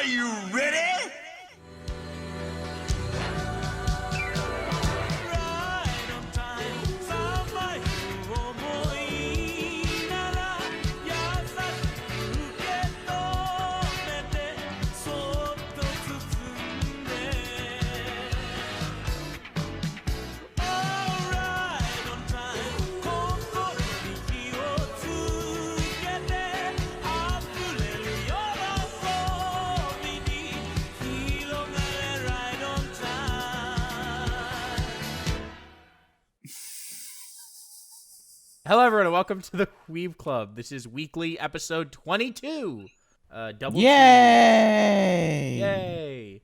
Are you ready? Hello, everyone, and welcome to the Weeb Club. This is weekly episode 22. Double Yay! Yay!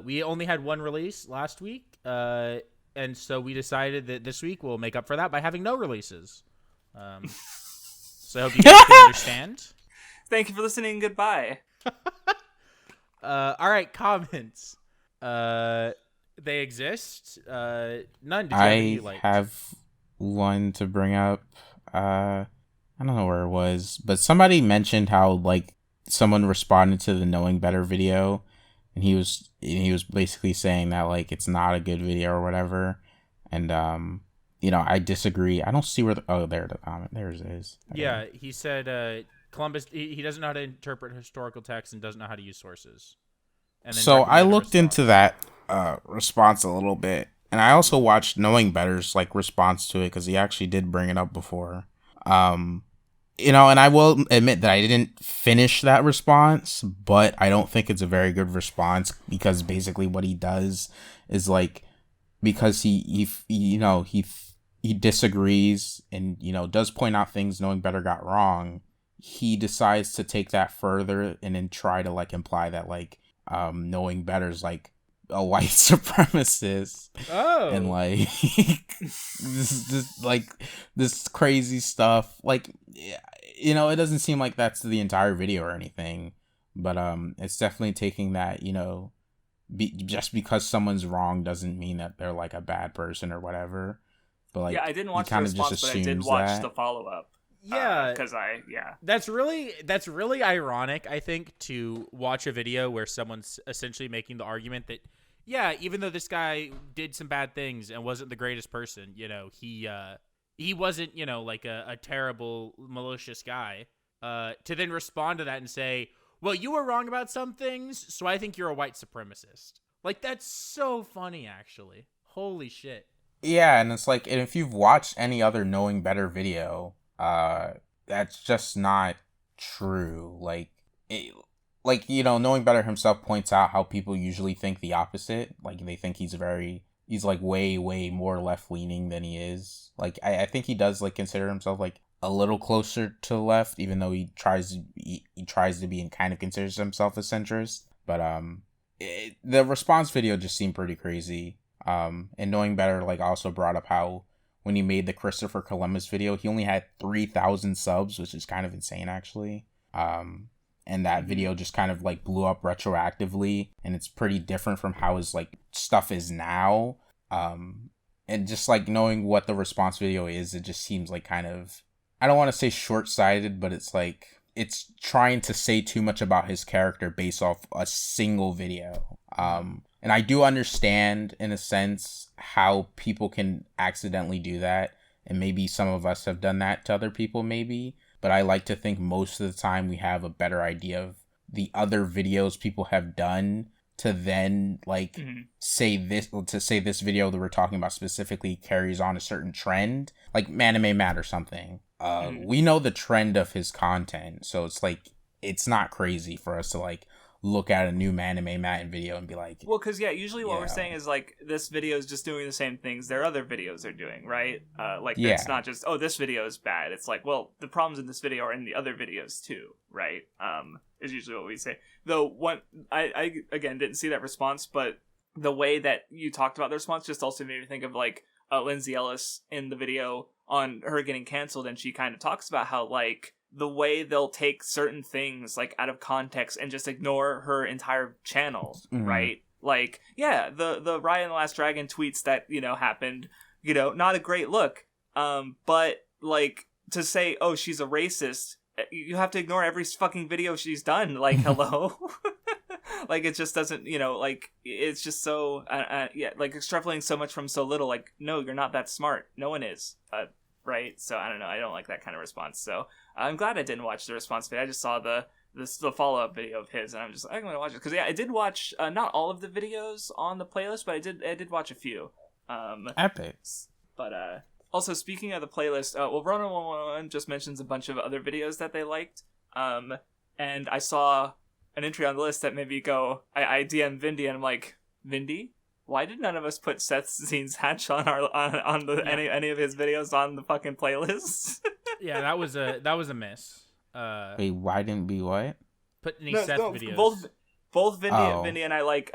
We only had one release last week, and so we decided that this week we'll make up for that by having no releases. So I hope you guys can understand. Thank you for listening. Goodbye. All right, comments. They exist. None. Did you have any, I have one to bring up. I don't know where it was, but somebody mentioned how like someone responded to the Knowing Better video, and he was basically saying that like it's not a good video or whatever. And I disagree. I don't see where there the comment. There it is. Yeah, he said Columbus. He doesn't know how to interpret historical text and doesn't know how to use sources. And then so I recommended a looked into that response a little bit. And I also watched Knowing Better's like response to it because he actually did bring it up before. And I will admit that I didn't finish that response, but I don't think it's a very good response because basically what he does is like because he disagrees and does point out things Knowing Better got wrong. He decides to take that further and then try to like imply that like Knowing Better's like a white supremacist. And like this crazy stuff, like it doesn't seem like that's the entire video or anything, but it's definitely taking that just because someone's wrong doesn't mean that they're like a bad person or whatever. But like I didn't watch the response, but I did watch the follow-up. Because that's really ironic, I think, to watch a video where someone's essentially making the argument that even though this guy did some bad things and wasn't the greatest person, he wasn't like a terrible malicious guy, to then respond to that and say, well, you were wrong about some things, so I think you're a white supremacist. Like, that's so funny, actually. Holy shit. Yeah, and it's like, and if you've watched any other Knowing Better video, that's just not true. Knowing Better himself points out how people usually think the opposite. Like, they think he's like way, way more left-leaning than he is. Like, I think he does, like, consider himself, like, a little closer to the left, even though he tries to be and kind of considers himself a centrist. But, the response video just seemed pretty crazy. And Knowing Better, like, also brought up how when he made the Christopher Columbus video, he only had 3,000 subs, which is kind of insane, actually. And that video just kind of like blew up retroactively, and it's pretty different from how his like stuff is now. And just like knowing what the response video is, it just seems like kind of, I don't want to say short-sighted, but it's like it's trying to say too much about his character based off a single video. And I do understand in a sense how people can accidentally do that, and maybe some of us have done that to other people, maybe. But I like to think most of the time we have a better idea of the other videos people have done to then like say this video that we're talking about specifically carries on a certain trend, like Anime Matt or something. We know the trend of his content, so it's like it's not crazy for us to like look at a new Anime Matt video and be like, well, because usually what we're saying is like this video is just doing the same things their other videos are doing, right? It's not just this video is bad. It's like, well, the problems in this video are in the other videos too, right? Is usually what we say. Though I again didn't see that response, but the way that you talked about the response just also made me think of like Lindsay Ellis in the video on her getting canceled, and she kind of talks about how like the way they'll take certain things like out of context and just ignore her entire channel, right? Like, the Raya and the Last Dragon tweets that, happened, not a great look. But like to say, oh, she's a racist, you have to ignore every fucking video she's done. Like, hello. Like, it just doesn't, like, it's just so, like, extrapolating so much from so little. Like, no, you're not that smart. No one is. Right? So, I don't know. I don't like that kind of response. So, I'm glad I didn't watch the response video. I just saw the follow-up video of his, and I'm going to watch it. Because, yeah, I did watch, not all of the videos on the playlist, but I did watch a few. Epic. But, also, speaking of the playlist, Rona 111 just mentions a bunch of other videos that they liked. And I saw an entry on the list that made me go, I DM Vindy, and I'm like, Vindy? Why did none of us put Seth Zines Hatch on any of his videos on the fucking playlist? Yeah, that was a miss. Wait, why didn't we what? Put any Seth videos. Both Vindy and I like,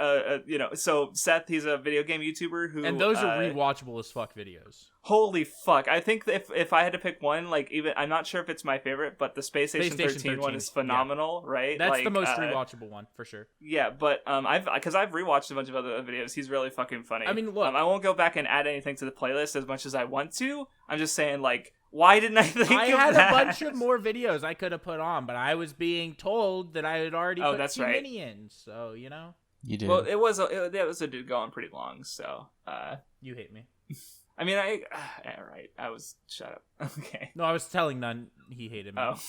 so Seth, he's a video game YouTuber who... And those are rewatchable as fuck videos. Holy fuck. I think if I had to pick one, like, even, I'm not sure if it's my favorite, but the Space Station 13 one is phenomenal, right? That's like, the most rewatchable one, for sure. Yeah, but I've rewatched a bunch of other videos. He's really fucking funny. I mean, look. I won't go back and add anything to the playlist as much as I want to. I'm just saying, like, why didn't I think of that? I had a bunch of more videos I could have put on, but I was being told that I had already put too many in. So, You did. Well, it was a dude going pretty long, so... You hate me. I mean, right. I was... Shut up. Okay. No, I was telling Nun he hated me. Oh.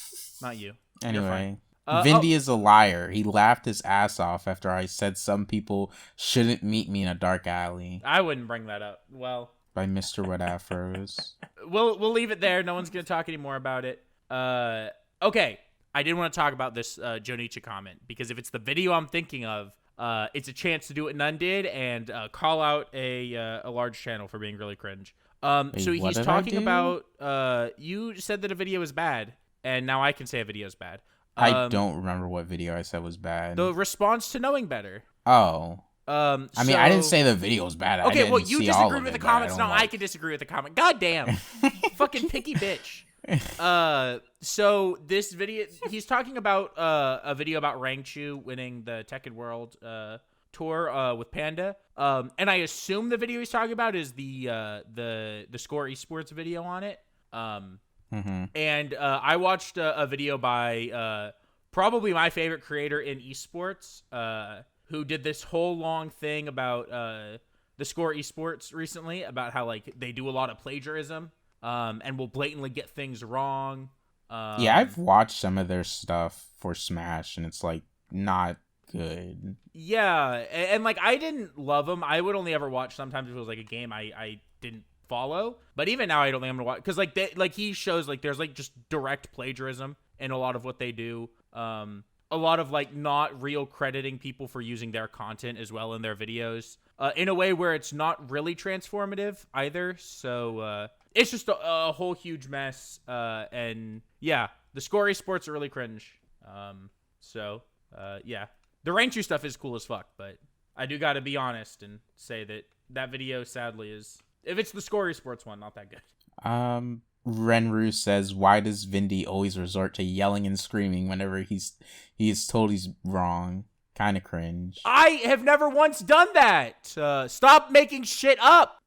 Not you. Anyway. Vindy is a liar. He laughed his ass off after I said some people shouldn't meet me in a dark alley. I wouldn't bring that up. Well... By Mr. What Afros. We'll leave it there. No one's going to talk anymore about it. Okay. I did want to talk about this Jonichi comment, because if it's the video I'm thinking of, it's a chance to do what Nun did and call out a large channel for being really cringe. Wait, so he's talking about you said that a video is bad, and now I can say a video is bad. I don't remember what video I said was bad. The response to knowing better. Oh. I mean, I didn't say the video was bad. Okay, well, you disagree with the comments. Now I can disagree with the comment. God damn. Fucking picky bitch. So this video, he's talking about a video about Rangchu winning the Tekken World tour with Panda. And I assume the video he's talking about is the Score Esports video on it. And I watched a video by probably my favorite creator in esports, who did this whole long thing about the Score Esports recently, about how, like, they do a lot of plagiarism and will blatantly get things wrong. Yeah, I've watched some of their stuff for Smash, and it's, like, not good. Yeah, and like, I didn't love them. I would only ever watch sometimes if it was, like, a game I didn't follow. But even now, I don't think I'm going to watch, because, like, he shows, like, there's, like, just direct plagiarism in a lot of what they do. A lot of, like, not real crediting people for using their content as well in their videos, in a way where it's not really transformative either. So it's just a whole huge mess. And yeah, the Score Esports are really cringe. Yeah, the Rangchu stuff is cool as fuck, but I do got to be honest and say that video sadly is, if it's the Score Esports one, not that good. Renru says, why does Vindy always resort to yelling and screaming whenever he's told he's wrong? Kind of cringe. I have never once done that. Stop making shit up.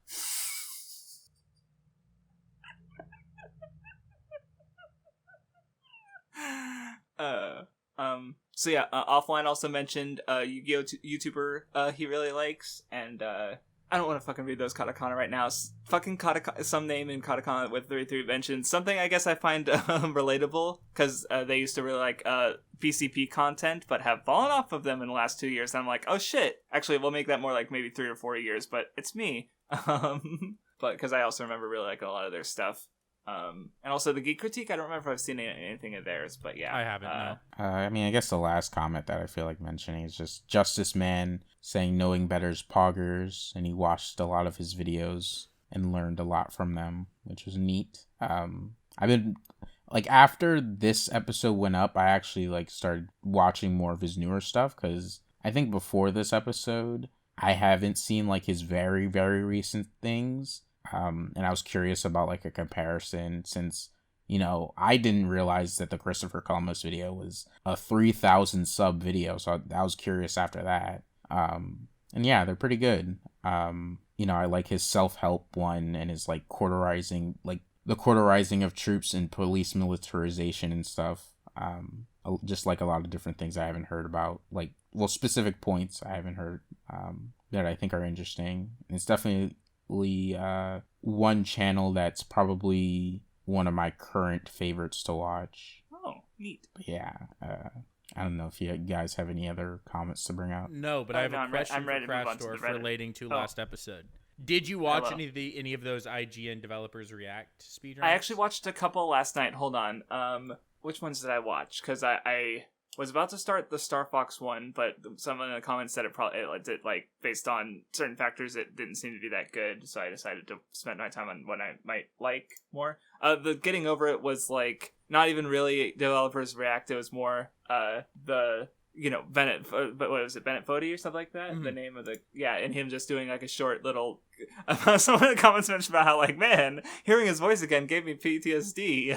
So yeah, Offline also mentioned Yu-Gi-Oh! YouTuber he really likes, and I don't want to fucking read those katakana right now. Fucking katakana, some name in katakana with 33 mentions. Something I guess I find relatable, because they used to really like PCP content, but have fallen off of them in the last 2 years. And I'm like, oh shit. Actually, we'll make that more like maybe 3 or 4 years, but it's me. But because I also remember really liking a lot of their stuff. And also the Geek Critique, I don't remember if I've seen anything of theirs, but yeah. I haven't, no. I mean, I guess the last comment that I feel like mentioning is just Justice Man saying knowing better's poggers, and he watched a lot of his videos and learned a lot from them, which was neat. I've been, like, after this episode went up, I actually, like, started watching more of his newer stuff, because I think before this episode, I haven't seen, like, his very, very recent things. And I was curious about, like, a comparison, since, you know, I didn't realize that the Christopher Columbus video was a 3,000 sub video, so I was curious after that. And yeah, they're pretty good. You know, I like his self-help one and his, like, quarterizing, like, the quarterizing of troops and police militarization and stuff. just like a lot of different things I haven't heard about, like, well, specific points I haven't heard that I think are interesting. It's definitely one channel that's probably one of my current favorites to watch. Oh, neat. But yeah, I don't know if you guys have any other comments to bring up. No, but I have a question for Craftsdwarf relating to last episode. Did you watch any of those IGN developers react speedruns? I actually watched a couple last night. Hold on. Which ones did I watch? Because I was about to start the Star Fox one, but someone in the comments said it did, like, based on certain factors, it didn't seem to be that good. So I decided to spend my time on what I might like more. The Getting Over It was, like, not even really developers react. It was more the Bennett, but what was it, Bennett Foddy or something like that? Mm-hmm. The name of and him just doing like a short little. Some of the comments mentioned about how, like, man, hearing his voice again gave me PTSD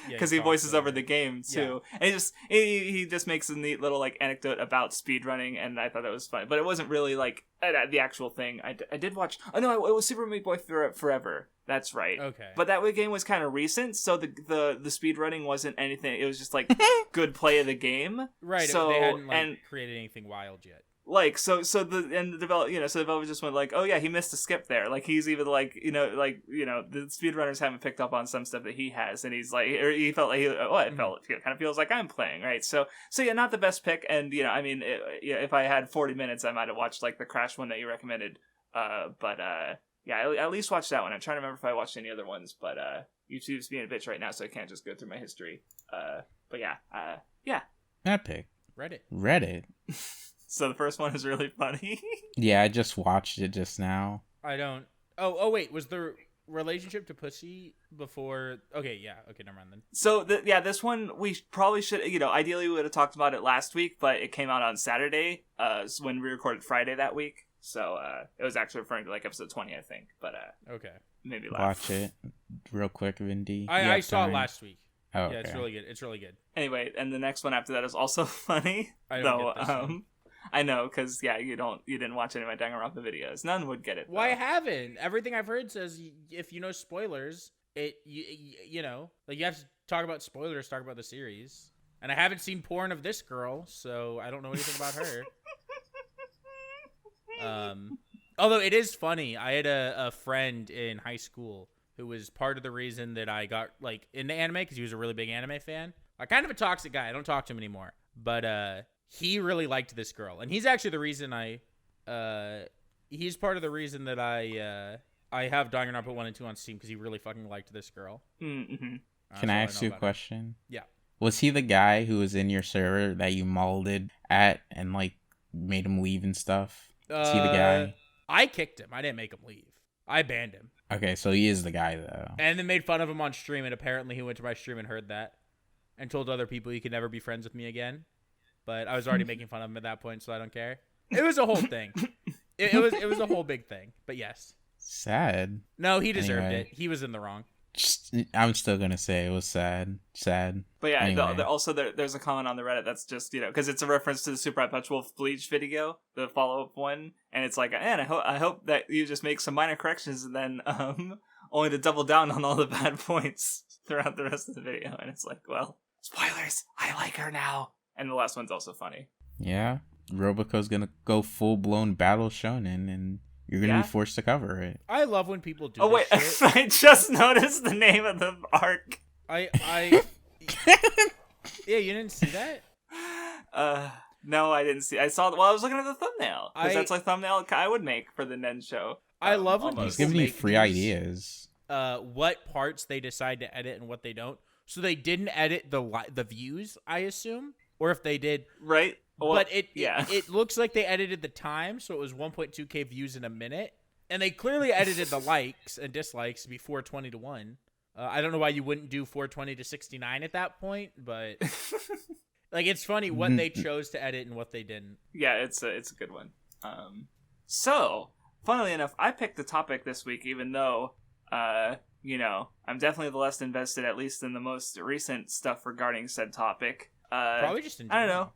because he voices over the game too, and he just makes a neat little, like, anecdote about speedrunning, and I thought that was fun, but it wasn't really like the actual thing. I did watch. Oh no, it was Super Meat Boy Forever. That's right. Okay. But that game was kind of recent, so the speedrunning wasn't anything. It was just, like, good play of the game. Right. So they hadn't created anything wild yet. Like, the developers just went like, oh yeah, he missed a skip there. Like, he's even like, the speedrunners haven't picked up on some stuff that he has, and he's like, or he felt like, it kind of feels like I'm playing, right? So yeah, not the best pick, and if I had 40 minutes, I might have watched, like, the Crash one that you recommended, yeah, I at least watched that one. I'm trying to remember if I watched any other ones, but YouTube's being a bitch right now, so I can't just go through my history. But yeah. Epic. Reddit. So the first one is really funny. Yeah, I just watched it just now. I don't. Oh wait, was the relationship to pussy before? Okay, never mind then. So this one we probably should. Ideally we would have talked about it last week, but it came out on Saturday. When we recorded Friday that week. So it was actually referring to, like, episode 20, I think. But okay, maybe laugh. Watch it real quick, Vindy. I saw it last week. Oh, okay. Yeah, it's really good. It's really good. Anyway, and the next one after that is also funny. I don't get this one. I know, because you didn't watch any of my Danganronpa videos. None would get it. Well, I haven't. Everything I've heard says if you know spoilers, you know, like, you have to talk about spoilers, talk about the series. And I haven't seen porn of this girl, so I don't know anything about her. Although it is funny, I had a friend in high school who was part of the reason that I got, like, into anime, because he was a really big anime fan. Kind of a toxic guy. I don't talk to him anymore, but he really liked this girl, and he's actually the reason he's part of the reason that I have Danganronpa 1 and 2 on Steam, because he really fucking liked this girl. Mm-hmm. Can I ask you a question? Yeah. Was he the guy who was in your server that you molded at and, like, made him leave and stuff? Is he the guy? I kicked him. I didn't make him leave. I banned him. Okay, so he is the guy, though. And then made fun of him on stream, and apparently he went to my stream and heard that and told other people he could never be friends with me again. But I was already making fun of him at that point, so I don't care. It was a whole thing. It was a whole big thing. But yes. Sad. No, he deserved it. He was in the wrong. I'm still gonna say it was sad. But yeah, anyway. also there's a comment on the Reddit that's just, because it's a reference to the Super Hot Wolf Bleach video, the follow-up one, and it's like, man, I hope that you just make some minor corrections and then only to double down on all the bad points throughout the rest of the video. And it's like, well, spoilers, I like her now. And the last one's also funny. Yeah, Roboco's gonna go full-blown battle shonen, and you're gonna be forced to cover it. I love when people do. Oh wait, shit. I just noticed the name of the arc. Yeah, you didn't see that? No, I didn't see. I saw. I was looking at the thumbnail, because that's like thumbnail I would make for the Nen show. I love when he's giving me free ideas. What parts they decide to edit and what they don't. So they didn't edit the views, I assume, or if they did, right? Well, but it looks like they edited the time, so it was 1.2K views in a minute, and they clearly edited the likes and dislikes to be 420-1. I don't know why you wouldn't do 420-69 at that point, but like, it's funny what they chose to edit and what they didn't. Yeah, it's a good one. So funnily enough, I picked the topic this week, even though I'm definitely the less invested, at least in the most recent stuff regarding said topic. Probably just in general. I don't know.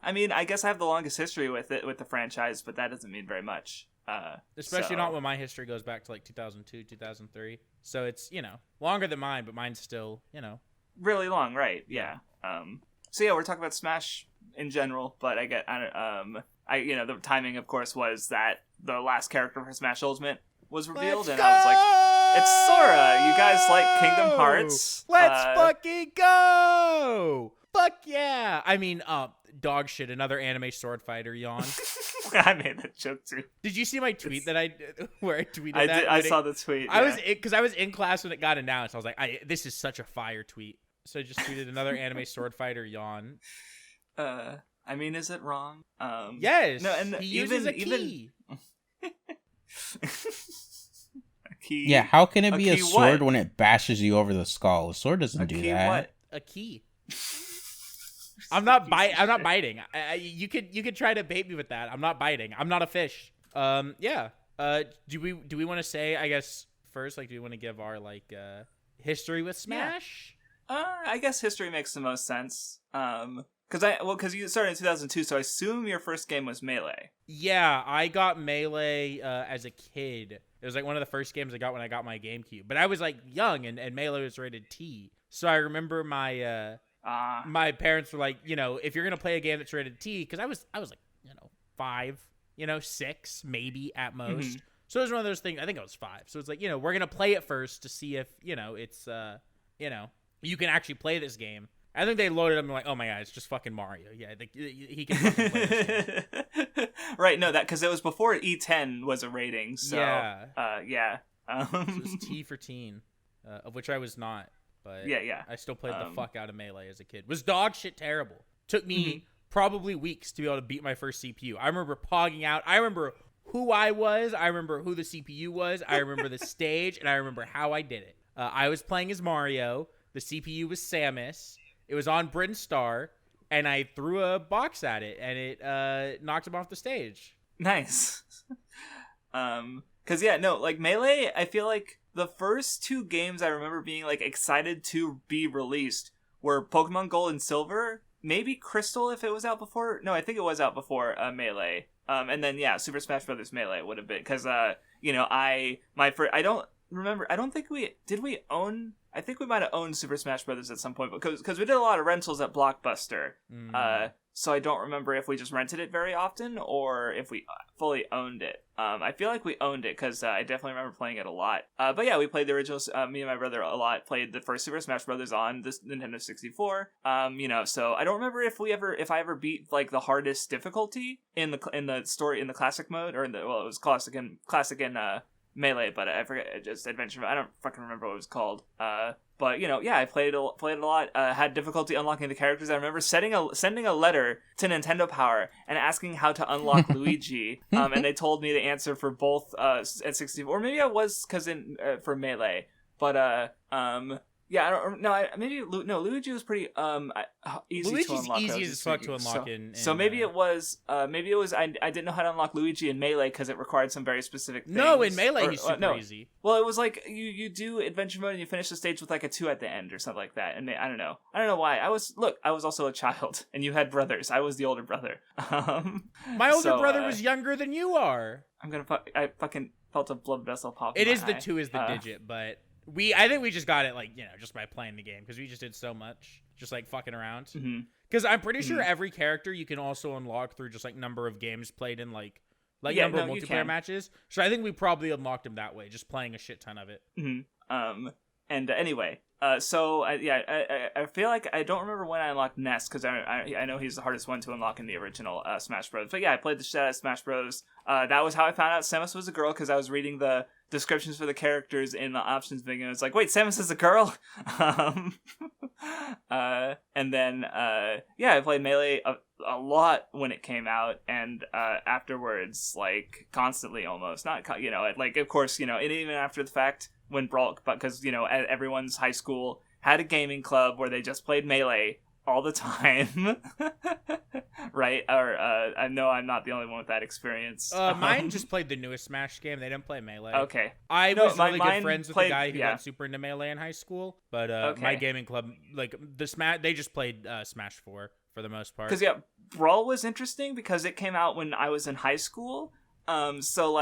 I mean, I guess I have the longest history with the franchise, but that doesn't mean very much. Especially not when my history goes back to like 2002, 2003. So it's, longer than mine, but mine's still, really long, right? Yeah. So yeah, we're talking about Smash in general, but the timing, of course, was that the last character for Smash Ultimate was revealed, and I was like, it's Sora. You guys like Kingdom Hearts? Let's fucking go! Fuck yeah! I mean, dog shit. Another anime sword fighter, yawn. I made that joke too. Did you see my tweet where I tweeted I that? Did, I saw the tweet. Because I was in class when it got announced. I was like, this is such a fire tweet. So I just tweeted another anime sword fighter, yawn. I mean, is it wrong? Yes. No, and he uses a key. A key. Yeah, how can it be a sword what? when it bashes you over the skull? A sword doesn't do that. What? A key. I'm not biting. You could try to bait me with that. I'm not biting. I'm not a fish. Yeah. Do we want to say, I guess, first, like, do we want to give our history with Smash? Yeah. I guess history makes the most sense. Because you started in 2002, so I assume your first game was Melee. Yeah, I got Melee as a kid. It was like one of the first games I got when I got my GameCube. But I was like young, and Melee was rated T. So I remember my my parents were like, if you're gonna play a game that's rated T, because I was like 5, 6 maybe at most. Mm-hmm. So it was one of those things. I think I was 5. So it's like, we're gonna play it first to see if it's you can actually play this game. I think they loaded them and like, oh my god, it's just fucking Mario. Yeah, he can fucking play this game. Right, no, that because it was before E10 was a rating. So yeah. So it was T for teen, of which I was not. But yeah. I still played the fuck out of Melee as a kid. Was dog shit terrible. Took me probably weeks to be able to beat my first CPU. I remember pogging out. I remember who I was. I remember who the CPU was. I remember the stage, and I remember how I did it. I was playing as Mario. The CPU was Samus. It was on Bryn Star, and I threw a box at it, and it knocked him off the stage. Nice. Melee, I feel like the first 2 games I remember being excited to be released were Pokemon Gold and Silver, maybe Crystal if it was out before. No, I think it was out before Melee. And then Super Smash Bros. Melee would have been because I don't remember. I don't think we own. I think we might have owned Super Smash Bros. At some point, because we did a lot of rentals at Blockbuster. So I don't remember if we just rented it very often or if we fully owned it. I feel like we owned it because I definitely remember playing it a lot. But yeah, we played the original. Me and my brother a lot played the first Super Smash Bros. On this Nintendo 64. So I don't remember if I ever beat the hardest difficulty in the story in the classic mode or it was classic in Melee, but I forget, just Adventure. I don't fucking remember what it was called. But I played it a lot. Had difficulty unlocking the characters. I remember sending a letter to Nintendo Power and asking how to unlock Luigi. And they told me the answer for both at 64, or maybe it was for Melee. But yeah, I don't know. Luigi was pretty easy Luigi's to unlock. Easy as fuck to unlock so maybe it was I didn't know how to unlock Luigi in Melee because it required some very specific things. No, in Melee he's super easy. Well, it was like you do adventure mode and you finish the stage with a 2 at the end or something like that. And I don't know why. I was also a child and you had brothers. I was the older brother. My older brother was younger than you are. I fucking felt a blood vessel pop. It is the 2 is the digit, but. I think we just got it just by playing the game because we just did so much just fucking around. Because I'm pretty sure every character you can also unlock through just number of games played in number of multiplayer matches. So I think we probably unlocked him that way, just playing a shit ton of it. And anyway, so I feel like I don't remember when I unlocked Ness because I know he's the hardest one to unlock in the original Smash Bros. But yeah, I played the shit out of Smash Bros. That was how I found out Samus was a girl because I was reading the descriptions for the characters in the options thing, and it's like, wait, Samus is a girl. And then I played Melee a lot when it came out, and afterwards, constantly almost. Not of course, and even after the fact when Brawl, because everyone's high school had a gaming club where they just played Melee all the time. Right? Or I know I'm not the only one with that experience. Mine just played the newest Smash game. They didn't play Melee. Okay. I was really good friends with the guy who got super into Melee in high school, but my gaming club, they just played Smash 4 for the most part. Because Brawl was interesting because it came out when I was in high school. So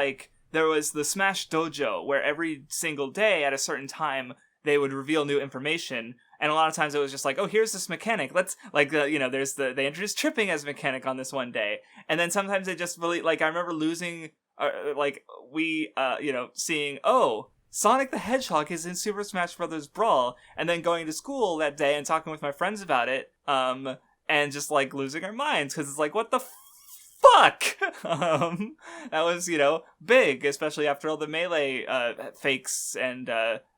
there was the Smash Dojo where every single day at a certain time they would reveal new information. And a lot of times it was just like, oh, here's this mechanic. Let's like there's they introduced tripping as a mechanic on this one day, and then sometimes they just really like I remember losing seeing Sonic the Hedgehog is in Super Smash Bros. Brawl, and then going to school that day and talking with my friends about it, and just like losing our minds because it's like, what the fuck? That was big, especially after all the Melee fakes and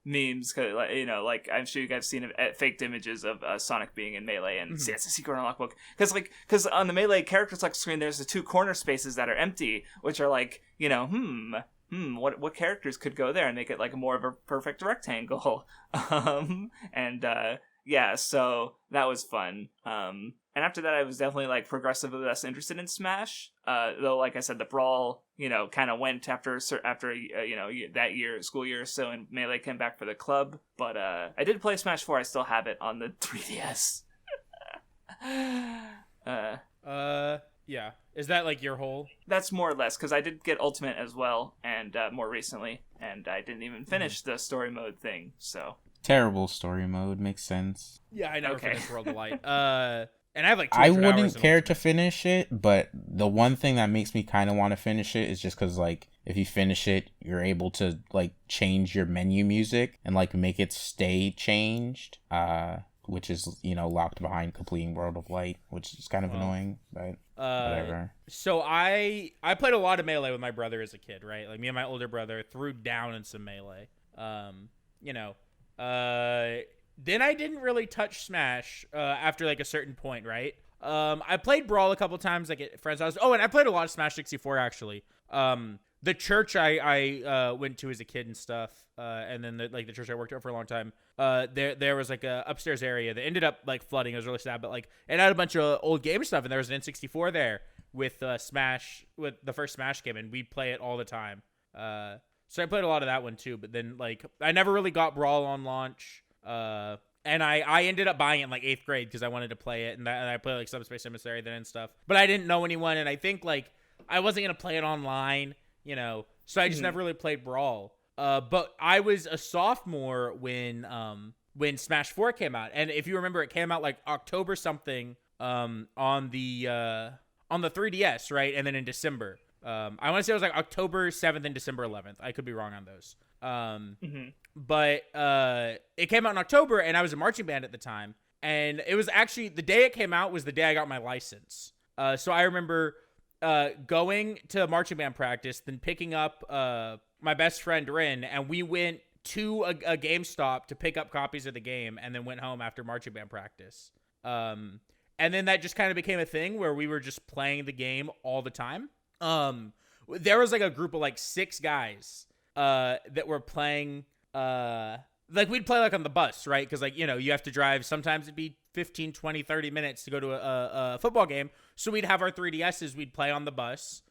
memes. Cause, like I'm sure you guys have seen faked images of Sonic being in Melee, and see, it's a secret unlock book. Because on the Melee character select screen, there's the 2 corner spaces that are empty, which are like what characters could go there and make it like more of a perfect rectangle. So that was fun. And after that, I was definitely like progressively less interested in Smash. Though, like I said, the Brawl, kind of went after that year, school year or so, and Melee came back for the club. But I did play Smash 4. I still have it on the 3DS. Yeah. Is that like your whole? That's more or less, because I did get Ultimate as well, and more recently, and I didn't even finish the story mode thing. So terrible story mode, makes sense. Yeah, I never finished World of Light. And I have like I wouldn't care to finish it, but the one thing that makes me kind of want to finish it is just because, like, if you finish it, you're able to, like, change your menu music and, like, make it stay changed, which is, locked behind completing World of Light, which is kind of annoying, but whatever. So I played a lot of Melee with my brother as a kid, right? Like, me and my older brother threw down in some Melee. Then I didn't really touch Smash after like a certain point, right? I played Brawl a couple times like at friends' house. Oh, and I played a lot of Smash 64 actually. The church I went to as a kid and stuff, and then the church I worked at for a long time. There was like a upstairs area that ended up like flooding. It was really sad, but like it had a bunch of old game stuff, and there was an N64 there with Smash, with the first Smash game, and we'd play it all the time. So I played a lot of that one too, but then like I never really got Brawl on launch. And I ended up buying it in like 8th grade because I wanted to play it, and I played like Subspace Emissary then and stuff. But I didn't know anyone, and I think like I wasn't gonna play it online, so I just never really played Brawl. But I was a sophomore when Smash 4 came out, and if you remember, it came out like October something on the 3DS, right? And then in December. I want to say it was like October 7th and December 11th. I could be wrong on those. But it came out in October, and I was a marching band at the time, and it was actually the day it came out was the day I got my license. So I remember going to marching band practice, then picking up my best friend Rin, and we went to a GameStop to pick up copies of the game, and then went home after marching band practice. And then that just kind of became a thing where we were just playing the game all the time. There was like a group of like 6 guys that were playing, like we'd play like on the bus, right? Because like, you have to drive. Sometimes it'd be 15, 20, 30 minutes to go to a football game. So we'd have our 3DSs, we'd play on the bus.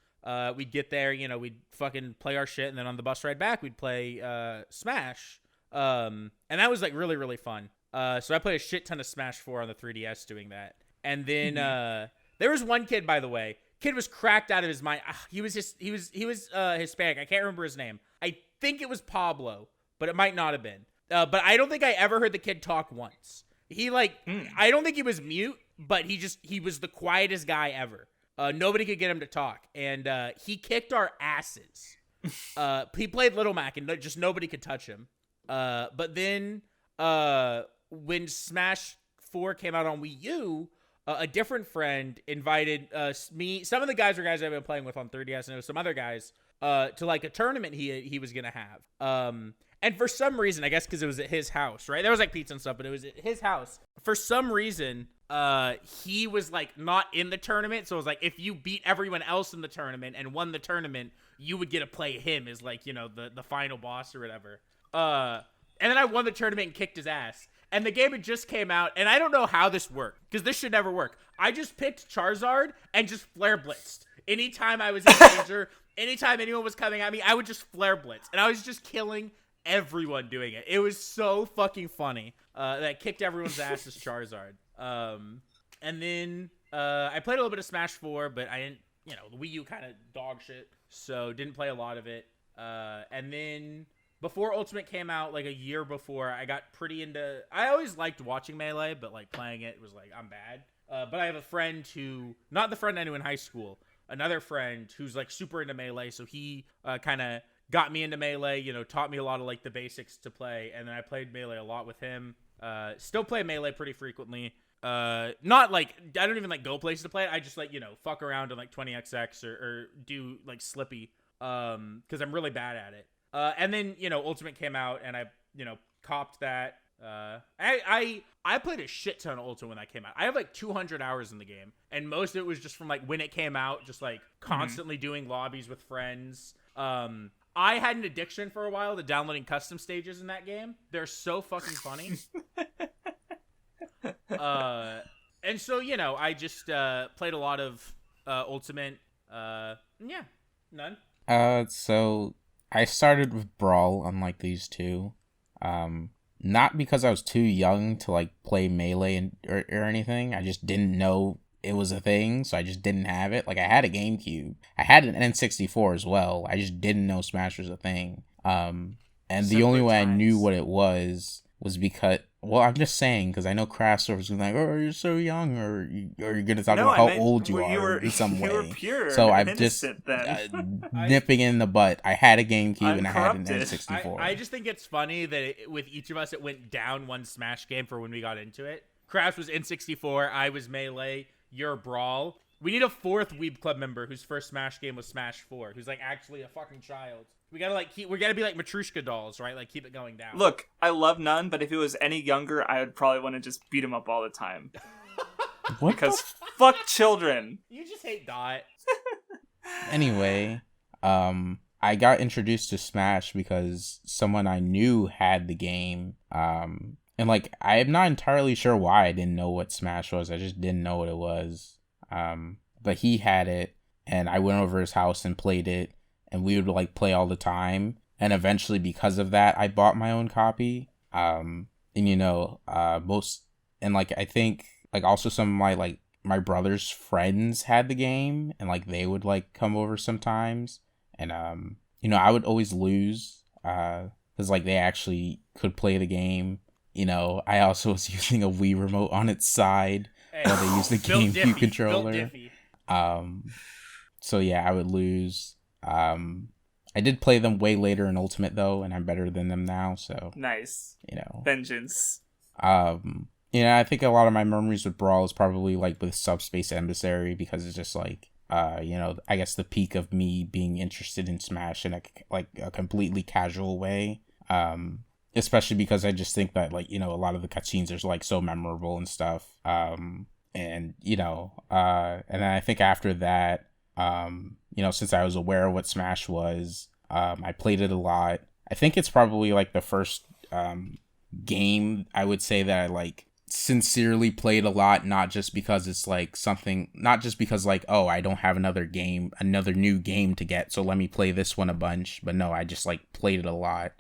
We'd get there, we'd fucking play our shit. And then on the bus ride back, we'd play Smash. And that was like really, really fun. So I played a shit ton of Smash 4 on the 3DS doing that. And then there was one kid, by the way. Kid was cracked out of his mind. He was Hispanic. I can't remember his name. I think it was Pablo, but it might not have been. But I don't think I ever heard the kid talk once. He I don't think he was mute, but he was the quietest guy ever. Nobody could get him to talk, and he kicked our asses. He played Little Mac, and just nobody could touch him. But then when Smash 4 came out on Wii U, a different friend invited me. Some of the guys were guys I've been playing with on 3DS, and there was some other guys to like a tournament he was gonna have. And for some reason, I guess because it was at his house, right? There was like pizza and stuff, but it was at his house. For some reason, he was like not in the tournament, so it was like if you beat everyone else in the tournament and won the tournament, you would get to play him as like the final boss or whatever. And then I won the tournament and kicked his ass. And the game had just came out, and I don't know how this worked, because this should never work. I just picked Charizard and just flare blitzed. Anytime I was in danger, anytime anyone was coming at me, I would just flare blitz. And I was just killing everyone doing it. It was so fucking funny that I kicked everyone's ass as Charizard. And then I played a little bit of Smash 4, but I didn't, the Wii U kind of dog shit, so didn't play a lot of it. And then before Ultimate came out, like a year before, I got pretty into. I always liked watching Melee, but like playing it was like I'm bad. But I have a friend who, not the friend I knew in high school, another friend who's like super into Melee. So he kind of got me into Melee. You know, taught me a lot of like the basics to play, and then I played Melee a lot with him. Still play Melee pretty frequently. Not like I don't even like go places to play it. I just like, you know, fuck around on like 20xx or do like Slippy because I'm really bad at it. And then, you know, Ultimate came out and I, you know, copped that. I played a shit ton of Ultimate when that came out. I have like 200 hours in the game, and most of it was just from like when it came out, just like constantly doing lobbies with friends. I had an addiction for a while to downloading custom stages in that game. They're so fucking funny. And so, you know, I just played a lot of Ultimate. Yeah, none. So I started with Brawl, unlike these two. Not because I was too young to like play Melee or anything. I just didn't know it was a thing, so I just didn't have it. Like I had a GameCube, I had an N64 as well. I just didn't know Smash was a thing. And the only way I knew what it was because, well, I'm just saying, because I know Craftsdwarf was like, "Oh, you're so young," or you're gonna talk about how old you are in some way. You were pure. So I'm just nipping in the butt. I had a GameCube and I had an N64. I just think it's funny that with each of us, it went down one Smash game for when we got into it. Crafts was N64. I was Melee. You're Brawl. We need a fourth Weeb Club member whose first Smash game was Smash 4, who's like actually a fucking child. We gotta like we gotta be like Matryoshka dolls, right? Like keep it going down. Look, I love Nun, but if he was any younger, I would probably want to just beat him up all the time. Because fuck children. You just hate Dot. Anyway, I got introduced to Smash because someone I knew had the game. And like I'm not entirely sure why I didn't know what Smash was. I just didn't know what it was. But he had it, and I went over his house and played it. And we would like play all the time, and eventually because of that, I bought my own copy. And you know, I think like also some of my like my brother's friends had the game, and like they would like come over sometimes, and you know, I would always lose because like they actually could play the game. You know, I also was using a Wii remote on its side while they used the GameCube controller. So yeah, I would lose. I did play them way later in Ultimate though, and I'm better than them now, so nice. You know, vengeance. You know, I think a lot of my memories with Brawl is probably like with Subspace Emissary, because it's just like you know, I guess the peak of me being interested in Smash in a completely casual way. Especially because I just think that like, you know, a lot of the cutscenes are like so memorable and stuff. And you know, and then I think after that, you know, since I was aware of what Smash was, I played it a lot. I think it's probably like the first game I would say that I like sincerely played a lot, not just because it's like something, not just because like, oh, I don't have another new game to get, so let me play this one a bunch. But no, I just like played it a lot.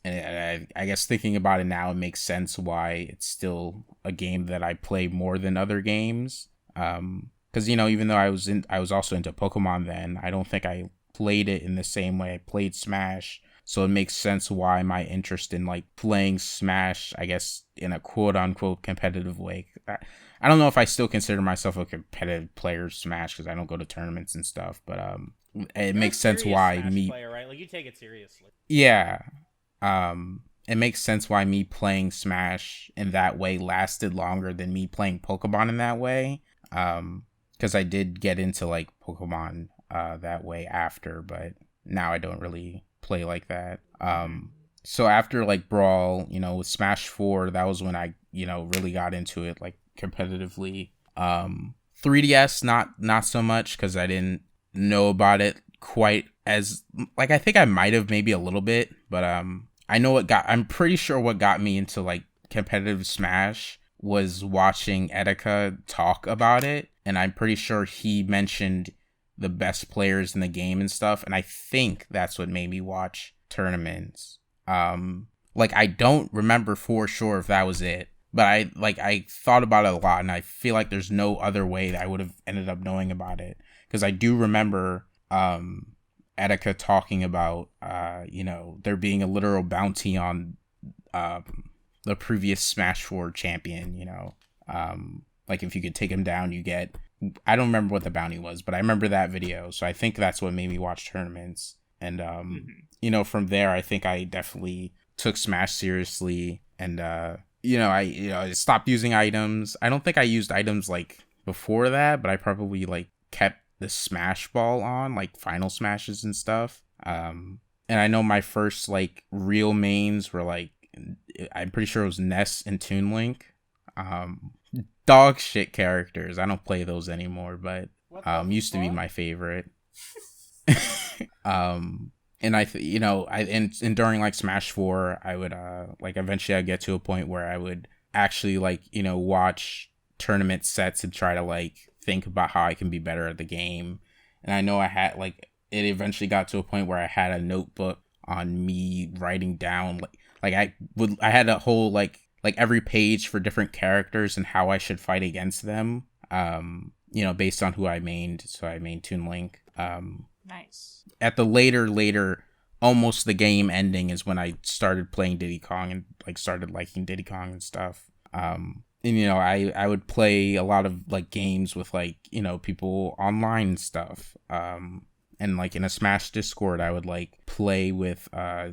And I guess thinking about it now, it makes sense why it's still a game that I play more than other games. Because, you know, even though I was also into Pokemon then, I don't think I played it in the same way I played Smash. So it makes sense why my interest in like playing Smash, I guess, in a quote unquote competitive way. I don't know if I still consider myself a competitive player of Smash because I don't go to tournaments and stuff, but it makes sense why Smash me player, right? Like you take it seriously. Yeah. It makes sense why me playing Smash in that way lasted longer than me playing Pokemon in that way. Because I did get into like Pokemon that way after, but now I don't really play like that. So after like Brawl, you know, with Smash 4, that was when I, you know, really got into it like competitively. 3DS, not so much, because I didn't know about it quite as like, I think I might have maybe a little bit, but I'm pretty sure what got me into like competitive Smash was watching Etika talk about it, and I'm pretty sure he mentioned the best players in the game and stuff, and I think that's what made me watch tournaments. Like I don't remember for sure if that was it, but I thought about it a lot, and I feel like there's no other way that I would have ended up knowing about it, because I do remember Etika talking about, there being a literal bounty on the previous Smash 4 champion, like if you could take him down, you get, I don't remember what the bounty was, but I remember that video. So I think that's what made me watch tournaments. And, from there, I think I definitely took Smash seriously. And, I stopped using items. I don't think I used items like before that, but I probably like kept the Smash Ball on, like final smashes and stuff. And I know my first like real mains were like, I'm pretty sure it was Ness and Toon Link. Dog shit characters. I don't play those anymore, but used to be my favorite. And and during like Smash 4, I would eventually I'd get to a point where I would actually watch tournament sets and try to like think about how I can be better at the game. And I know I had it eventually got to a point where I had a notebook on me writing down I had a whole like every page for different characters and how I should fight against them. Based on who I mained. So I mained Toon Link. Nice. At the later, almost the game ending is when I started playing Diddy Kong and like started liking Diddy Kong and stuff. I would play a lot of like games with people online and stuff. And like in a Smash Discord, I would like play with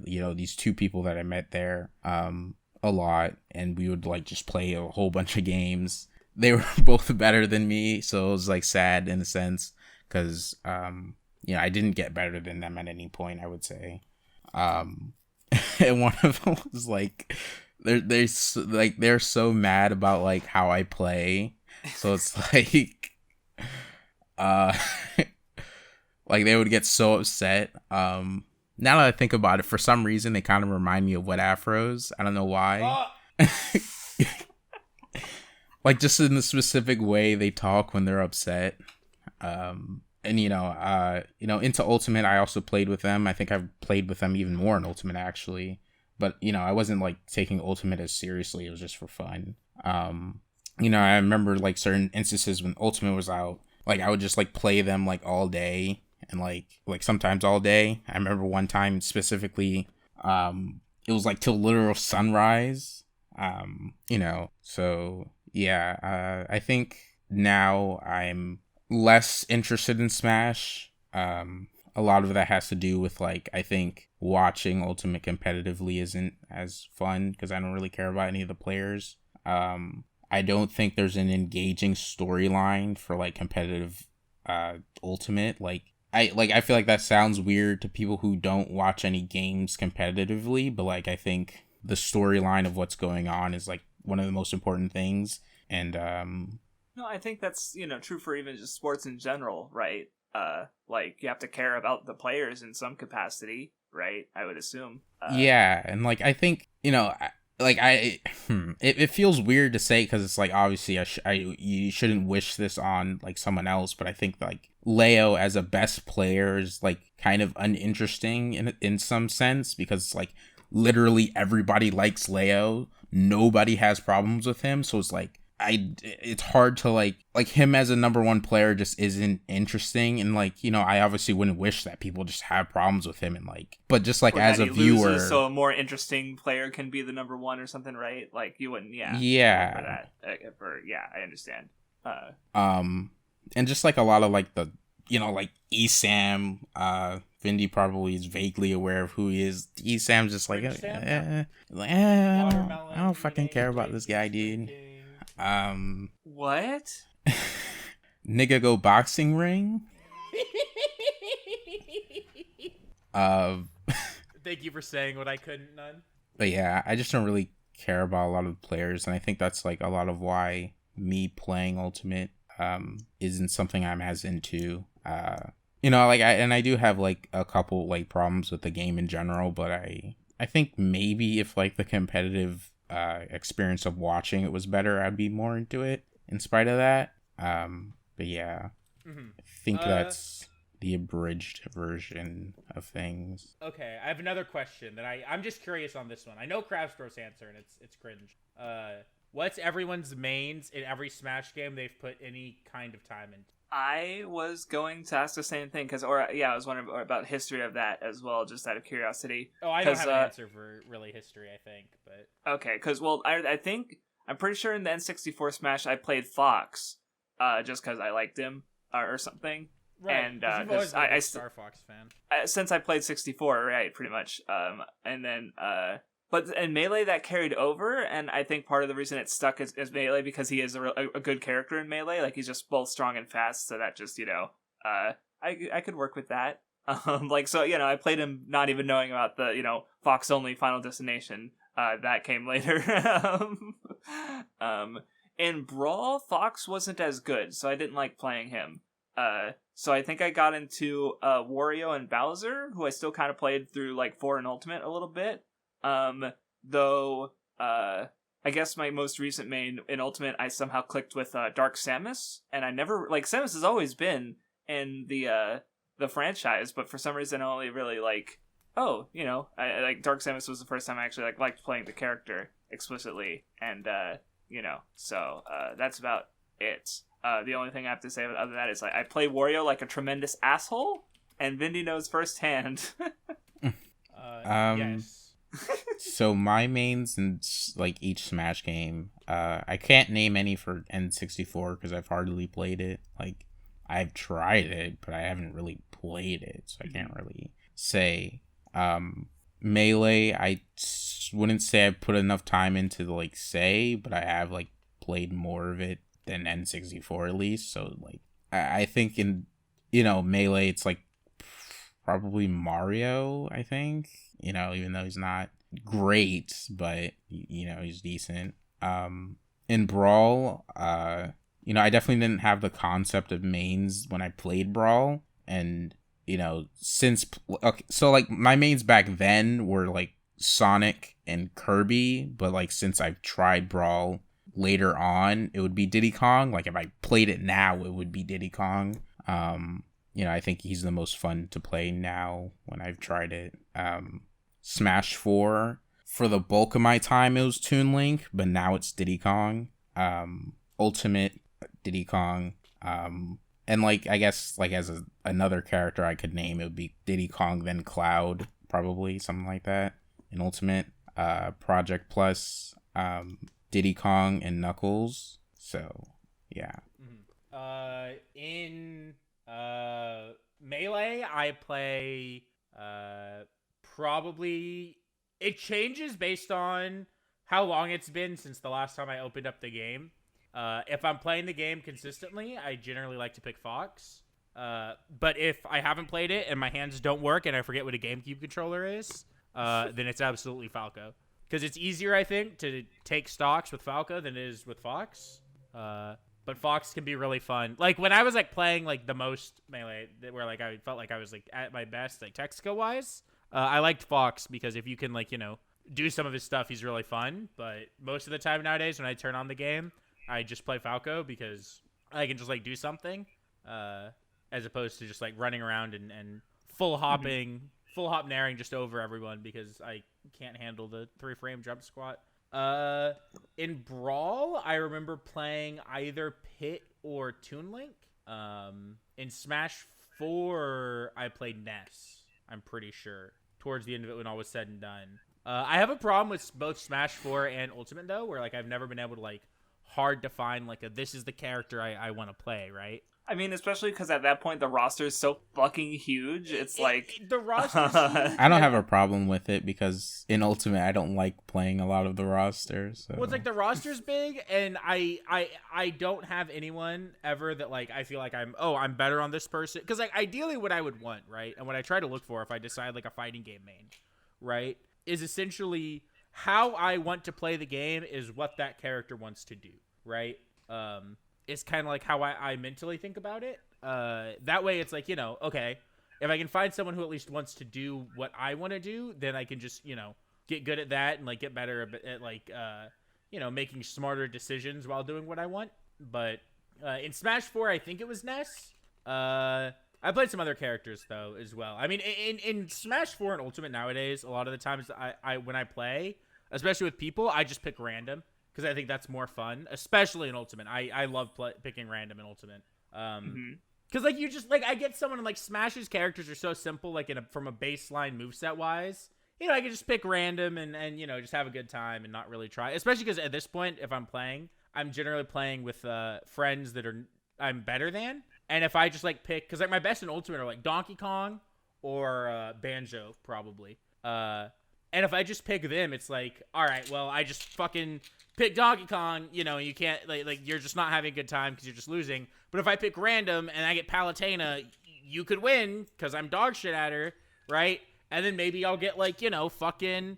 these two people that I met there a lot, and we would like just play a whole bunch of games. They were both better than me, so it was like sad in a sense because I didn't get better than them at any point, I would say. And one of them was like, they're so mad about like how I play, so it's like, like they would get so upset. Now that I think about it, for some reason they kind of remind me of Wet Afros. I don't know why. Like just in the specific way they talk when they're upset. And into Ultimate, I also played with them. I think I've played with them even more in Ultimate actually. But I wasn't like taking Ultimate as seriously. It was just for fun. I remember like certain instances when Ultimate was out, like I would just like play them like all day and like sometimes all day. I remember one time specifically, it was like till literal sunrise. So yeah, I think now I'm less interested in Smash. A lot of that has to do with like, I think watching Ultimate competitively isn't as fun because I don't really care about any of the players. I don't think there's an engaging storyline for like competitive Ultimate. I feel like that sounds weird to people who don't watch any games competitively, but like I think the storyline of what's going on is like one of the most important things. And no, I think that's true for even just sports in general, right? Like you have to care about the players in some capacity, right? I would assume. Yeah, and like I think it feels weird to say because it's like obviously you shouldn't wish this on like someone else, but I think like Leo as a best player is like kind of uninteresting in some sense because it's like literally everybody likes Leo, nobody has problems with him, so it's like it's hard to like him as a number one player just isn't interesting, and like I obviously wouldn't wish that people just have problems with him, and like but just like as a viewer loses, so a more interesting player can be the number one or something, right? Like you wouldn't for that I understand. And just like a lot of like the like Esam, Vindy probably is vaguely aware of who he is. Esam's just like I don't fucking care about this guy, dude. What? Nigga go boxing ring. Thank you for saying what I couldn't, none. But yeah, I just don't really care about a lot of the players, and I think that's like a lot of why me playing Ultimate isn't something I'm as into. I do have like a couple like problems with the game in general, but I think maybe if like the competitive experience of watching it was better, I'd be more into it in spite of that. But yeah, I think that's the abridged version of things. Okay, I have another question that I'm just curious on this one. I know Craftsdwarf's answer, and it's cringe. What's everyone's mains in every Smash game they've put any kind of time into? I was going to ask the same thing I was wondering about history of that as well, just out of curiosity. Oh, I don't have an answer for really history, I think, but okay, because I think I'm pretty sure in the N64 Smash I played Fox, just because I liked him or something. Right, and you've always been a Star Fox fan. Since I played 64, right, pretty much. And then but in Melee that carried over, and I think part of the reason it stuck is Melee because he is a good character in Melee. Like, he's just both strong and fast, so that just, I could work with that. I played him not even knowing about the, Fox only Final Destination. That came later. In Brawl, Fox wasn't as good, so I didn't like playing him. So I think I got into Wario and Bowser, who I still kind of played through like 4 and Ultimate a little bit. Though I guess my most recent main in Ultimate, I somehow clicked with Dark Samus, and I never Samus has always been in the franchise, but for some reason I only really I like Dark Samus was the first time I actually liked playing the character explicitly, and so that's about it. The only thing I have to say other than that is I play Wario like a tremendous asshole, and Vindy knows firsthand. Yes. So my mains in each Smash game, I can't name any for N64 because I've hardly played it. I've tried it, but I haven't really played it, so I can't really say. Melee, I wouldn't say I've put enough time into say, but I have played more of it than N64 at least. So I think in Melee it's probably Mario, I think. Even though he's not great, but he's decent. In Brawl, I definitely didn't have the concept of mains when I played Brawl, and my mains back then were Sonic and Kirby, but since I've tried Brawl later on, it would be Diddy Kong. If I played it now, it would be Diddy Kong. I think he's the most fun to play now when I've tried it. Smash 4, for the bulk of my time, it was Toon Link, but now it's Diddy Kong. Ultimate, Diddy Kong. And I guess as another character I could name, it would be Diddy Kong, then Cloud, probably, something like that. In Ultimate, Project Plus, Diddy Kong, and Knuckles. So, yeah. In Melee, I play probably... It changes based on how long it's been since the last time I opened up the game. If I'm playing the game consistently, I generally like to pick Fox. But if I haven't played it and my hands don't work and I forget what a GameCube controller is, then it's absolutely Falco. Because it's easier, I think, to take stocks with Falco than it is with Fox. But Fox can be really fun. When I was playing the most Melee, where I felt I was at my best Texaco wise, I liked Fox because if you can do some of his stuff, he's really fun. But most of the time nowadays, when I turn on the game, I just play Falco because I can just do something, as opposed to just running around and full hop naring just over everyone because I can't handle the 3-frame jump squat. In Brawl, I remember playing either Pit or Toon Link. In Smash 4, I played Ness, I'm pretty sure, towards the end of it when all was said and done. I have a problem with both Smash 4 and Ultimate, though, where I've never been able to hard to find this is the character I want to play, right? I mean, especially because at that point the roster is so fucking huge. It's the roster's huge. I don't have a problem with it because in Ultimate I don't like playing a lot of the roster. So. Well, it's the roster's big, and I don't have anyone ever that I feel I'm better on this person, because ideally what I would want, right, and what I try to look for if I decide a fighting game main, right, is essentially how I want to play the game is what that character wants to do, right? It's kind of how I mentally think about it. That way it's okay, if I can find someone who at least wants to do what I want to do, then I can just, get good at that and get better at making smarter decisions while doing what I want. But in Smash 4, I think it was Ness. I played some other characters though as well. I mean, in Smash 4 and Ultimate nowadays, a lot of the times I when I play, especially with people, I just pick random because I think that's more fun, especially in Ultimate. I love picking random in Ultimate. Because like you just like I get someone like Smash's characters are so simple, like from a baseline moveset wise. I can just pick random and just have a good time and not really try. Especially because at this point, if I'm playing, I'm generally playing with friends that I'm better than. And if I just like pick, because like my best in Ultimate are like Donkey Kong or Banjo probably. And if I just pick them, it's like, all right, well I just fucking pick Donkey Kong. You can't like you're just not having a good time because you're just losing. But if I pick random and I get Palutena, you could win because I'm dog shit at her, right? And then maybe I'll get like, fucking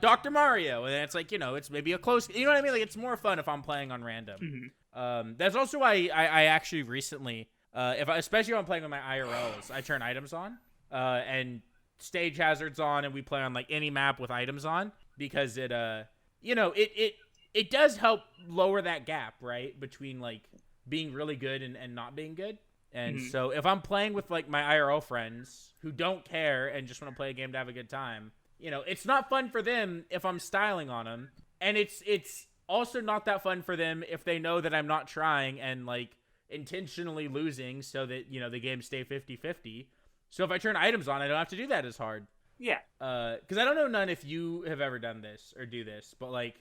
Dr. Mario. And then it's like, it's maybe a close, you know what I mean? Like it's more fun if I'm playing on random. That's also why I actually recently, especially when I'm playing with my IRLs, I turn items on and stage hazards on, and we play on like any map with items on because it does help lower that gap, right? Between like being really good and not being good. And so if I'm playing with like my IRL friends who don't care and just want to play a game to have a good time, it's not fun for them if I'm styling on them. And it's also not that fun for them if they know that I'm not trying and like intentionally losing so that, the game stay 50-50. So if I turn items on, I don't have to do that as hard. Yeah. Because I don't know none if you have ever done this or do this, but like,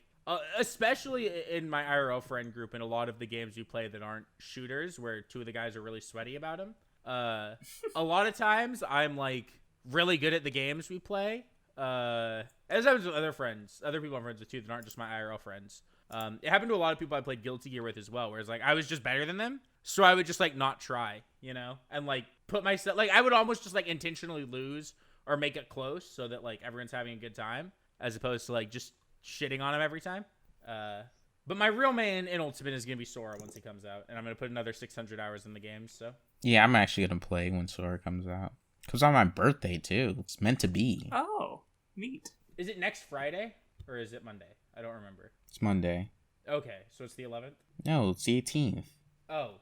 especially in my IRL friend group and a lot of the games you play that aren't shooters where two of the guys are really sweaty about them. A lot of times I'm like really good at the games we play. As happens with other people I'm friends with too that aren't just my IRL friends. It happened to a lot of people I played Guilty Gear with as well, where it's like I was just better than them. So I would just like not try, and like put myself, like I would almost just like intentionally lose or make it close so that like everyone's having a good time as opposed to like just shitting on him every time. But my real man in Ultimate is going to be Sora once he comes out, and I'm going to put another 600 hours in the game, so. Yeah, I'm actually going to play when Sora comes out. Comes on my birthday, too. It's meant to be. Oh, neat. Is it next Friday, or is it Monday? I don't remember. It's Monday. Okay, so it's the 11th? No, it's the 18th. Oh,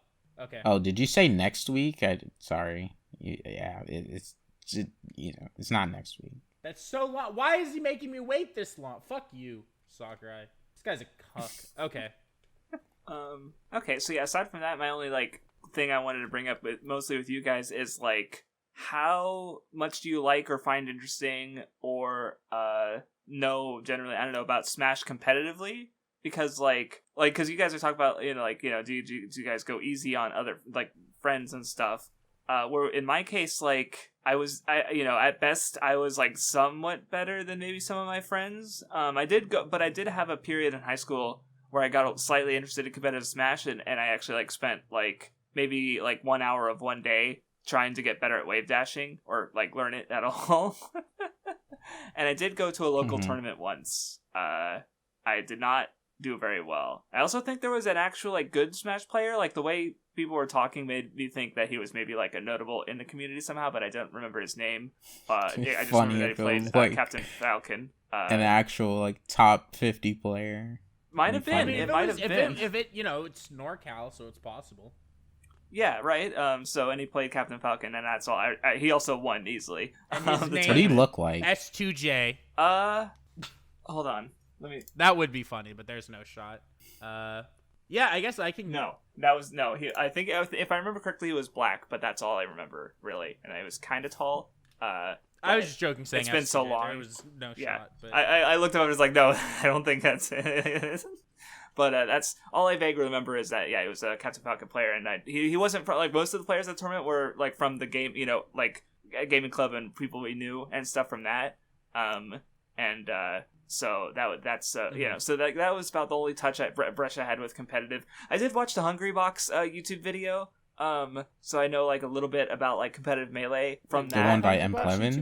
okay. Oh, did you say next week? Sorry. Yeah, it's not next week. That's so long. Why is he making me wait this long? Fuck you, Sakurai. This guy's a cuck. Okay. Okay, so yeah, aside from that, my only like thing I wanted to bring up mostly with you guys is like how much do you like or find interesting or know generally, I don't know, about Smash competitively? Because because you guys are talking about, do you guys go easy on other like friends and stuff? Where in my case, like at best I was like somewhat better than maybe some of my friends. I did have a period in high school where I got slightly interested in competitive Smash, and I actually like spent like maybe like 1 hour of one day trying to get better at wave dashing or like learn it at all. And I did go to a local tournament once. I did not do very well. I also think there was an actual like good Smash player. Like the way people were talking made me think that he was maybe like a notable in the community somehow, but I don't remember his name. I just remember that he played like Captain Falcon. An actual like top 50 player. Might have been. It might have been. If it it's NorCal, so it's possible. Yeah, right. And he played Captain Falcon, and that's all. He also won easily. And his name, what do you look like? S2J. Hold on. Let me. That would be funny, but there's no shot. Yeah, I guess I can. No, that was no. I think if I remember correctly, he was black, but that's all I remember really, and he was kind of tall. I was just joking, saying it's been so long. There was no shot. But I looked him up and was like, no, I don't think that's it. But that's all I vaguely remember is that he was a Captain Falcon player, and he wasn't from, like most of the players at the tournament were like from the game, like a gaming club and people we knew and stuff from that. So that was about the only brush I had with competitive. I did watch the Hungry Box YouTube video. So I know like a little bit about like competitive Melee from that. The one by M.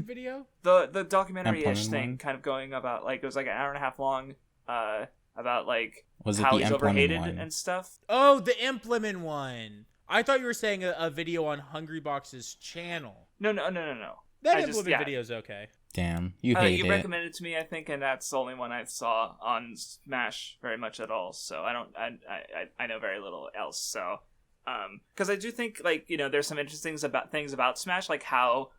video? The documentary-ish thing, kind of going about like it was like an hour and a half long. About like how he's overhated and stuff. Oh, the Implement one. I thought you were saying a video on Hungrybox's channel. No. That Implement video's okay. Damn, you hate it. You recommended it to me, I think, and that's the only one I saw on Smash very much at all. So I know very little else. So, because I do think like there's some interesting things about Smash, like how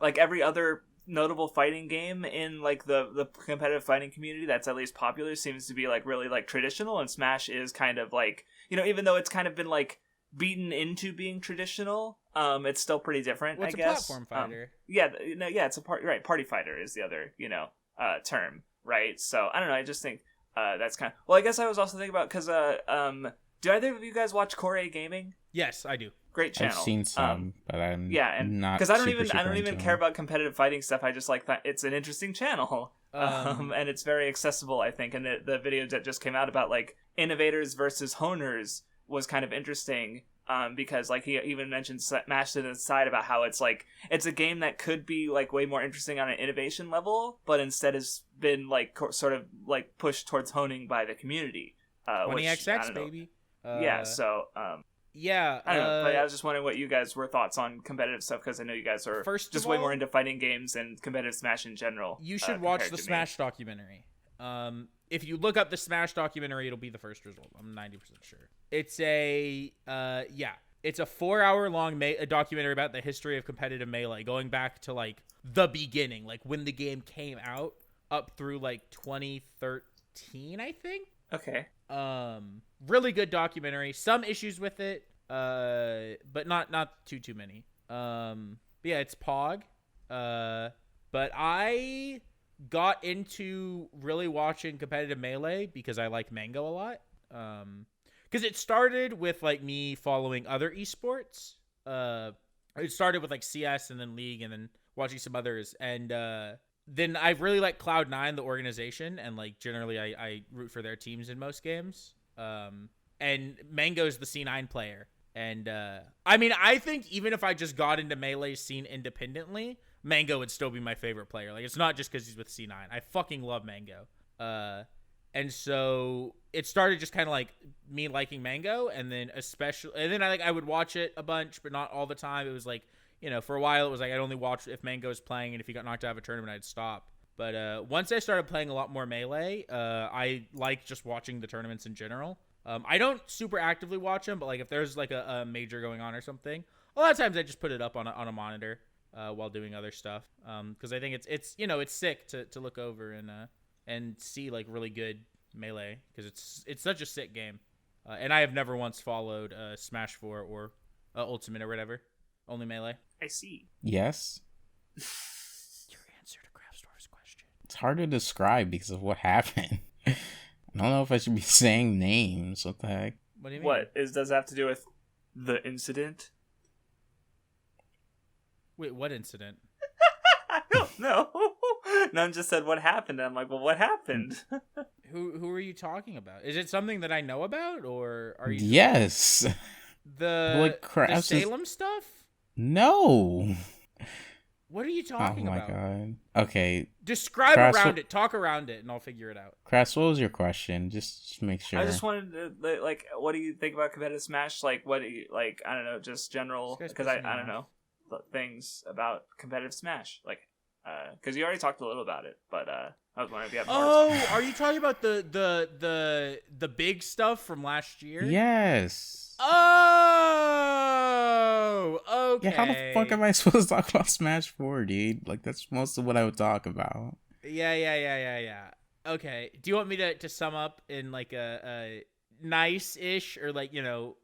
like every other notable fighting game in like the competitive fighting community that's at least popular seems to be like really like traditional, and Smash is kind of like even though it's kind of been like beaten into being traditional. It's still pretty different. Well, it's I guess. A platform fighter. It's a party fighter is the other term, right? So I don't know. I just think that's kind of well. I guess I was also thinking about because do either of you guys watch Core Gaming? Yes, I do. Great channel. I've seen some, but I'm not because I don't super even care about competitive fighting stuff. I just like that it's an interesting channel, and it's very accessible. I think, and the video that just came out about like innovators versus honers was kind of interesting. Because like he even mentioned Smashed it aside about how it's like it's a game that could be like way more interesting on an innovation level, but instead has been like sort of like pushed towards honing by the community. 20XX baby. So yeah, I don't know, but I was just wondering what you guys were thoughts on competitive stuff because I know you guys are just way more into fighting games and competitive Smash in general. You should watch the Smash documentary. If you look up the Smash documentary, it'll be the first result. I'm 90% sure. It's a 4-hour long documentary about the history of competitive Melee, going back to like the beginning, like when the game came out, up through like 2013, I think. Okay. Really good documentary. Some issues with it, but not too many. But yeah, it's Pog. But I got into really watching competitive Melee because I like Mango a lot. Because it started with like me following other esports. It started with like CS and then League and then watching some others. And then I really like Cloud9, the organization, and like generally I root for their teams in most games. And Mango's the C9 player. And I mean, I think even if I just got into Melee scene independently, Mango would still be my favorite player. Like, it's not just because he's with C9. I fucking love Mango. And so it started just kind of like me liking Mango, and then I would watch it a bunch, but not all the time. It was like, for a while it was like I'd only watch if Mango was playing, and if he got knocked out of a tournament, I'd stop. But once I started playing a lot more Melee, I like just watching the tournaments in general. I don't super actively watch them, but like if there's like a major going on or something, a lot of times I just put it up on a monitor while doing other stuff. Because I think it's sick to look over and see like really good Melee, because it's such a sick game. And I have never once followed Smash 4 or Ultimate or whatever. Only Melee. I see. Yes. Your answer to Craftsdwarf's question. It's hard to describe because of what happened. I don't know if I should be saying names. What the heck? What do you mean? Does it have to do with the incident? Wait, what incident? I don't know. None just said what happened. I'm like, well, what happened? Who are you talking about? Is it something that I know about, or are you? Yes. The Salem stuff? No. What are you talking about? Oh my god. Okay. Describe around it. Talk around it, and I'll figure it out. Crass, what was your question? Just make sure. I just wanted to, like, what do you think about competitive Smash? Like, what do you, like, I don't know, just general, because I don't know, things about competitive Smash. Like, because you already talked a little about it, but I was wondering if you have more. Oh, are you talking about the big stuff from last year? Yes. Oh, okay. Yeah, how the fuck am I supposed to talk about Smash 4, dude? Like, that's most of what I would talk about. Yeah. Okay. Do you want me to sum up in like a nice-ish or like,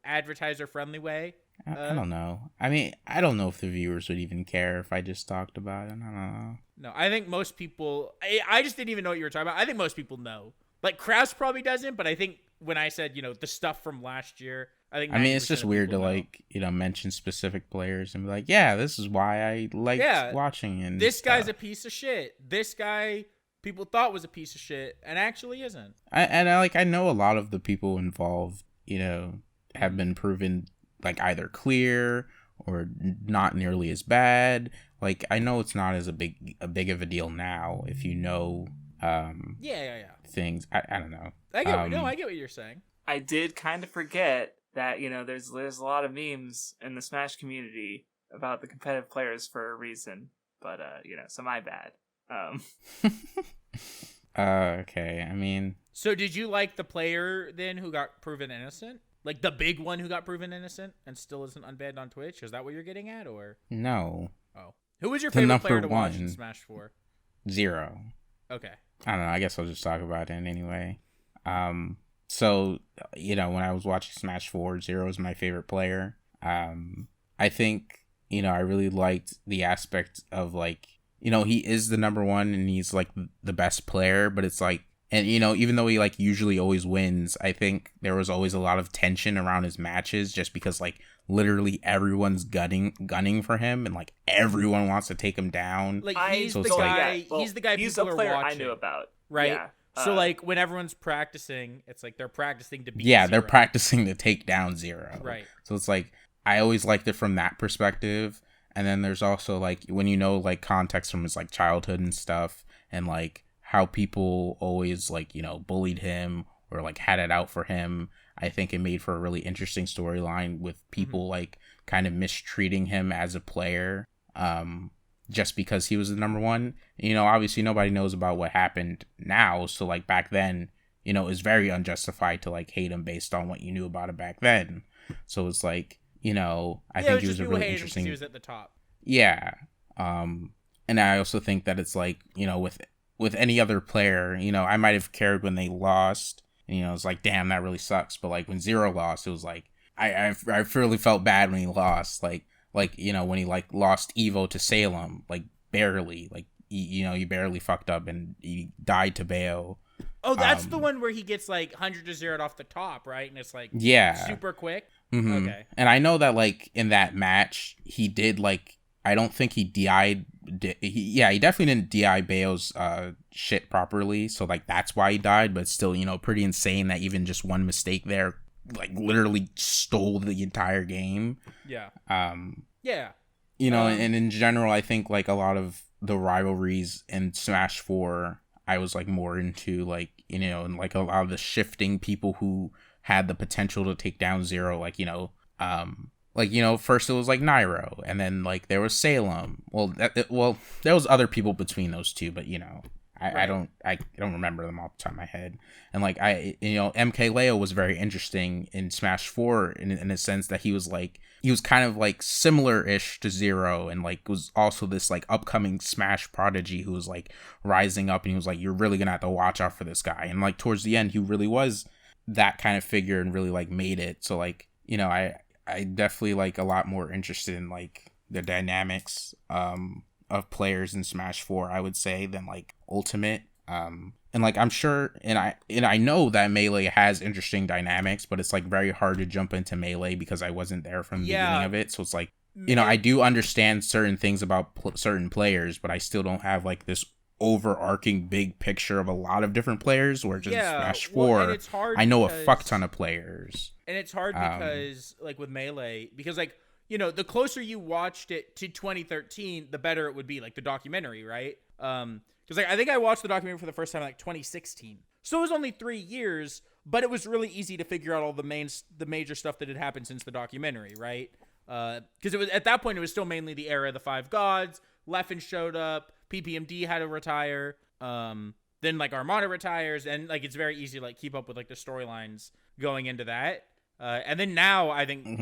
advertiser-friendly way? I don't know. I mean, I don't know if the viewers would even care if I just talked about it. I don't know. No, I think most people... I just didn't even know what you were talking about. I think most people know. Like, Krause probably doesn't, but I think when I said, the stuff from last year... I mean, it's just weird to, like, mention specific players and be like, yeah, this is why I liked watching and this guy's a piece of shit. This guy people thought was a piece of shit and actually isn't. I know a lot of the people involved, have been proven, like, either clear or not nearly as bad. Like, I know it's not as a big of a deal now if you know things. I don't know. I get what you're saying. I did kind of forget that, there's a lot of memes in the Smash community about the competitive players for a reason. But, so my bad. Okay, I mean... So did you like the player, then, who got proven innocent? Like, the big one who got proven innocent and still isn't unbanned on Twitch? Is that what you're getting at, or...? No. Oh. Who was your favorite player to watch in Smash 4? 0. Okay. I don't know, I guess I'll just talk about it anyway. so when I was watching Smash 4, Zero is my favorite player. I think I really liked the aspect of like he is the number one and he's like the best player, but it's like, and even though he like usually always wins, I think there was always a lot of tension around his matches just because like literally everyone's gunning for him and like everyone wants to take him down. Like he's the guy. He's the guy people are watching. I knew about, right? Yeah. So like when everyone's practicing, it's like they're practicing to beat Zero. They're practicing to take down Zero. Right. So it's like I always liked it from that perspective. And then there's also like when like context from his like childhood and stuff, and like how people always like bullied him or like had it out for him. I think it made for a really interesting storyline with people like kind of mistreating him as a player, just because he was the number one. Obviously nobody knows about what happened now, so like back then it's very unjustified to like hate him based on what you knew about it back then. So it's like I think he was a really interesting. He was at the top. Yeah, and I also think that it's like with any other player, I might have cared when they lost. And, it's like, damn, that really sucks. But like when Zero lost, it was like I really felt bad when he lost. Like when he like lost Evo to Salem, like barely, like he barely fucked up and he died to Bayo. Oh, that's the one where he gets like 100 to 0 off the top, right? And it's like super quick. Mm-hmm. Okay. And I know that like in that match, he did like, I don't think he DI'd. He definitely didn't DI Bayo's shit properly. So like that's why he died. But still, pretty insane that even just one mistake there, like literally stole the entire game. Yeah. Yeah. And in general, I think like a lot of the rivalries in Smash 4, I was like more into like and like a lot of the shifting people who had the potential to take down Zero, like first it was like Nairo, and then like there was Salem. Well, there was other people between those two, but I don't remember them off the top of my head. And like MK Leo was very interesting in Smash 4 in a sense that he was kind of like similar-ish to Zero, and like was also this like upcoming Smash prodigy who was like rising up, and he was like, you're really gonna have to watch out for this guy. And like towards the end, he really was that kind of figure and really like made it. So like I definitely like a lot more interested in like the dynamics of players in Smash 4, I would say, than like Ultimate. And like I'm sure and I know that Melee has interesting dynamics, but it's like very hard to jump into Melee because I wasn't there from the beginning of it. So it's like I do understand certain things about certain players, but I still don't have like this overarching big picture of a lot of different players, where just Smash 4 I know a fuck ton of players. And it's hard because like with Melee, because like the closer you watched it to 2013, the better it would be, like the documentary, right? Because like I think I watched the documentary for the first time in like 2016, so it was only 3 years, but it was really easy to figure out all the major stuff that had happened since the documentary, right? Because it was at that point it was still mainly the era of the Five Gods. Leffen showed up, PPMD had to retire, then like Armada retires, and like it's very easy to like keep up with like the storylines going into that. And then now I think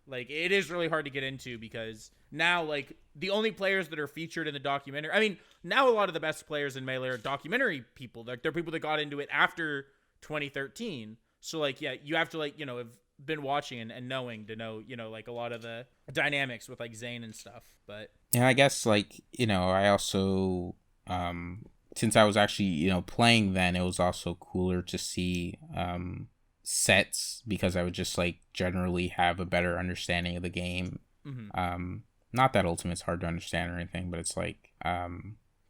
like it is really hard to get into, because now like the only players that are featured in the documentary, I mean, now a lot of the best players in Melee are documentary people. Like they're people that got into it after 2013. So like you have to like have been watching and knowing to know like a lot of the dynamics with like Zane and stuff. But yeah, I guess like I also since I was actually playing then, it was also cooler to see sets, because I would just like generally have a better understanding of the game. Not that Ultimate's hard to understand or anything, but it's like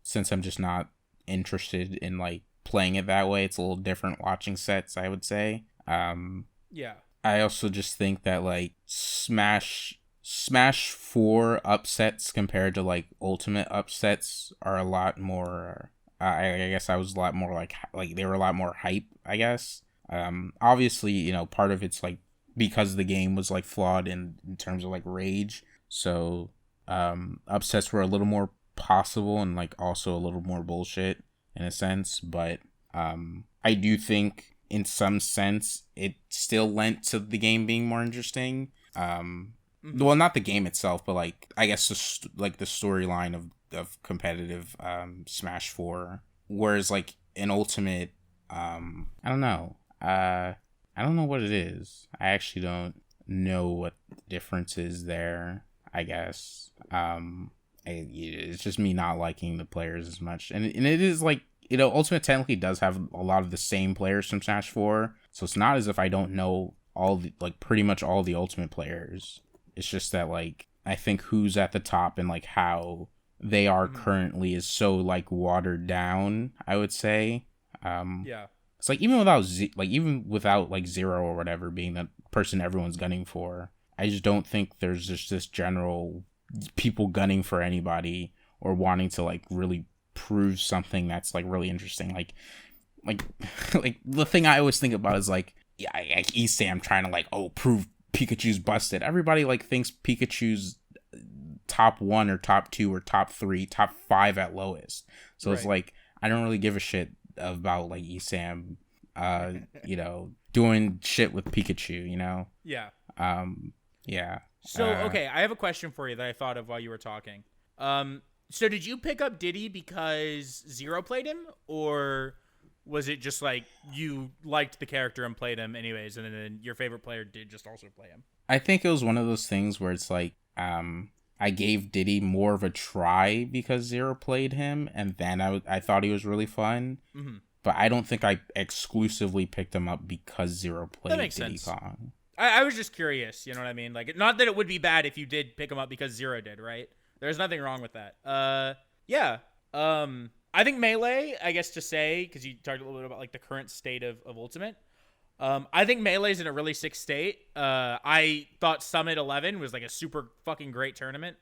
since I'm just not interested in like playing it that way, it's a little different watching sets, I would say. I also just think that like Smash 4 upsets compared to like Ultimate upsets are a lot more I guess I was a lot more like they were a lot more hype, I guess. Obviously, part of it's like because the game was like flawed in terms of like rage, so upsets were a little more possible and like also a little more bullshit in a sense. But I do think in some sense it still lent to the game being more interesting. Well, not the game itself, but like I guess the storyline of competitive Smash 4, whereas like in Ultimate, I don't know, I don't know what it is. I actually don't know what the difference is there, I guess. It's just me not liking the players as much. And it is like, Ultimate technically does have a lot of the same players from Smash 4. So it's not as if I don't know pretty much all the Ultimate players. It's just that, like, I think who's at the top and, like, how they are currently is so, like, watered down, I would say. Yeah. It's like, even without Zero or whatever being the person everyone's gunning for, I just don't think there's just this general people gunning for anybody or wanting to, like, really prove something that's, like, really interesting. Like the thing I always think about is, like Esam trying to, like, prove Pikachu's busted. Everybody, like, thinks Pikachu's top 1 or top 2 or top 3, top 5 at lowest. So It's like, I don't really give a shit about, like, Esam, doing shit with Pikachu, Yeah. Yeah. So, okay, I have a question for you that I thought of while you were talking. So did you pick up Diddy because Zero played him, or was it just like you liked the character and played him anyways, and then your favorite player did just also play him? I think it was one of those things where it's like, I gave Diddy more of a try because Zero played him, and then I thought he was really fun. Mm-hmm. But I don't think I exclusively picked him up because Zero played Diddy Kong. I was just curious, you know what I mean? Like, not that it would be bad if you did pick him up because Zero did, right? There's nothing wrong with that. Yeah. I think Melee, I guess to say, because you talked a little bit about, like, the current state of Ultimate. I think Melee's in a really sick state. I thought Summit 11 was, like, a super fucking great tournament.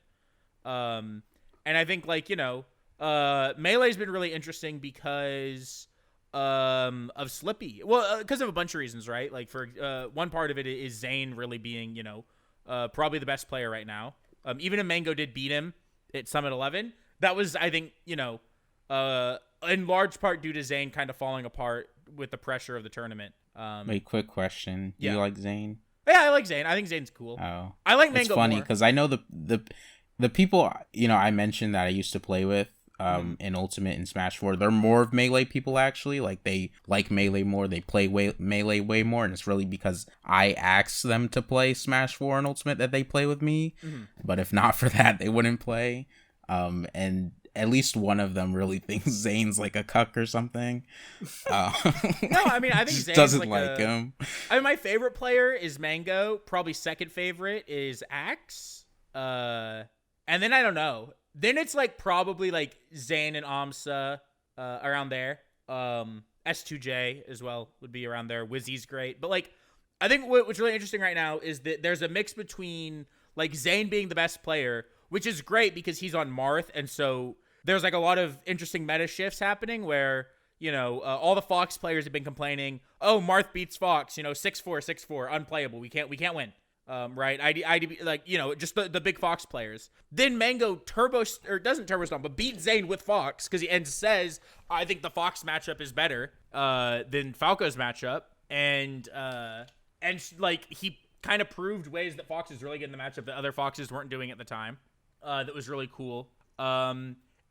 And I think, like, Melee's been really interesting because of Slippy. Well, because of a bunch of reasons, right? Like, for one part of it is Zane really being, probably the best player right now. Even if Mango did beat him at Summit 11, that was, I think, in large part due to Zane kind of falling apart with the pressure of the tournament. Wait, quick question. Do you like Zane? Yeah, I like Zane. I think Zane's cool. Oh. I like Mango It's funny more. because I know the people, I mentioned that I used to play with in Ultimate and Smash 4, they're more of Melee people, actually. Like, they like Melee more, they play Melee way more, and it's really because I asked them to play Smash 4 and Ultimate that they play with me. Mm-hmm. But if not for that, they wouldn't play. And at least one of them really thinks Zane's like a cuck or something. No, I mean, I think Zane's doesn't like him. I mean, my favorite player is Mango. Probably second favorite is Axe. And then I don't know. Then it's like probably like Zane and Amsa around there. S2J as well would be around there. Wizzy's great. But, like, I think what's really interesting right now is that there's a mix between, like, Zane being the best player, which is great because he's on Marth, and so there's, like, a lot of interesting meta shifts happening where, all the Fox players have been complaining, oh, Marth beats Fox, 6-4, 6-4, unplayable. We can't win. Right? IDB, like, just the big Fox players. Then Mango doesn't turbo stomp, but beat Zane with Fox and says, I think the Fox matchup is better than Falco's matchup. And like, he kind of proved ways that Fox is really good in the matchup that other Foxes weren't doing at the time. That was really cool.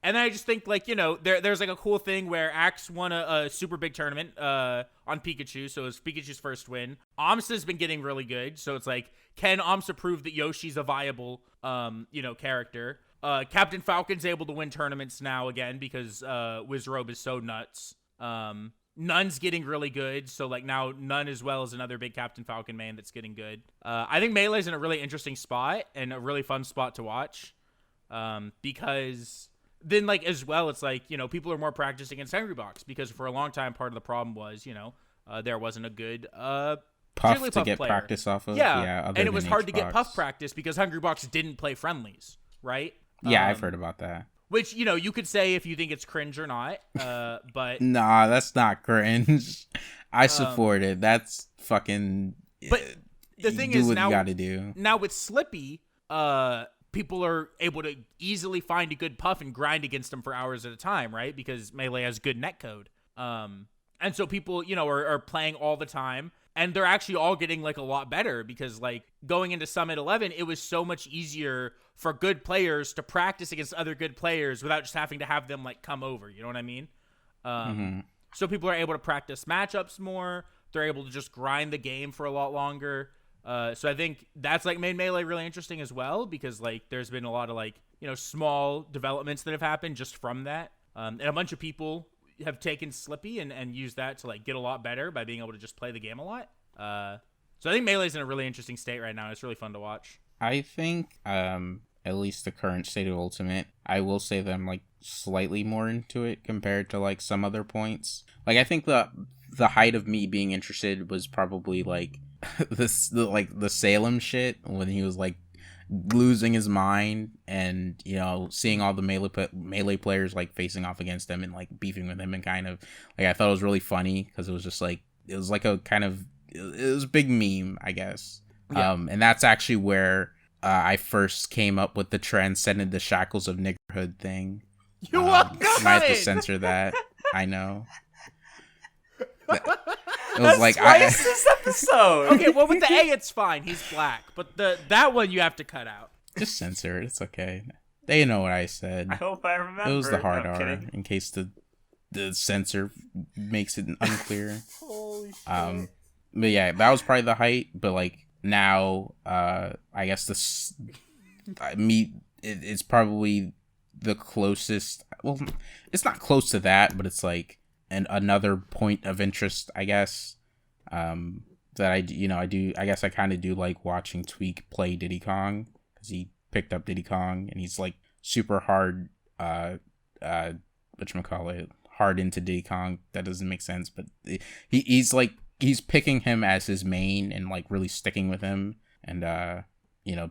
And then I just think, like, there's like a cool thing where Axe won a super big tournament on Pikachu, so it was Pikachu's first win. Amsa's been getting really good, so it's like, can Amsa prove that Yoshi's a viable, character? Captain Falcon's able to win tournaments now again because Wizrobe is so nuts. Nun's getting really good, so, like, now Nun as well is another big Captain Falcon main that's getting good. I think Melee's in a really interesting spot and a really fun spot to watch because then, like, as well, it's like, people are more practicing against Hungrybox because for a long time, part of the problem was, there wasn't a good Puff to get player. Practice off of. Yeah, and it was hard to get Puff practice because Hungrybox didn't play friendlies, right? Yeah, I've heard about that. Which, you could say if you think it's cringe or not, but... Nah, that's not cringe. I support it. That's fucking... But the thing is, what now, you gotta do. Now with Slippy, people are able to easily find a good Puff and grind against him for hours at a time, right? Because Melee has good netcode. And so people, are playing all the time. And they're actually all getting, like, a lot better because, like, going into Summit 11, it was so much easier for good players to practice against other good players without just having to have them, like, come over. You know what I mean? So people are able to practice matchups more. they're able to just grind the game for a lot longer. So I think that's like made Melee really interesting as well, because like there's been a lot of like, you know, small developments that have happened just from that. And a bunch of people have taken Slippy and used that to like get a lot better by being able to just play the game a lot. So I think Melee's in a really interesting state right now. It's really fun to watch. I think at least the current state of Ultimate, I will say that I'm like slightly more into it compared to like some other points. Like I think the height of me being interested was probably like the Salem shit, when he was like losing his mind, and you know, seeing all the melee players like facing off against him and like beefing with him, and kind of like I thought it was really funny because it was just like it was like a kind of it was a big meme, I guess. Yeah. And that's actually where I first came up with the transcended the shackles of niggerhood thing. You might have to censor that. I know. It was That's like twice this episode. Okay, well with the A it's fine. He's black, but that one you have to cut out. Just censor it. It's okay. They know what I said. I hope I remember. It was the hard No, I'm R, kidding. in case the censor makes it unclear. Holy shit. But yeah, that was probably the height. But like now, I guess it's probably the closest. Well, it's not close to that, but it's like another point of interest, I guess. That I guess I kind of do like watching Tweak play Diddy Kong, because he picked up Diddy Kong and he's like super hard. Whatchamacallit, hard into Diddy Kong. That doesn't make sense, but he's picking him as his main and like really sticking with him, and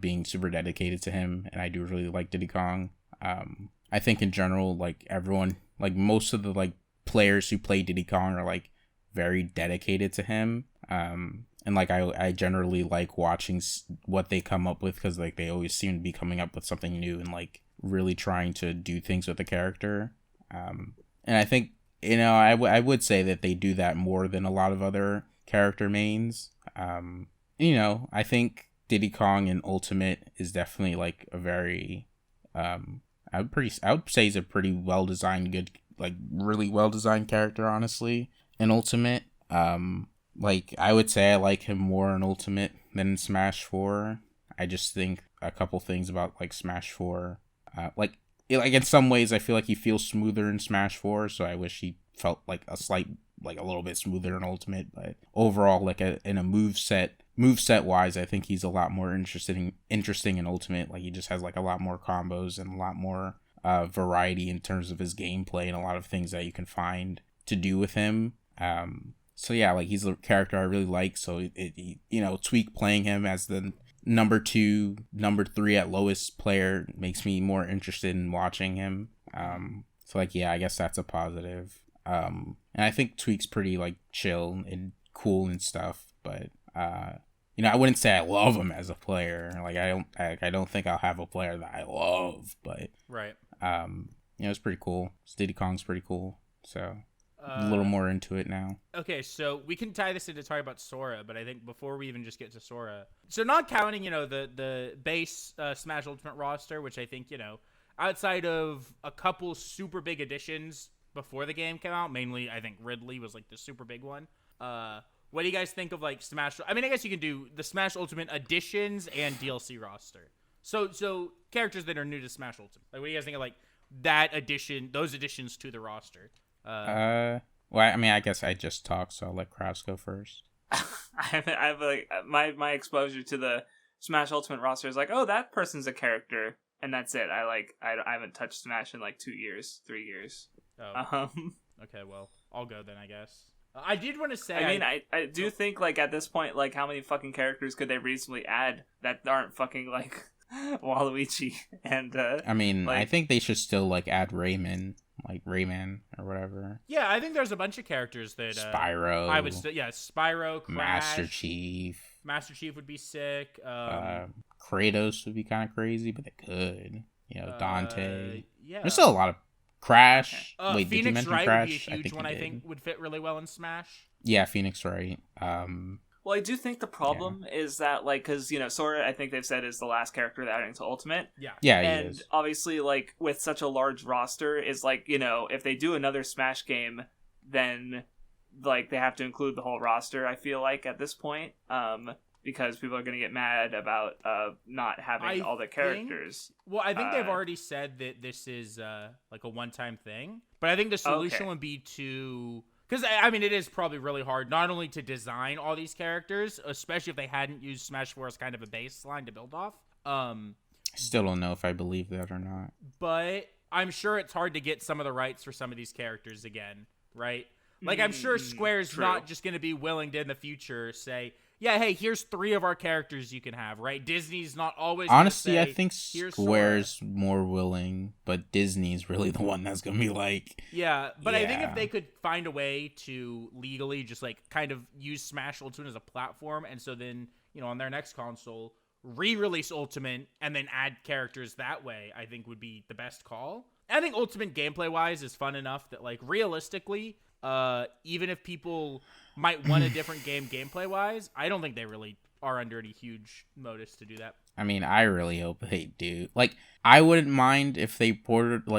being super dedicated to him. And I do really like Diddy Kong. I think in general, like everyone, like most of the like players who play Diddy Kong are like very dedicated to him. And like I generally like watching what they come up with, because like they always seem to be coming up with something new and like really trying to do things with the character. And I think, I would say that they do that more than a lot of other character mains. I think Diddy Kong in Ultimate is definitely like a very, I would say he's a pretty well designed, good, like really well designed character, honestly, in Ultimate. Like I would say I like him more in Ultimate than in Smash 4. I just think a couple things about like Smash 4, like in some ways I feel like he feels smoother in Smash 4, so I wish he felt like a little bit smoother in Ultimate. But overall, like in a moveset wise, I think he's a lot more interesting in Ultimate. Like he just has like a lot more combos and a lot more variety in terms of his gameplay and a lot of things that you can find to do with him. So yeah, like he's a character I really like. So Tweak playing him as the number 2, number 3 at lowest player makes me more interested in watching him. So like, yeah, I guess that's a positive. And I think Tweak's pretty like chill and cool and stuff, but I wouldn't say I love him as a player. Like I don't think I'll have a player that I love, but Right. It's pretty cool. Diddy Kong's pretty cool. So a little more into it now. Okay, so we can tie this into talking about Sora, but I think before we even just get to Sora, so not counting, the base Smash Ultimate roster, which I think, outside of a couple super big additions before the game came out, mainly I think Ridley was like the super big one. What do you guys think of like Smash? I mean, I guess you can do the Smash Ultimate additions and DLC roster. So characters that are new to Smash Ultimate. Like, what do you guys think of like those additions to the roster? Well, I mean, I guess I just talked, so I'll let Crafts go first. I've like my exposure to the Smash Ultimate roster is like, oh, that person's a character, and that's it. I haven't touched Smash in like 2 years, 3 years. Oh. Okay, well, I'll go then, I guess. I did want to say. I mean, I do think like at this point, like how many fucking characters could they reasonably add that aren't fucking like Waluigi and I mean, like, I think they should still like add Rayman or whatever. Yeah, I think there's a bunch of characters that Spyro. I would say, Spyro, Crash, Master Chief would be sick. Kratos would be kind of crazy, but they could. Dante. Yeah, there's still a lot of Crash. Wait, Phoenix did you mention Wright Crash? would be a huge one. I think would fit really well in Smash. Yeah, Phoenix Wright. Well, I do think the problem is that, like, because, Sora, I think they've said, is the last character they're adding to Ultimate. Yeah, and he is. Obviously, like, with such a large roster, is like, if they do another Smash game, then like they have to include the whole roster, I feel like, at this point, because people are going to get mad about not having all the characters. I think they've already said that this is like a one-time thing, but I think the solution would be to, because I mean it is probably really hard not only to design all these characters, especially if they hadn't used Smash 4 as kind of a baseline to build off. Still don't know if I believe that or not, but I'm sure it's hard to get some of the rights for some of these characters again, right? Like, I'm sure Square's not just going to be willing to, in the future, say, yeah, hey, here's 3 of our characters you can have, right? Disney's not always honestly, say, I think Square's more willing, but Disney's really the one that's going to be like... Yeah, but I think if they could find a way to legally just, like, kind of use Smash Ultimate as a platform, and so then, you know, on their next console, re-release Ultimate and then add characters that way, I think would be the best call. I think Ultimate gameplay-wise is fun enough that, like, realistically... even if people might want a different game gameplay-wise, I don't think they really are under any huge motives to do that. I mean, I really hope they do. Like, I wouldn't mind if they ported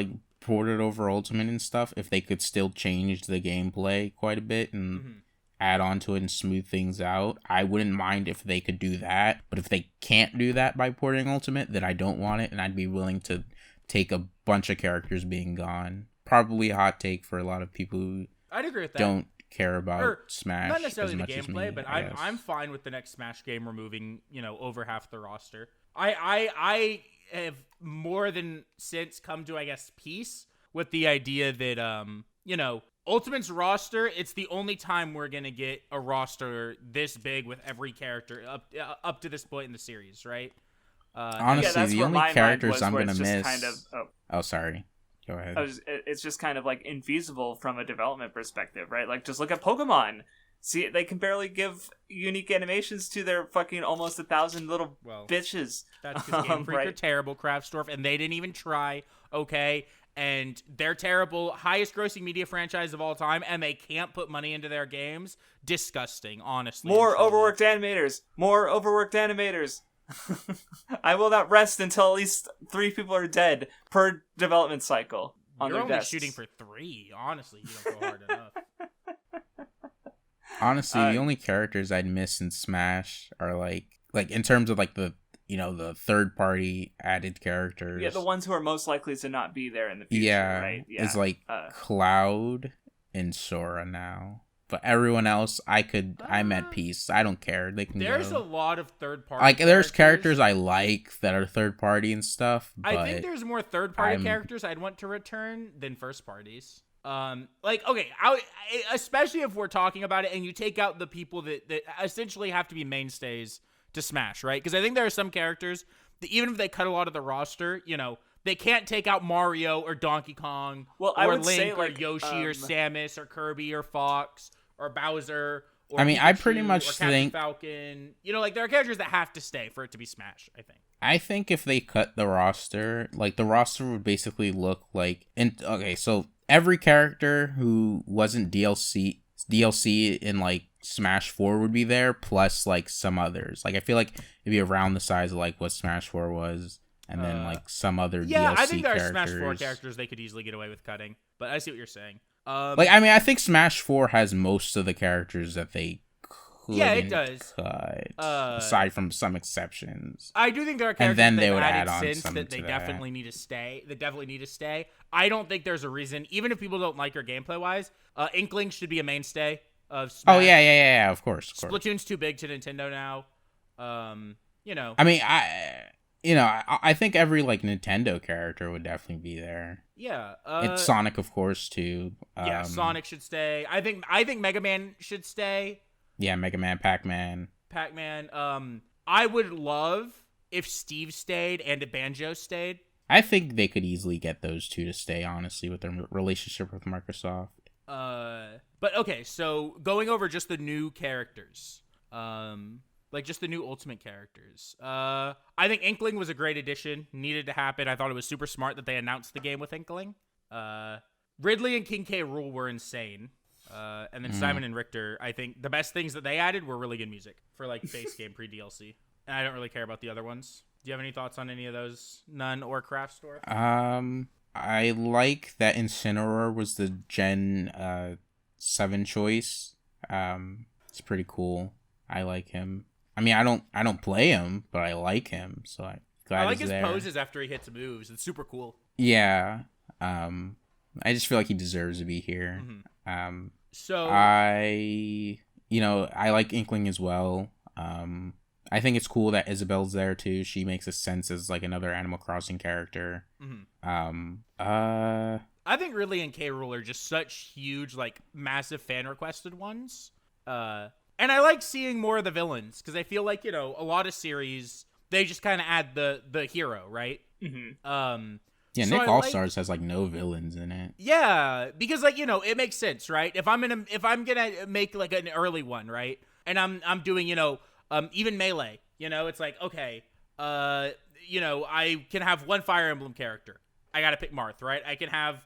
over Ultimate and stuff, if they could still change the gameplay quite a bit and add on to it and smooth things out. I wouldn't mind if they could do that, but if they can't do that by porting Ultimate, then I don't want it, and I'd be willing to take a bunch of characters being gone. Probably a hot take for a lot of people who I'd agree with that. Don't care about Smash not necessarily as the much as gameplay, me, but I guess. I'm fine with the next Smash game removing, you know, over half the roster. I have more than since come to, I guess, peace with the idea that you know, Ultimate's roster, it's the only time we're gonna get a roster this big with every character up to this point in the series, right? Honestly, the only characters I'm gonna miss. Kind of, oh, sorry. Go ahead. It's just kind of like infeasible from a development perspective, right? Like, just look at Pokemon. See, they can barely give unique animations to their fucking almost 1,000 little bitches. That's because Game Freak are terrible, Craftsdwarf, and they didn't even try, okay? And they're terrible, highest grossing media franchise of all time, and they can't put money into their games. Disgusting, honestly. More overworked animators. I will not rest until at least 3 people are dead per development cycle. You're only shooting for 3. Honestly, you don't go hard enough. Honestly, the only characters I'd miss in Smash are like in terms of like the, you know, the third party added characters. Yeah, the ones who are most likely to not be there in the future, right? Yeah, it's like Cloud and Sora now. But everyone else, I'm at peace. I don't care. They can There's go. a lot of third-party like, there's characters I like that are third-party and stuff, but I think there's more third-party characters I'd want to return than first parties. Like, okay, especially if we're talking about it and you take out the people that essentially have to be mainstays to Smash, right? Because I think there are some characters that even if they cut a lot of the roster, you know, they can't take out Mario or Donkey Kong or Link or Yoshi or Samus or Kirby or Fox or Bowser or I mean, Pikachu I pretty much or Captain think Falcon. You know, like, there are characters that have to stay for it to be Smash, I think. I think if they cut the roster, like, the roster would basically look like... Okay, so every character who wasn't DLC in, like, Smash 4 would be there, plus, like, some others. Like, I feel like it'd be around the size of, like, what Smash 4 was, and then, like, some other DLC characters. Yeah, I think there are Smash 4 characters they could easily get away with cutting, but I see what you're saying. Like, I mean, I think Smash 4 has most of the characters that they couldn't it does. cut, aside from some exceptions. I do think there are characters then that they would added add on since some that they to definitely need to stay. That definitely need to stay. I don't think there's a reason, even if people don't like her gameplay-wise, Inkling should be a mainstay of Smash. Oh, yeah, of course. Splatoon's too big to Nintendo now. You know. I mean, I think every, like, Nintendo character would definitely be there. Yeah. It's Sonic, of course, too. Yeah, Sonic should stay. I think Mega Man should stay. Yeah, Mega Man, Pac-Man. I would love if Steve stayed and if Banjo stayed. I think they could easily get those two to stay, honestly, with their relationship with Microsoft. But okay, so going over just the new characters. Like, just the new Ultimate characters. I think Inkling was a great addition. Needed to happen. I thought it was super smart that they announced the game with Inkling. Ridley and King K. Rool were insane. And then Simon and Richter, I think the best things that they added were really good music for, like, base game pre-DLC. And I don't really care about the other ones. Do you have any thoughts on any of those? None or Craftsdwarf? I like that Incineroar was the Gen 7 choice. It's pretty cool. I like him. I mean, I don't play him, but I like him, so I'm glad I like he's his there. poses after he hits moves. It's super cool. Yeah. I just feel like he deserves to be here. Mm-hmm. So I like Inkling as well. I think it's cool that Isabel's there too. She makes a sense as like another Animal Crossing character. Mm-hmm. I think Ridley and K. Rool are just such huge, like, massive fan requested ones. And I like seeing more of the villains because I feel like, a lot of series they just kind of add the hero, right? Mm-hmm. Yeah, so Nick All-Stars has like no villains in it. Yeah, because like it makes sense, right? If I'm gonna make like an early one, right, and I'm doing even Melee, it's like okay, I can have one Fire Emblem character. I gotta pick Marth, right? I can have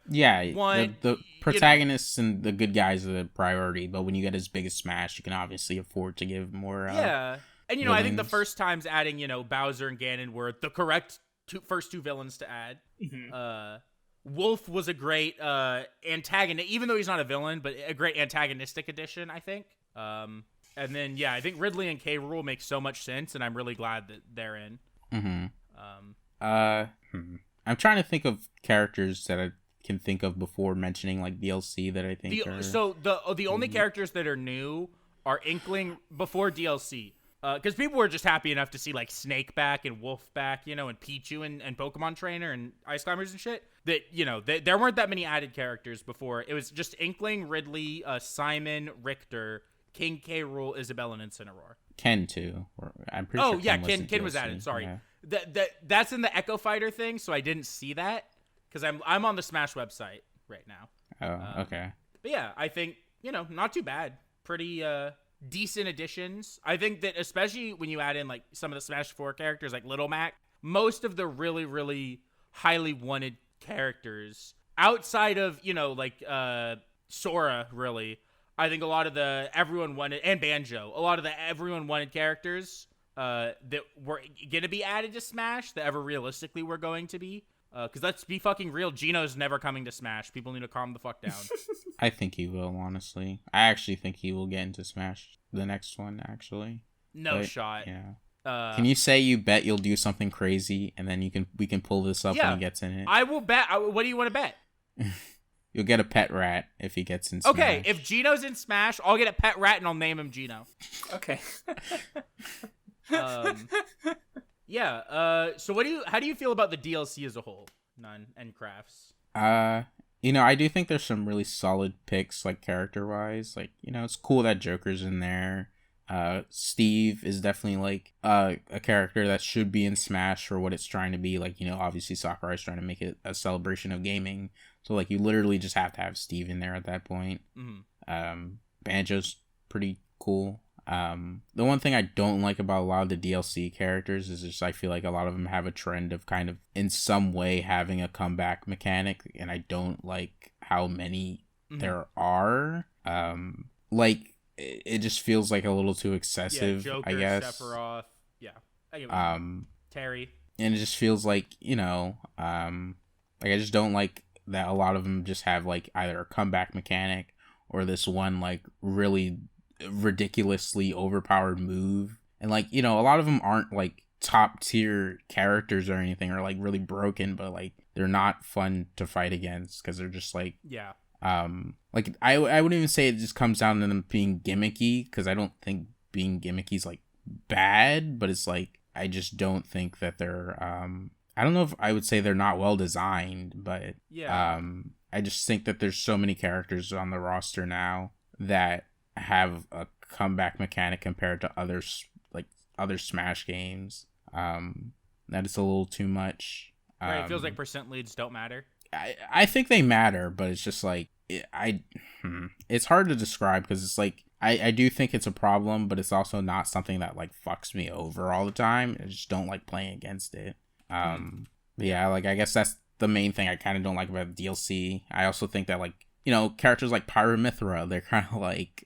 one. The protagonists and the good guys are the priority, but when you get as big as Smash, you can obviously afford to give more. And villains. I think the first times adding Bowser and Ganon were the correct first two villains to add. Mm-hmm. Wolf was a great antagonist, even though he's not a villain, but a great antagonistic addition, I think. And then I think Ridley and K. Rool make so much sense, and I'm really glad that they're in. Mm-hmm. I'm trying to think of characters that I can think of before mentioning like DLC that I think the only characters that are new are Inkling before DLC. Because people were just happy enough to see like Snake back and Wolf back, and Pichu and Pokemon Trainer and Ice Climbers and shit. That there weren't that many added characters before. It was just Inkling, Ridley, Simon, Richter, King K. Rool, Isabelle, and Incineroar. Ken too. I'm pretty sure. Ken was added. Sorry, that's in the Echo Fighter thing, so I didn't see that because I'm on the Smash website right now. Oh, okay. But yeah, I think not too bad. Pretty decent additions. I think that especially when you add in like some of the Smash 4 characters like Little Mac, most of the really, really highly wanted characters outside of, Sora, really, I think a lot of the everyone wanted, and Banjo, a lot of the everyone wanted characters that were going to be added to Smash that ever realistically were going to be. Because let's be fucking real, Gino's never coming to Smash. People need to calm the fuck down. I think he will, honestly. I actually think he will get into Smash, the next one, actually. No shot. Yeah. Can you say you bet you'll do something crazy, and then we can pull this up when he gets in it? I will bet. What do you want to bet? You'll get a pet rat if he gets in Smash. Okay, if Gino's in Smash, I'll get a pet rat and I'll name him Gino. Okay. So how do you feel about the DLC as a whole, Nun and Crafts? I do think there's some really solid picks, like character-wise. Like, it's cool that Joker's in there. Steve is definitely like a character that should be in Smash for what it's trying to be. Like, obviously Sakurai's trying to make it a celebration of gaming. So like you literally just have to have Steve in there at that point. Mm-hmm. Banjo's pretty cool. The one thing I don't like about a lot of the DLC characters is just I feel like a lot of them have a trend of kind of in some way having a comeback mechanic, and I don't like how many there are. Like it just feels like a little too excessive. Joker, I guess. Sephiroth, Terry, and it just feels like like I just don't like that a lot of them just have like either a comeback mechanic or this one like really ridiculously overpowered move, and like a lot of them aren't like top tier characters or anything, or like really broken, but like they're not fun to fight against because they're just like like I wouldn't even say it just comes down to them being gimmicky, because I don't think being gimmicky is like bad, but it's like I just don't think that they're I don't know if I would say they're not well designed, but I just think that there's so many characters on the roster now that have a comeback mechanic compared to other Smash games, that it's a little too much. Right, it feels like percent leads don't matter. I think they matter, but it's just like it's hard to describe, because it's like I do think it's a problem, but it's also not something that like fucks me over all the time. I just don't like playing against it. Yeah, like I guess that's the main thing I kind of don't like about DLC. I also think that like characters like Pyramithra, they're kind of like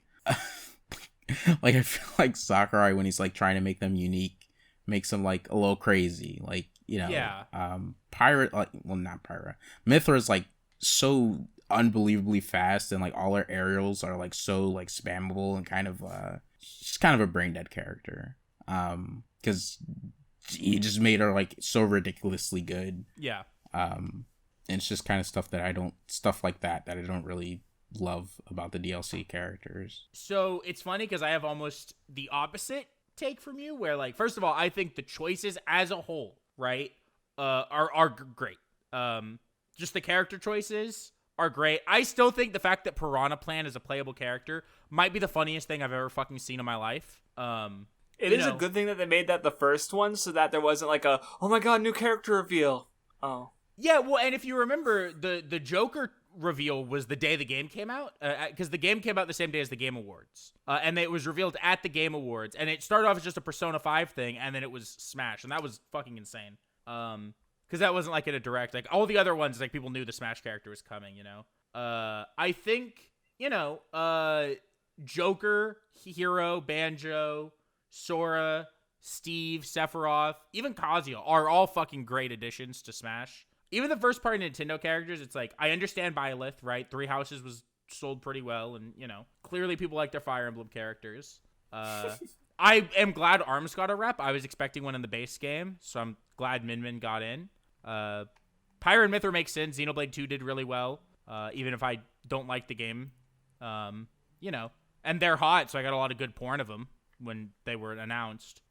like I feel like Sakurai, when he's like trying to make them unique, makes them like a little crazy. Like Mithra's like so unbelievably fast, and like all her aerials are like so like spammable and kind of she's kind of a brain dead character. Because he just made her like so ridiculously good. Yeah. And it's just kind of stuff like that I don't really love about the DLC characters. So it's funny because I have almost the opposite take from you, where like, first of all, I think the choices as a whole, right, are great. Just the character choices are great. I still think the fact that Piranha Plant is a playable character might be the funniest thing I've ever fucking seen in my life. It is a good thing that they made that the first one, so that there wasn't like a, oh my god, new character reveal. Oh. Yeah, well, and if you remember, the Joker reveal was the day the game came out, because the game came out the same day as the Game Awards, and it was revealed at the Game Awards, and it started off as just a Persona 5 thing, and then it was Smash, and that was fucking insane, because that wasn't like in a direct, like all the other ones, like people knew the Smash character was coming, you know. I think, you know, Joker, Hero, Banjo, Sora, Steve, Sephiroth, even Kazuya are all fucking great additions to Smash. Even the first party Nintendo characters, it's like, I understand Byleth, right? Three Houses was sold pretty well, and, you know, clearly people like their Fire Emblem characters. I am glad ARMS got a rep. I was expecting one in the base game, so I'm glad Min Min got in. Pyre and Mythra makes sense. Xenoblade 2 did really well, even if I don't like the game. You know, and they're hot, so I got a lot of good porn of them when they were announced.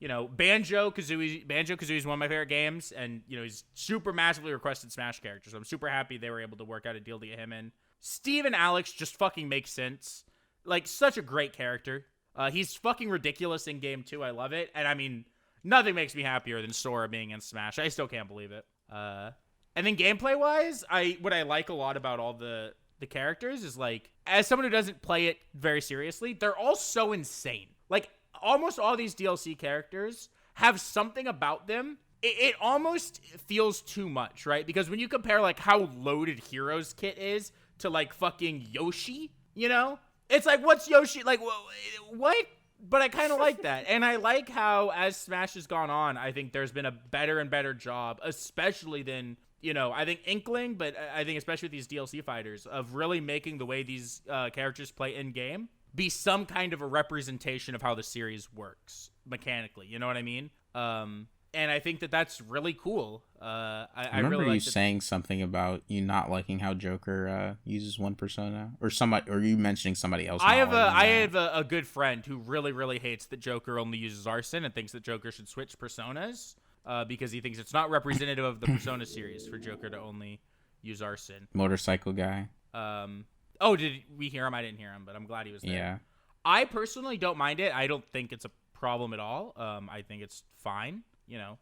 You know, Banjo-Kazooie is one of my favorite games, and, you know, he's super massively requested Smash character, so I'm super happy they were able to work out a deal to get him in. Steve and Alex just fucking make sense. Like, such a great character. He's fucking ridiculous in game too. I love it. And I mean, nothing makes me happier than Sora being in Smash. I still can't believe it. And then gameplay-wise, what I like a lot about all the characters is, like, as someone who doesn't play it very seriously, they're all so insane. Like, almost all these DLC characters have something about them. It almost feels too much, right? Because when you compare, like, how loaded Hero's kit is to, like, fucking Yoshi, you know? It's like, what's Yoshi? Like, what? But I kind of like that. And I like how, as Smash has gone on, I think there's been a better and better job, especially than, you know, I think Inkling, but I think especially with these DLC fighters, of really making the way these characters play in-game be some kind of a representation of how the series works mechanically. You know what I mean? And I think that that's really cool. I remember really like you saying something about you not liking how Joker uses one persona, or you mentioning somebody else. I have a good friend who really, really hates that Joker only uses arson and thinks that Joker should switch personas because he thinks it's not representative of the Persona series for Joker to only use arson. Motorcycle guy. Oh, did we hear him? I didn't hear him, but I'm glad he was there. Yeah. I personally don't mind it. I don't think it's a problem at all. I think it's fine. You know,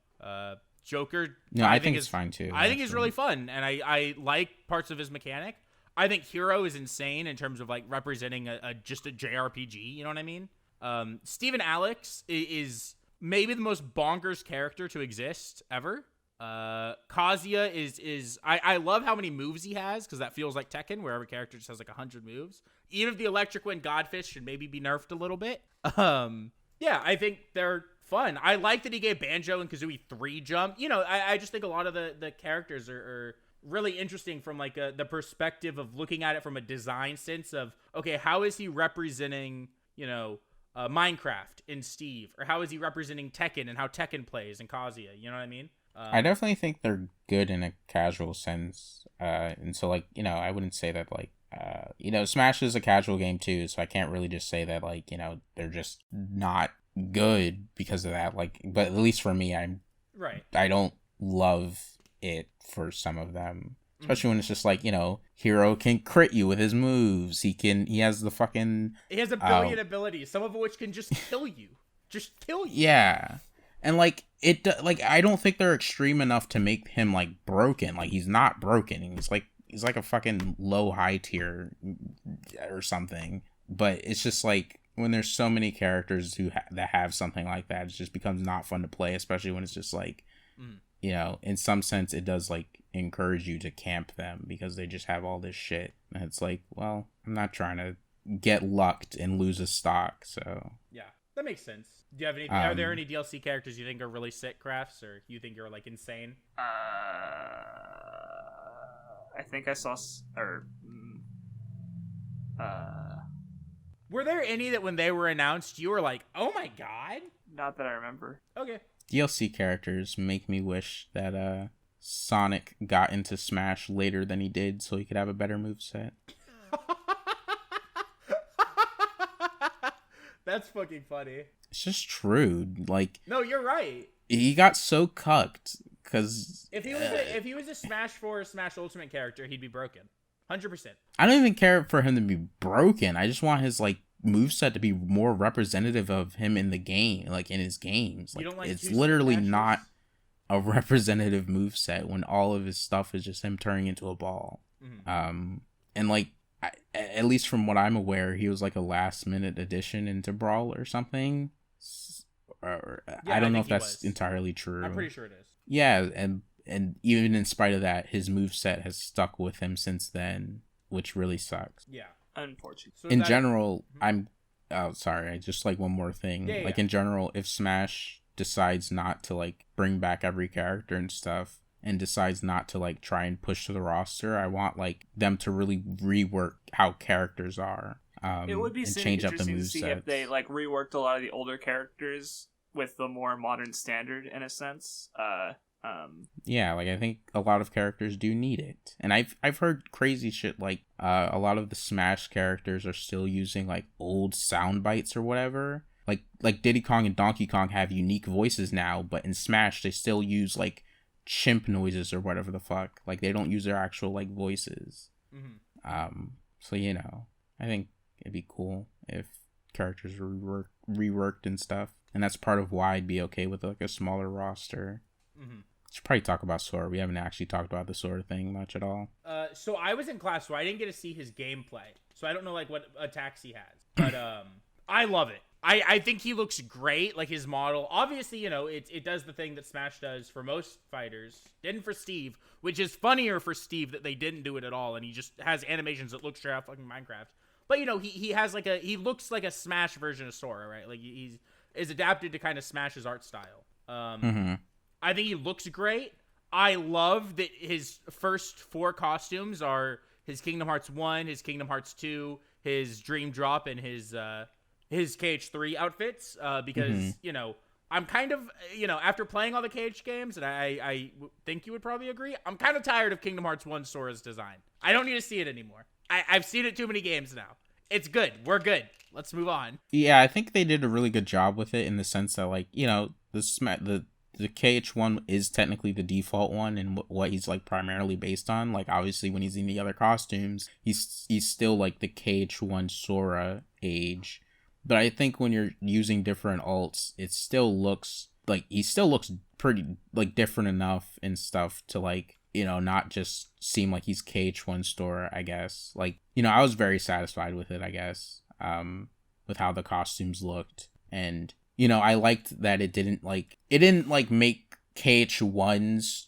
Joker. No, I think it's fine too. I think he's really fun, and I like parts of his mechanic. I think Hero is insane in terms of like representing just a JRPG. You know what I mean? Steven Alex is maybe the most bonkers character to exist ever. Kazuya is I love how many moves he has, because that feels like Tekken, where every character just has like 100 moves. Even if the Electric Wind Godfish should maybe be nerfed a little bit. Yeah, I think they're fun. I like that he gave Banjo and Kazooie 3 jump. You know, I just think a lot of the characters are really interesting from like the perspective of looking at it from a design sense of, okay, how is he representing, you know, Minecraft in Steve, or how is he representing Tekken and how Tekken plays in Kazuya? You know what I mean? I definitely think they're good in a casual sense. And so, like, you know, I wouldn't say that, like, you know, Smash is a casual game too, so I can't really just say that, like, you know, they're just not good because of that. Like, but at least for me, I don't love it for some of them. Especially when it's just like, you know, Hero can crit you with his moves. He has a billion abilities, some of which can just kill you. Yeah. And like I don't think they're extreme enough to make him like broken. Like, he's not broken. He's like a fucking low high tier or something. But it's just like, when there's so many characters that have something like that, it just becomes not fun to play, especially when it's just like, you know, in some sense it does like encourage you to camp them because they just have all this shit. And it's like, well, I'm not trying to get lucked and lose a stock, so. Yeah, that makes sense. Do you have any? Are there any DLC characters you think are really sick, Crafts, or you think you're like insane? I think I saw Were there any that when they were announced you were like, oh my god? not that I remember. Okay. DLC characters make me wish that Sonic got into Smash later than he did so he could have a better moveset. That's fucking funny. It's just true. Like, No, you're right. he got so cucked because If he was a Smash 4 or Smash Ultimate character, he'd be broken. 100%. I don't even care for him to be broken. I just want his like moveset to be more representative of him in the game, like in his games. Like, You don't like it's two literally Smashers? not a representative moveset when all of his stuff is just him turning into a ball. Mhm. And like at least from what I'm aware, he was like a last minute addition into Brawl or something. Or, Yeah, I don't I know think if he that's was. entirely true. I'm pretty sure it is. Yeah, and even in spite of that, his moveset has stuck with him since then, which really sucks. Yeah. Unfortunately. So In that- general, sorry, I just like one more thing. Yeah, like yeah. in general, if Smash decides not to like bring back every character and stuff and decides not to like try and push to the roster, I want like them to really rework how characters are. It would be and change up the interesting to see if movesets. they like reworked a lot of the older characters with the more modern standard in a sense. Yeah, like I think a lot of characters do need it, and I've heard crazy shit like a lot of the Smash characters are still using like old sound bites or whatever. Like Diddy Kong and Donkey Kong have unique voices now, but in Smash they still use like chimp noises or whatever the fuck. Like they don't use their actual like voices. Mhm. So you know, I think it'd be cool if characters were reworked and stuff, and that's part of why I'd be okay with like a smaller roster. Mhm. Should probably talk about Sora. We haven't actually talked about the Sora thing much at all. So I was in class, so I didn't get to see his gameplay. So I don't know like what attacks he has. But I love it. I think he looks great. Like his model, obviously, you know, it does the thing that Smash does for most fighters. Didn't for Steve, which is funnier for Steve that they didn't do it at all, and he just has animations that look straight out fucking Minecraft. But you know, he has like he looks like a Smash version of Sora, right? Like he's is adapted to kind of Smash's art style. I think he looks great. I love that his first 4 costumes are his Kingdom Hearts 1, his Kingdom Hearts 2, his Dream Drop, and his KH3 outfits. Because, you know, I'm kind of, you know, after playing all the KH games, and I think you would probably agree, I'm kind of tired of Kingdom Hearts 1 Sora's design. I don't need to see it anymore. I've seen it too many games now. It's good. We're good. Let's move on. Yeah, I think they did a really good job with it in the sense that, like, you know, the KH1 is technically the default one and what he's like primarily based on. Like obviously when he's in the other costumes, he's still like the KH1 Sora age. But I think when you're using different alts, it still looks like he still looks pretty like different enough and stuff to like, you know, not just seem like he's KH1 Sora, I guess. Like, you know, I was very satisfied with it, I guess. With how the costumes looked. And you know, I liked that it didn't like make KH1's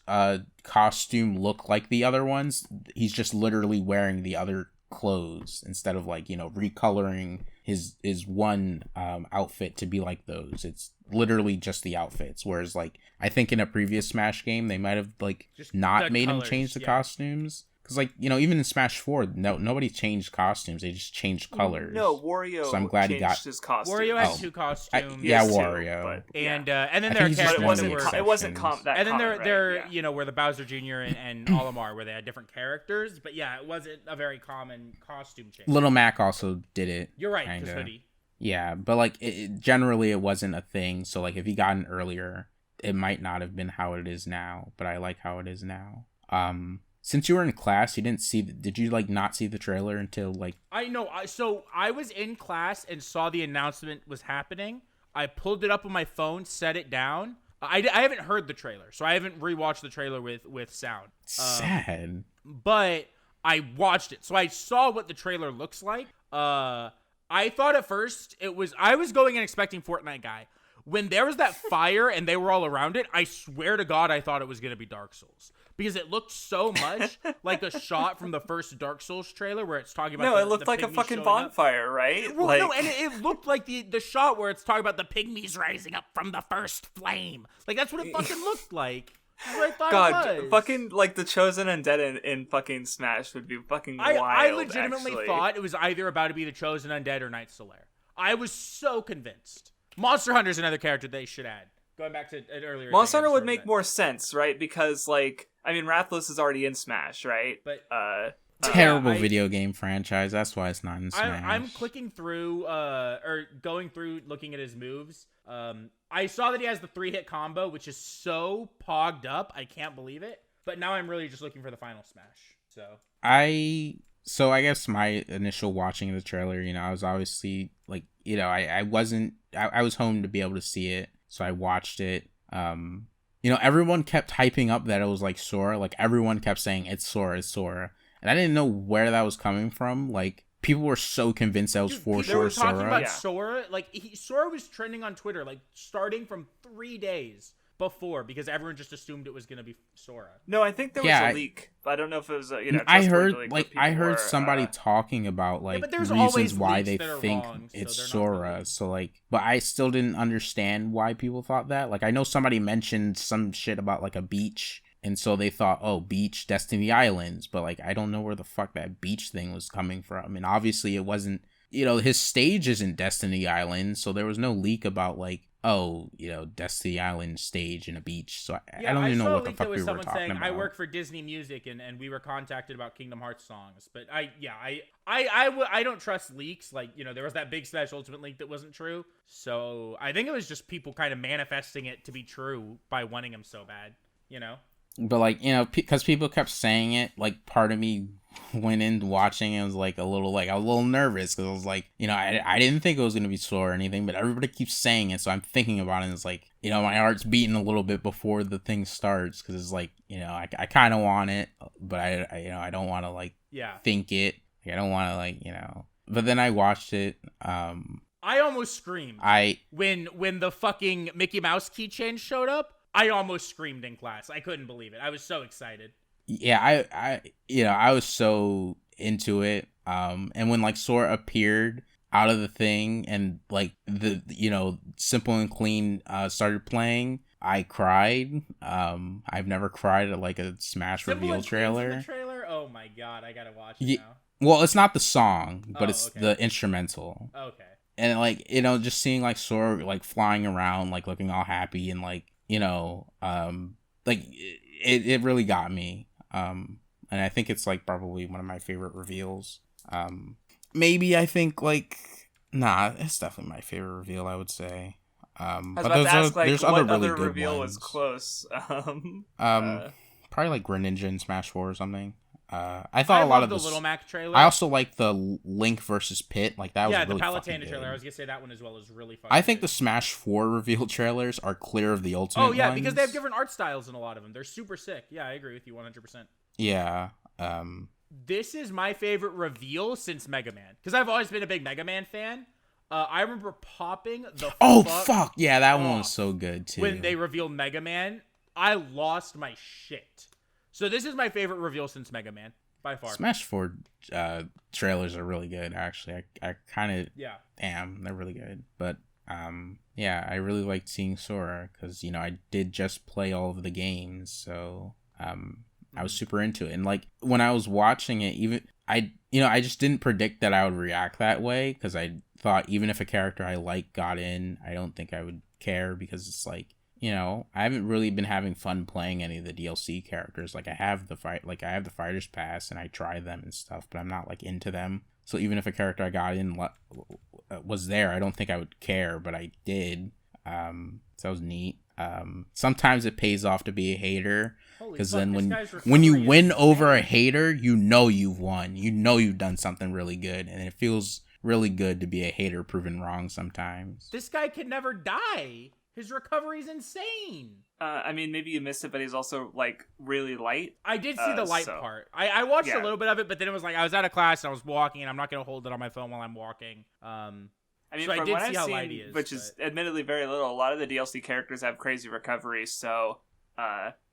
costume look like the other ones. He's just literally wearing the other clothes instead of like, you know, recoloring his one outfit to be like those. It's literally just the outfits. Whereas like I think in a previous Smash game they might have like Just not the made colors, him change the yeah. costumes. Because, like, you know, even in Smash 4, nobody changed costumes. They just changed colors. No, Wario So I'm glad he changed got... his costume. Wario has Oh. 2 costumes. Yeah, Yes, too, Wario. but, And yeah. and then I there are think he's just But characters one that of were the it wasn't exceptions. that and then common, they're right? Yeah. you know, where the Bowser Jr. and Olimar, where they had different characters, but yeah, it wasn't a very common costume change. Little Mac also did it. You're right, because kinda. Hoodie. Yeah, but, like, generally it wasn't a thing. So, like, if he got in earlier, it might not have been how it is now. But I like how it is now. Since you were in class, you didn't see... Did you, like, not see the trailer until, like... I know. So I was in class and saw the announcement was happening. I pulled it up on my phone, set it down. I haven't heard the trailer, so I haven't rewatched the trailer with sound. Sad. But I watched it, so I saw what the trailer looks like. I thought at first I was going and expecting Fortnite guy. When there was that fire and they were all around it, I swear to God, I thought it was going to be Dark Souls. Because it looked so much like a shot from the first Dark Souls trailer where it's talking about No, the, it looked the like a pygmies fucking showing up. bonfire, right? Well, like... no, and it looked like the shot where it's talking about the pygmies rising up from the first flame. Like, that's what it fucking looked like. That's what I thought God, it was. fucking like the chosen undead in fucking Smash would be fucking wild. I legitimately actually. thought it was either about to be the chosen undead or Knight Solaire. I was so convinced. Monster Hunter's another character they should add. Going back to an earlier. Monster Hunter would make more sense, right? Because like, I mean, Rathalos is already in Smash, right? But terrible video game franchise. That's why it's not in Smash. I'm clicking through, or going through, looking at his moves. I saw that he has the 3-hit combo, which is so pogged up. I can't believe it. But now I'm really just looking for the final Smash. So I guess my initial watching of the trailer, you know, I was obviously like, you know, I was home to be able to see it, so I watched it. You know, everyone kept hyping up that it was like Sora. Like everyone kept saying it's Sora, it's Sora. And I didn't know where that was coming from. Like, people were so convinced that was for sure Sora. They were talking about Yeah. Sora. Like, Sora was trending on Twitter, like, starting from 3 days before, because everyone just assumed it was going to be Sora. No, I think there was a leak. But I don't know if it was a, you know, I trustworthy heard, leak, like, but I people heard were, somebody talking about, like, but there's reasons always why leaks they that are think wrong, so it's they're not Sora. really. So, like, but I still didn't understand why people thought that. Like, I know somebody mentioned some shit about, like, a beach. And so they thought, oh, beach, Destiny Islands. But, like, I don't know where the fuck that beach thing was coming from. And obviously it wasn't, you know, his stage isn't Destiny Islands. So there was no leak about, like, oh, you know, Destiny Island stage in a beach. So I don't even know what the fuck we were talking saying, about. I work for Disney Music, and we were contacted about Kingdom Hearts songs. But I don't trust leaks. Like, you know, there was that big Smash Ultimate leak that wasn't true. So I think it was just people kind of manifesting it to be true by wanting him so bad, you know? But, like, you know, because people kept saying it, like, part of me went in watching and was, like, I was a little nervous, because I was like, you know, I didn't think it was going to be slow or anything, but everybody keeps saying it, so I'm thinking about it, and it's like, you know, my heart's beating a little bit before the thing starts, because it's like, you know, I kind of want it, but I you know, I don't want to, like, think it. Like, I don't want to, like, you know, but then I watched it. I almost screamed. When the fucking Mickey Mouse keychain showed up, I almost screamed in class. I couldn't believe it. I was so excited. Yeah, I was so into it. And when, like, Sora appeared out of the thing and, like, the, you know, Simple and Clean started playing, I cried. I've never cried at, like, a Smash reveal trailer. The trailer? Oh my god, I gotta watch it now. Well, it's not the song, but it's the instrumental. Okay. And, like, you know, just seeing, like, Sora, like, flying around, like, looking all happy and, like, you know, like, it really got me. And I think it's, like, probably one of my favorite reveals. Maybe I think, like, nah, it's definitely my favorite reveal, I would say. But there's other really good reveal ones. Was close. Probably like Greninja and Smash 4 or something. I thought a lot of the Little Mac trailer. I also like the Link versus Pit. Like, that was really fucking good. Yeah, the Palutena trailer. I was gonna say that one as well is really fun. I think the Smash 4 reveal trailers are clear of the Ultimate ones. Oh yeah, because they have different art styles in a lot of them. They're super sick. Yeah, I agree with you 100%. Yeah. This is my favorite reveal since Mega Man, because I've always been a big Mega Man fan. I remember popping the fuck yeah, that one was so good too. When they revealed Mega Man, I lost my shit. So this is my favorite reveal since Mega Man, by far. Smash 4 trailers are really good, actually. I kind of am. They're really good. But, yeah, I really liked seeing Sora, because, you know, I did just play all of the games, so I was super into it. And, like, when I was watching it, I just didn't predict that I would react that way, because I thought even if a character I like got in, I don't think I would care, because it's like, you know, I haven't really been having fun playing any of the DLC characters. Like, I have the Fighter's Pass, and I try them and stuff, but I'm not, like, into them. So even if a character I got in was there, I don't think I would care, but I did. So that was neat. Sometimes it pays off to be a hater, because then when you win over a hater, you know you've won. You know you've done something really good, and it feels really good to be a hater proven wrong sometimes. This guy can never die. His recovery's insane. I mean, maybe you missed it, but he's also, like, really light. I did see the light part. I watched a little bit of it, but then it was like I was out of class and I was walking, and I'm not going to hold it on my phone while I'm walking. I mean, so from I did what see I've how seen, light he is, which is admittedly very little, a lot of the DLC characters have crazy recovery, so,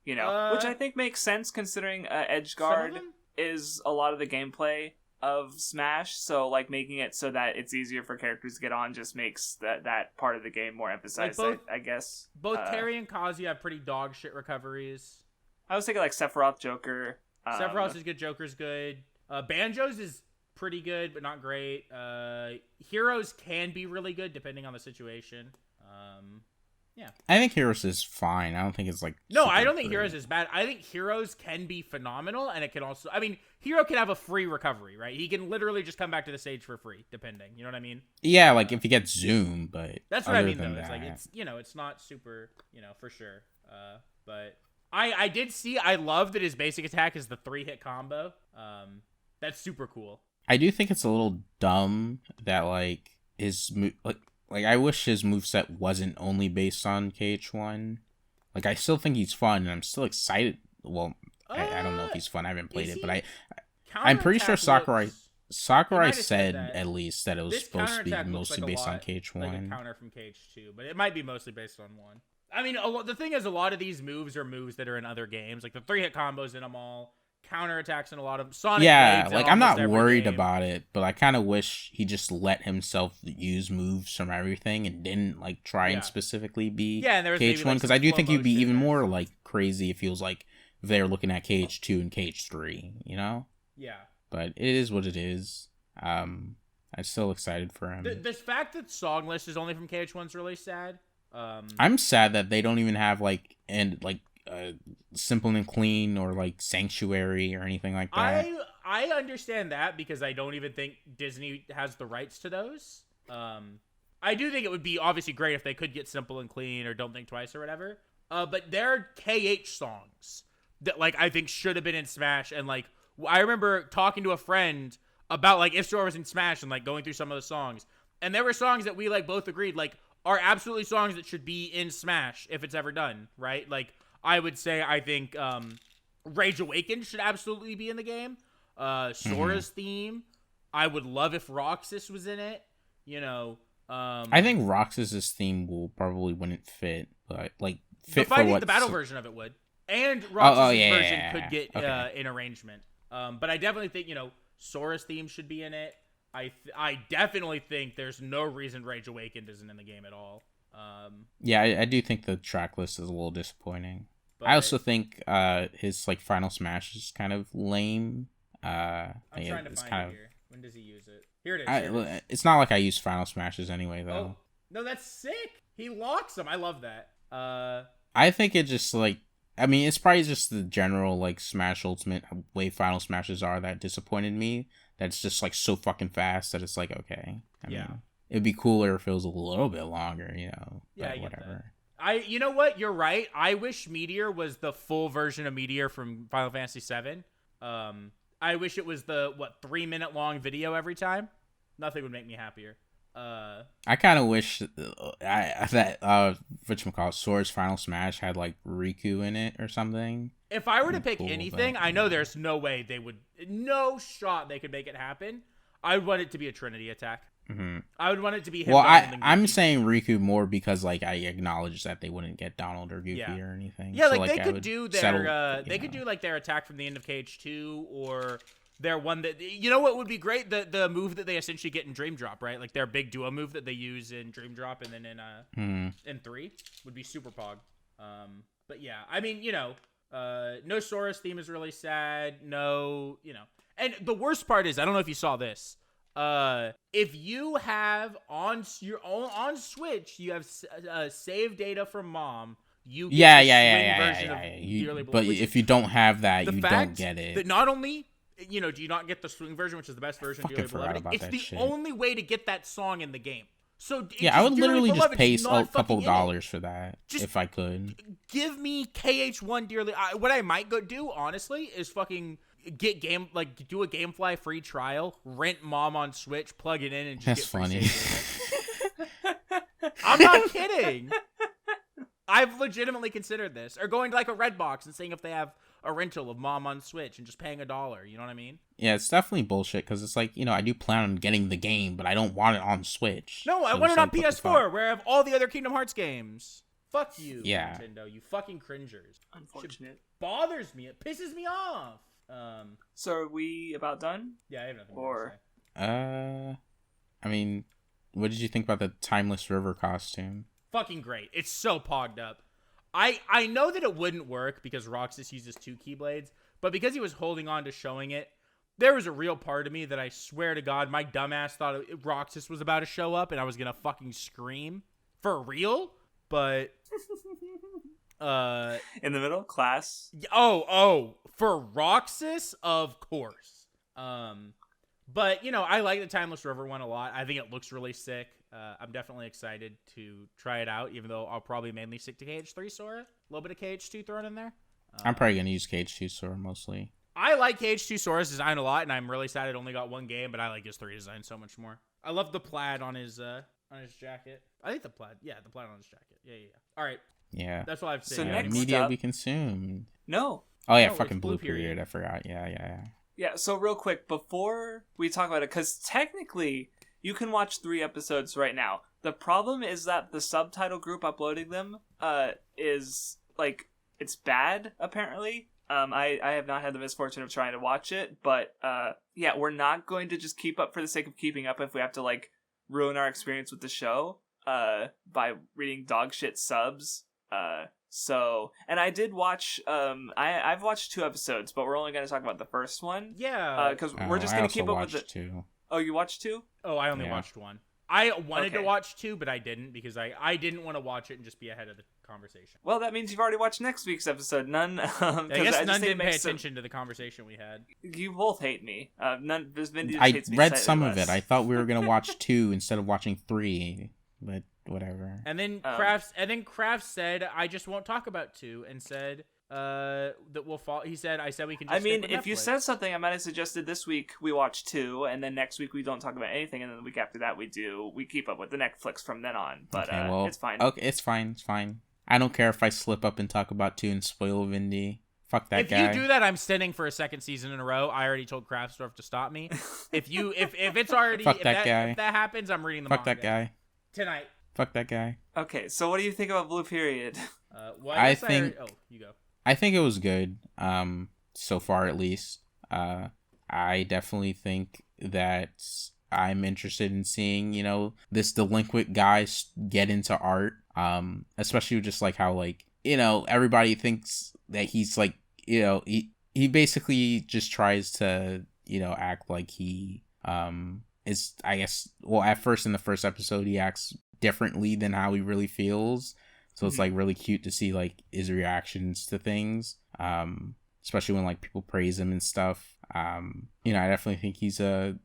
you know, which I think makes sense considering Edgeguard is a lot of the gameplay of Smash, so like making it so that it's easier for characters to get on just makes that part of the game more emphasized. Like I guess both Terry and Kazuya have pretty dog shit recoveries. I was thinking like Sephiroth Joker. Sephiroth is good. Joker's good. Banjo's is pretty good, but not great. Heroes can be really good depending on the situation. Yeah. I think Heroes is fine. I don't think it's like... No, I don't think Heroes is bad. I think Heroes can be phenomenal, and it can also... I mean, Hero can have a free recovery, right? He can literally just come back to the stage for free, depending. You know what I mean? Yeah, like if he gets Zoom, but... That's what I mean, though. It's like, it's, it's not super, for sure. But I did see... I love that his basic attack is the 3-hit combo. That's super cool. I do think it's a little dumb that, like, his... Like, I wish his moveset wasn't only based on KH1. Like, I still think he's fun, and I'm still excited. Well, I don't know if he's fun. I haven't played it, but I'm pretty sure Sakurai said at least that it was supposed to be mostly based on KH1. Like a counter from KH2, but it might be mostly based on 1. I mean, the thing is, a lot of these moves are moves that are in other games. Like, the 3-hit combos in them all. Counterattacks in a lot of Sonic. Yeah, like I'm not worried about it, but I kind of wish he just let himself use moves from everything and didn't like try and specifically be KH1, because I do think he'd be even more like crazy if he was like if they were looking at KH2 and KH3, you know? Yeah. But it is what it is. I'm still excited for him. The fact that Song List is only from KH1 is really sad. I'm sad that they don't even have like Simple and Clean or like Sanctuary or anything like that. I understand that because I don't even think Disney has the rights to those. I do think it would be obviously great if they could get Simple and Clean or Don't Think Twice or whatever. But there are KH songs that like I think should have been in Smash, and like I remember talking to a friend about like if Sora was in Smash and like going through some of the songs, and there were songs that we like both agreed like are absolutely songs that should be in Smash if it's ever done, right? Like I would say I think Rage Awakened should absolutely be in the game. Sora's theme. I would love if Roxas was in it. I think Roxas's theme wouldn't fit, but like fit the battle version of it would, and Roxas's version could get an arrangement. But I definitely think Sora's theme should be in it. I definitely think there's no reason Rage Awakened isn't in the game at all. I do think the track list is a little disappointing. But I also think his like Final Smash is kind of lame. I'm trying to find it here. When does he use it? Here it is. It's not like I use Final Smashes anyway, though. Oh, no, that's sick. He locks them. I love that. I think it just like... I mean, it's probably just the general like Smash Ultimate way Final Smashes are that disappointed me. That's just like so fucking fast that it's like, okay. I mean, it'd be cooler if it was a little bit longer, Yeah, but whatever. You know what? You're right. I wish Meteor was the full version of Meteor from Final Fantasy VII. I wish it was the 3-minute long video every time. Nothing would make me happier. I kind of wish that whatchamacallit, Sora's Final Smash had like Riku in it or something. If I were to pick anything, I know there's no way no shot they could make it happen. I would want it to be a Trinity attack. Mm-hmm. I would want it to be him. Well, I'm saying Riku more because like I acknowledge that they wouldn't get Donald or Goofy or anything. Yeah, so, like they could do their they could do like their attack from the end of KH2 or their one that what would be great, the move that they essentially get in Dream Drop, right? Like their big duo move that they use in Dream Drop and then in 3 would be super pog. But yeah, I mean, no Sora's theme is really sad. No, and the worst part is I don't know if you saw this. If you have on Switch, you have save data from Mom. You get version of Dearly Beloved. But if you don't have that, you don't get it. That not only do you not get the swing version, which is the best version of Dearly Beloved, it's the only way to get that song in the game. So I would literally just pay a couple dollars for that if I could. Give me KH1 Dearly. What I might go do honestly is fucking do a GameFly free trial, rent Mom on Switch, plug it in, and just That's get funny. I'm not kidding. I've legitimately considered this, or going to like a Redbox and seeing if they have a rental of Mom on Switch and just paying $1. You know what I mean? Yeah, it's definitely bullshit because it's like I do plan on getting the game, but I don't want it on Switch. No, I want it on PS4, where I have all the other Kingdom Hearts games. Fuck you, Nintendo. You fucking cringers. Unfortunate. It bothers me. It pisses me off. So are we about done? Yeah, I have nothing more to say. I mean, what did you think about the Timeless River costume? Fucking great. It's so pogged up. I know that it wouldn't work because Roxas uses 2 Keyblades, but because he was holding on to showing it, there was a real part of me that I swear to God, my dumbass thought Roxas was about to show up and I was gonna fucking scream. For real? But in the middle class. For Roxas, of course. But I like the Timeless River one a lot. I think it looks really sick. I'm definitely excited to try it out, even though I'll probably mainly stick to KH3 Sora. A little bit of KH2 thrown in there. I'm probably gonna use KH2 Sora mostly. I like KH2 Sora's design a lot, and I'm really sad it only got 1 game, but I like his 3 design so much more. I love the plaid on his jacket. I think the plaid on his jacket. Yeah. All right. Yeah. That's what I've seen. So next media up, we consumed. No. Oh yeah, No, fucking it's Blue Blue Period. Period. I forgot. Yeah. Yeah, so real quick, before we talk about it, because technically you can watch 3 episodes right now. The problem is that the subtitle group uploading them is, like, it's bad, apparently. I have not had the misfortune of trying to watch it, but yeah, we're not going to just keep up for the sake of keeping up if we have to, like, ruin our experience with the show by reading dog shit subs. So, and I did watch, I've watched 2 episodes, but we're only going to talk about the first one. Yeah. Because we're just going to keep up with it. 2. Oh, you watched 2? Oh, I only watched 1. I wanted to Okay. watch 2, but I didn't because I didn't want to watch it and just be ahead of the conversation. Well, that means you've already watched next week's episode. None. I guess none didn't pay attention to the conversation we had. You both hate me. None. Vindy just I hates me read slightly some of less. it. I thought we were gonna watch 2 instead of watching 3, but whatever. And then Crafts said, "I just won't talk about 2," and said that we'll fall. He said, "I said we can." Just I mean, stick with if you Netflix." said something, I might have suggested this week we watch 2, and then next week we don't talk about anything, and then the week after that we keep up with the Netflix from then on. But Okay, well, it's fine. Okay, it's fine. I don't care if I slip up and talk about 2 and spoil Vindy. Fuck that if guy. you do that, I'm sitting for a 2nd season in a row. I already told Craftsdwarf to stop me. If it's already Fuck if that guy. if that happens, I'm reading the Fuck manga that guy. tonight. Fuck that guy. Okay, so what do you think about Blue Period? Well, I guess think- you go. I think it was good. So far at least. I definitely think that I'm interested in seeing, this delinquent guy get into art. Especially just like how, like, everybody thinks that he's like, he basically just tries to, act like he is, I guess, well, at first in the first episode he acts differently than how he really feels. So it's like really cute to see like his reactions to things. Especially when like people praise him and stuff. I definitely think he's a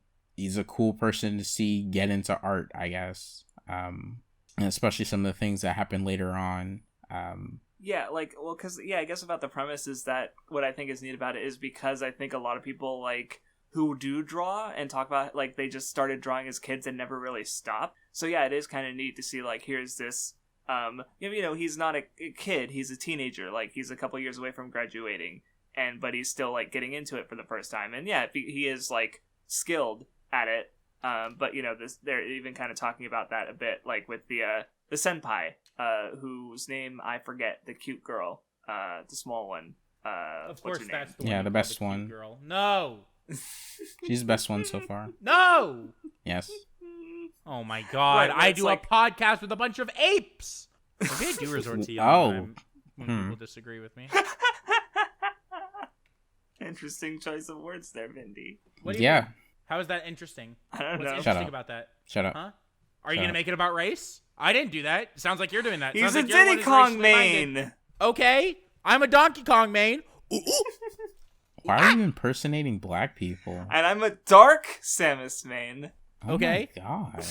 cool person to see get into art, I guess. And especially some of the things that happen later on. Yeah, like, well, because, yeah, I guess about the premise is that what I think is neat about it is because I think a lot of people, like, who do draw and talk about, like, they just started drawing as kids and never really stopped. So, yeah, it is kind of neat to see, like, here's this, he's not a kid, he's a teenager, like, he's a couple years away from graduating, but he's still, like, getting into it for the first time. And, yeah, he is, like, skilled at it, but, they're even kind of talking about that a bit, like, with the senpai, whose name I forget, the cute girl, the small one. Of course, what's her name? that's the one. Yeah, you the call best cute one. Girl. No. She's the best one so far. No. Yes. Oh my God! Right, I it's do like- a podcast with a bunch of apes. Maybe I do resort to yelling when people disagree with me. Interesting choice of words there, Vindy. What do you Yeah. think? How is that interesting? I don't What's know. interesting Shut up. about that? Shut up. Huh? Are you Shut gonna up. make it about race? I didn't do that. Sounds like you're doing that. He's Sounds a like you're the one Diddy who's Kong racially minded. main. Okay, I'm a Donkey Kong main. Why are you impersonating black people? And I'm a dark Samus main. Oh Okay. my God.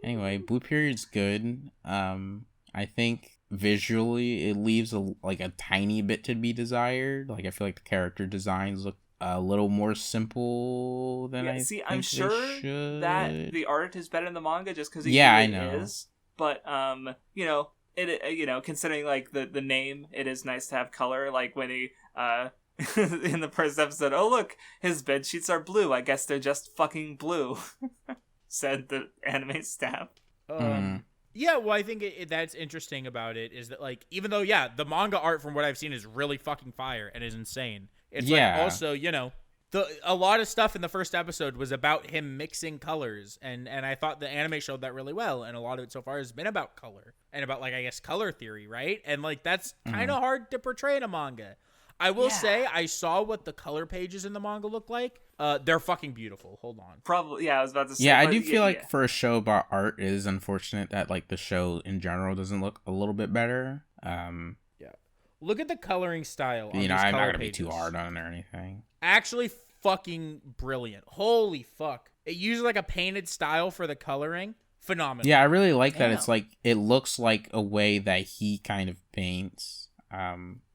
Anyway, Blue Period's good. I think visually it leaves a tiny bit to be desired. Like I feel like the character designs look a little more simple than I See, think I'm they sure should. that the art is better in the manga just because it Yeah, really I know. is. But it considering like the name, it is nice to have color. Like when he in the first episode, oh look, his bed sheets are blue. I guess they're just fucking blue. Said the anime staff. Yeah, well, I think that's interesting about it is that, like, even though, yeah, the manga art from what I've seen is really fucking fire and is insane. It's like also, you know, a lot of stuff in the first episode was about him mixing colors, and I thought the anime showed that really well, and a lot of it so far has been about color and about, like, I guess color theory, right? And like that's kind of hard to portray in a manga. I will say I saw what the color pages in the manga look like. They're fucking beautiful. Hold on. Probably, yeah, I was about to say. Yeah, I do feel like for a show about art, it is unfortunate that like the show in general doesn't look a little bit better. Yeah, look at the coloring style. On you know, these I'm not color gonna pages. be too hard on it or anything. Actually, fucking brilliant. Holy fuck! It uses like a painted style for the coloring. Phenomenal. Yeah, I really like that. It's like it looks like a way that he kind of paints.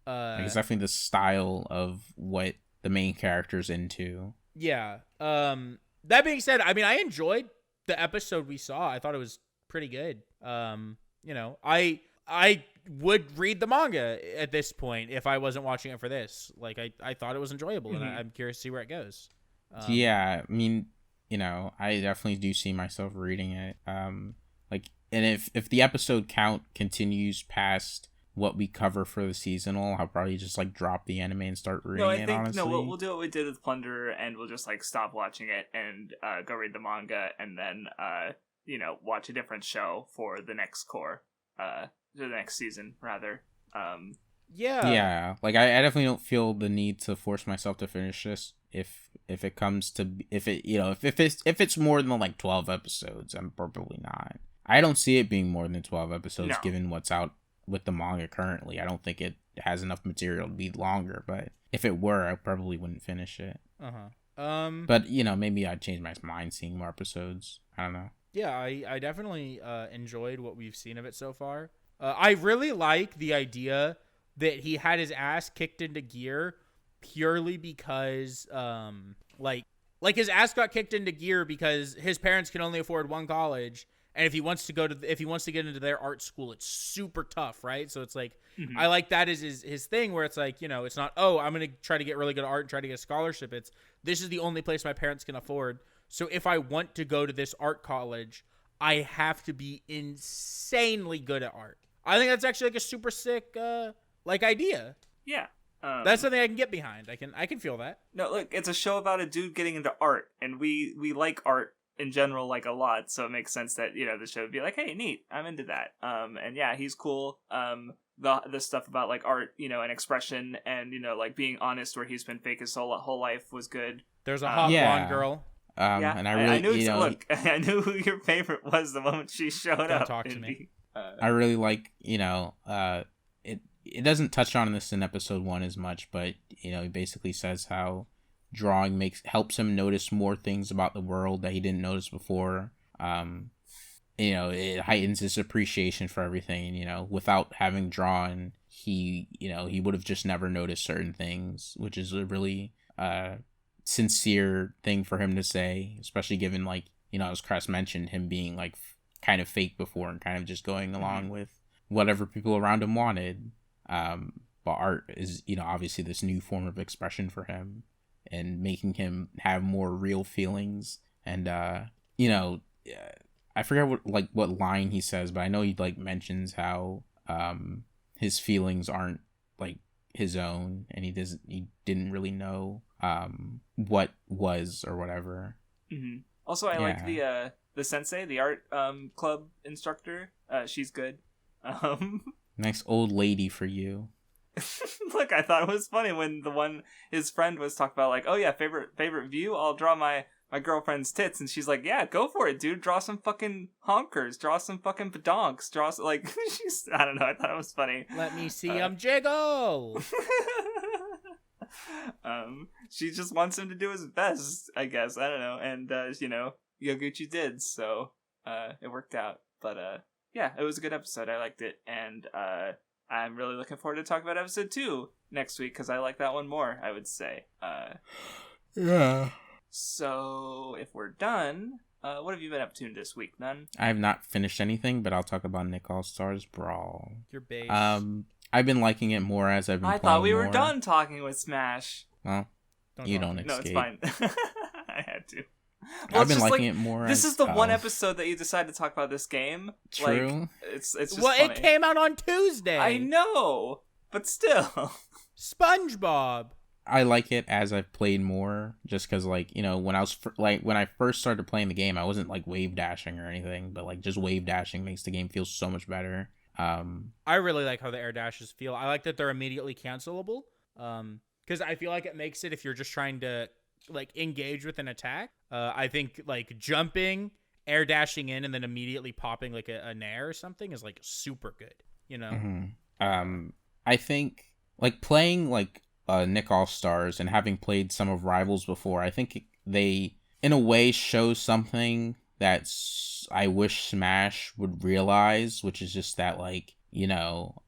Like it's definitely the style of what the main character's into. Yeah. That being said, I mean, I enjoyed the episode we saw. I thought it was pretty good. You know, I would read the manga at this point if I wasn't watching it for this. Like, I thought it was enjoyable, and I'm curious to see where it goes. Yeah, I mean, you know, I definitely do see myself reading it. Like, and if the episode count continues past what we cover for the seasonal, I'll probably just like drop the anime and start reading it. Honestly, we'll do what we did with Plunder, and we'll just like stop watching it and go read the manga, and then you know, watch a different show for the next the next season rather. Yeah. Like I definitely don't feel the need to force myself to finish this. If it comes to if it's more than like 12 episodes, I'm probably not. I don't see it being more than 12 episodes given what's out with the manga currently. I don't think it has enough material to be longer, but if it were, I probably wouldn't finish it. But you know, maybe I'd change my mind seeing more episodes. I don't know. Yeah, I definitely enjoyed what we've seen of it so far. I really like the idea that he had his ass kicked into gear purely because like his ass got kicked into gear because his parents can only afford one college. And if he wants to get into their art school, it's super tough, right? So it's like, I like that as his thing where it's like, you know, it's not, oh, I'm going to try to get really good at art and try to get a scholarship. It's, this is the only place my parents can afford. So if I want to go to this art college, I have to be insanely good at art. I think that's actually like a super sick, like idea. Yeah. That's something I can get behind. I can feel that. No, look, it's a show about a dude getting into art, and we like art in general, like a lot, so it makes sense that, you know, the show would be like, hey, neat, I'm into that. And yeah, he's cool. The stuff about like art, you know, and expression, and, you know, like being honest where he's been fake his whole life was good. There's a hot blonde girl. And I knew, you know, look, I knew who your favorite was the moment she showed up. Don't talk to me. I really like, you know, it doesn't touch on this in episode 1 as much, but, you know, he basically says how drawing helps him notice more things about the world that he didn't notice before. You know, it heightens his appreciation for everything. You know, without having drawn, he would have just never noticed certain things, which is a really sincere thing for him to say, especially given, like, you know, as Crest mentioned, him being like kind of fake before and kind of just going along with whatever people around him wanted. But art is, you know, obviously this new form of expression for him, and making him have more real feelings. And you know, I forget what line he says, but I know he like mentions how his feelings aren't like his own, and he didn't really know what was or whatever. Also, I like the sensei, the art club instructor. She's good. Nice old lady for you. Look, I thought it was funny when his friend was talking about, like, oh yeah, favorite view, I'll draw my girlfriend's tits, and she's like, yeah, go for it, dude, draw some fucking honkers, draw some fucking badonks, draw some, like, she's, I don't know, I thought it was funny. Let me see him jiggle. She just wants him to do his best, I guess, I don't know, and you know, Yoguchi did, so it worked out. But yeah, it was a good episode, I liked it, and I'm really looking forward to talking about episode 2 next week, because I like that one more, I would say. Yeah. So, if we're done, what have you been up to this week, Nun? I have not finished anything, but I'll talk about Nick All-Stars Brawl. Your base. I've been liking it more as I've been playing more. I thought we were done talking with Smash. Well, you don't escape. No, it's fine. I had to. Well, I've been just liking it more. This is the one episode that you decided to talk about this game. True. Like, it's just well, funny. it came out on Tuesday. I know, but still. SpongeBob. I like it as I've played more, just because, like, you know, when I first started playing the game, I wasn't like wave dashing or anything, but like just wave dashing makes the game feel so much better. I really like how the air dashes feel. I like that they're immediately cancelable. Because I feel like it makes it, if you're just trying to like engage with an attack. I think like jumping, air dashing in, and then immediately popping like a nair or something is like super good. You know. Mm-hmm. I think like playing like Nick All Stars and having played some of Rivals before, I think they in a way show something that I wish Smash would realize, which is just that, like, you know,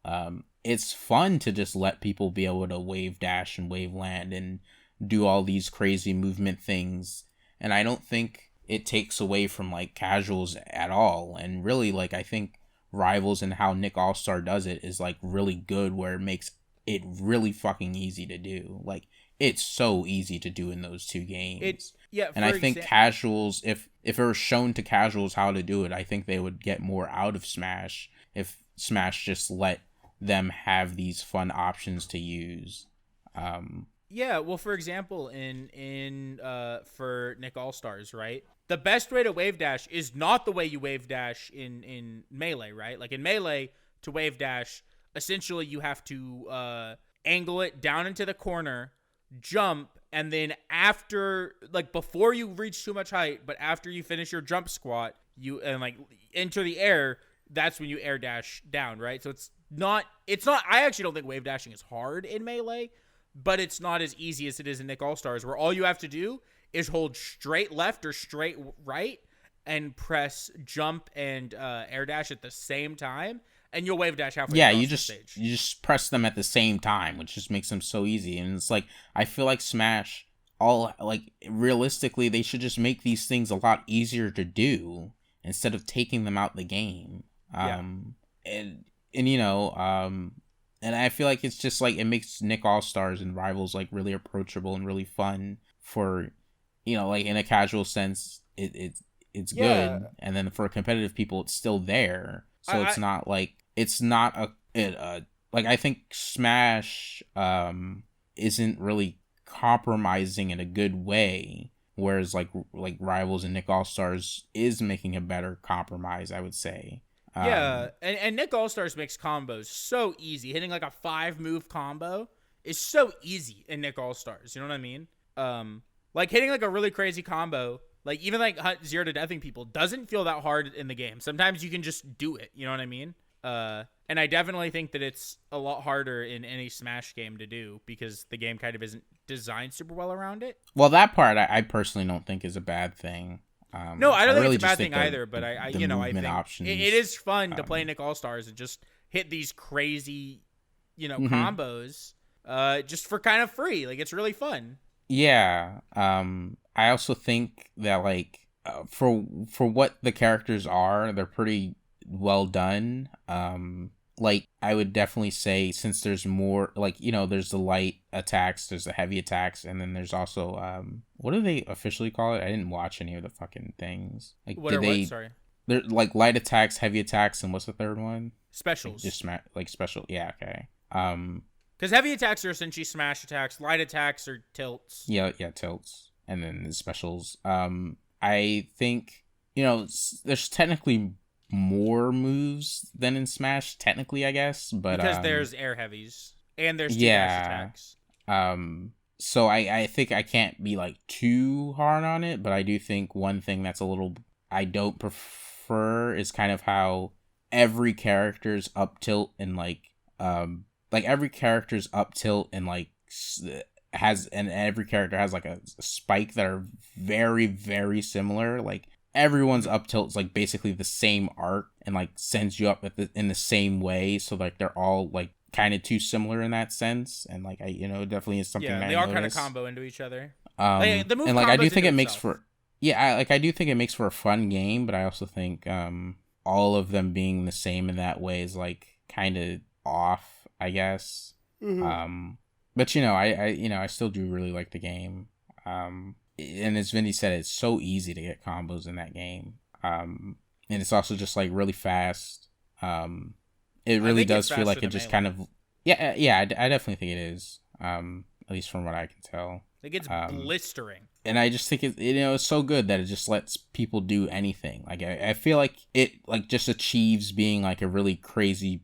it's fun to just let people be able to wave dash and wave land and do all these crazy movement things, and I don't think it takes away from like casuals at all. And really, like, I think Rivals and how Nick All Star does it is like really good, where it makes it really fucking easy to do. Like, it's so easy to do in those two games. And I think casuals, if it were shown to casuals how to do it, I think they would get more out of Smash if Smash just let them have these fun options to use. Yeah, well, for example, in for Nick All Stars, right? The best way to wave dash is not the way you wave dash in Melee, right? Like in Melee, to wave dash, essentially you have to angle it down into the corner, jump, and then after, like, before you reach too much height, but after you finish your jump squat, you and like enter the air, that's when you air dash down, right? So it's not I actually don't think wave dashing is hard in Melee, but it's not as easy as it is in Nick All Stars, where all you have to do is hold straight left or straight right and press jump and air dash at the same time, and you'll wave dash halfway across the stage. You just press them at the same time, which just makes them so easy. And it's like, I feel like Smash, realistically, they should just make these things a lot easier to do instead of taking them out the game. And you know, and I feel like it's just like, it makes Nick All Stars and Rivals like really approachable and really fun for, you know, like in a casual sense, it's good. And then for competitive people, it's still there. So it's not like, it's not like, I think Smash isn't really compromising in a good way, whereas like Rivals and Nick All Stars is making a better compromise, I would say. And Nick All Stars makes combos so easy. Hitting like a 5-move combo is so easy in Nick All Stars. You know what I mean? Like hitting like a really crazy combo, like even like zero to deathing people, doesn't feel that hard in the game. Sometimes you can just do it. You know what I mean? And I definitely think that it's a lot harder in any Smash game to do because the game kind of isn't designed super well around it. Well, that part I personally don't think is a bad thing. No, I don't think it's a bad thing either, but I think options, it is fun to play Nick All Stars and just hit these crazy, you know, combos, just for kind of free. Like, it's really fun. Yeah. I also think that like for what the characters are, they're pretty well done. Like, I would definitely say, since there's more, like, you know, there's the light attacks, there's the heavy attacks, and then there's also, what do they officially call it? I didn't watch any of the fucking things. Like, Sorry. They're, like, light attacks, heavy attacks, and what's the third one? Specials. Just like, special, yeah, okay. Because heavy attacks are essentially smash attacks, light attacks are tilts. Yeah, tilts. And then the specials. I think, you know, there's technically more moves than in Smash, technically, I guess, but because there's air heavies and there's dash attacks. So I think I can't be like too hard on it, but I do think one thing that's a little I don't prefer is kind of how every character's up tilt and like every character's up tilt and like every character has like a spike that are very, very similar. Like, everyone's up tilt is like basically the same arc and like sends you up in the same way. So like they're all like kind of too similar in that sense. And like, definitely is something that they I all noticed. kind of combo into each other. The move and like I do think it makes for I do think it makes for a fun game, but I also think all of them being the same in that way is like kind of off, I guess. Mm-hmm. But I still do really like the game. and as Vindy said, it's so easy to get combos in that game. And it's also just like really fast. It really does feel like it just kind of, I definitely think it is. At least from what I can tell. It gets blistering. And I just think it's so good that it just lets people do anything. Like I feel like it like just achieves being like a really crazy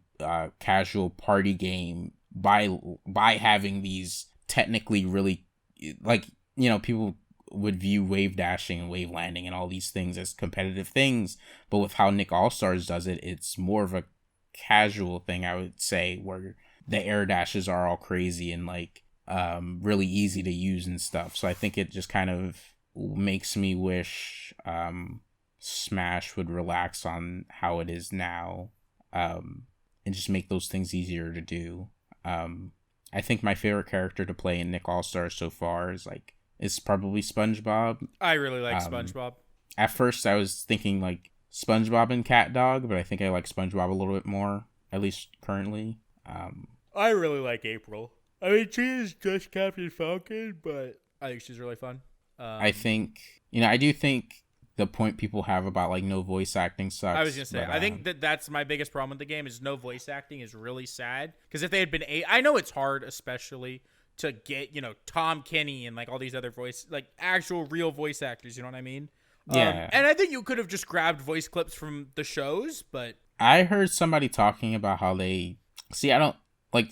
casual party game by having these technically really, like, people would view wave dashing and wave landing and all these things as competitive things, but with how Nick All-Stars does it, it's more of a casual thing, I would say, where the air dashes are all crazy and like really easy to use and stuff. So I think it just kind of makes me wish Smash would relax on how it is now, and just make those things easier to do. I think my favorite character to play in Nick All-Stars so far is probably SpongeBob. I really like SpongeBob. At first I was thinking like SpongeBob and CatDog, but I think I like SpongeBob a little bit more, at least currently. I really like April. I mean, she is just Captain Falcon, but I think she's really fun. I think, I do think the point people have about like no voice acting sucks. I was gonna say, I think that's my biggest problem with the game is no voice acting is really sad. Because if they had been I know it's hard, especially to get Tom Kenny and like all these other actual real voice actors. You know what I mean? Yeah. And I think you could have just grabbed voice clips from the shows, but I heard somebody talking about how they I don't like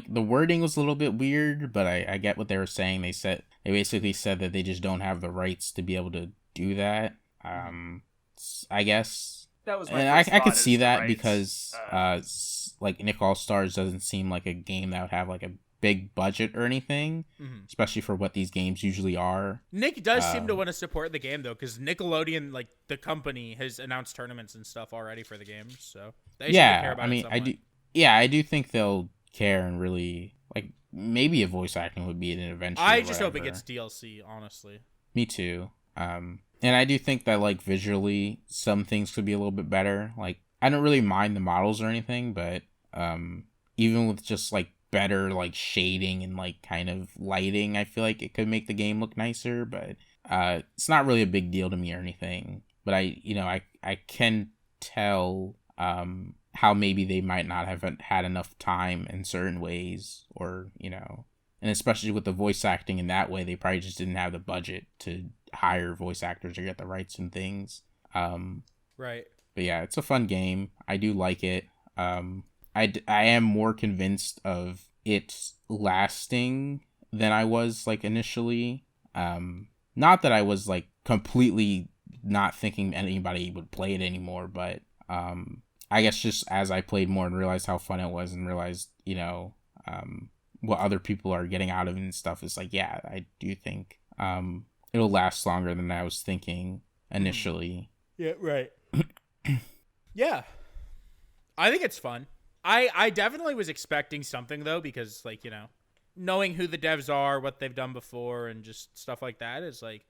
the wording was a little bit weird, but I get what they were saying. They basically said that they just don't have the rights to be able to do that. I guess that was my and first I could thought see is that the because like Nick All-Stars doesn't seem like a game that would have like a big budget or anything, especially for what these games usually are. Nick does seem to want to support the game though, because Nickelodeon, like the company, has announced tournaments and stuff already for the game, so they seem to care about it somewhat. I do think they'll care and really like maybe a voice acting would be an adventure. I just hope it gets DLC, honestly. Me too. And I do think that like visually some things could be a little bit better. Like I don't really mind the models or anything, but even with just like better like shading and like kind of lighting, I feel like it could make the game look nicer, but it's not really a big deal to me or anything. But I can tell how maybe they might not have had enough time in certain ways, or and especially with the voice acting in that way, they probably just didn't have the budget to hire voice actors or get the rights and things. Right. But yeah, it's a fun game. I do like it. I am more convinced of it lasting than I was like initially. Not that I was like completely not thinking anybody would play it anymore, but I guess just as I played more and realized how fun it was and realized, what other people are getting out of it and stuff, is like, yeah, I do think it'll last longer than I was thinking initially. Yeah, right. Yeah. I think it's fun. I definitely was expecting something though, because like, knowing who the devs are, what they've done before, and just stuff like that is like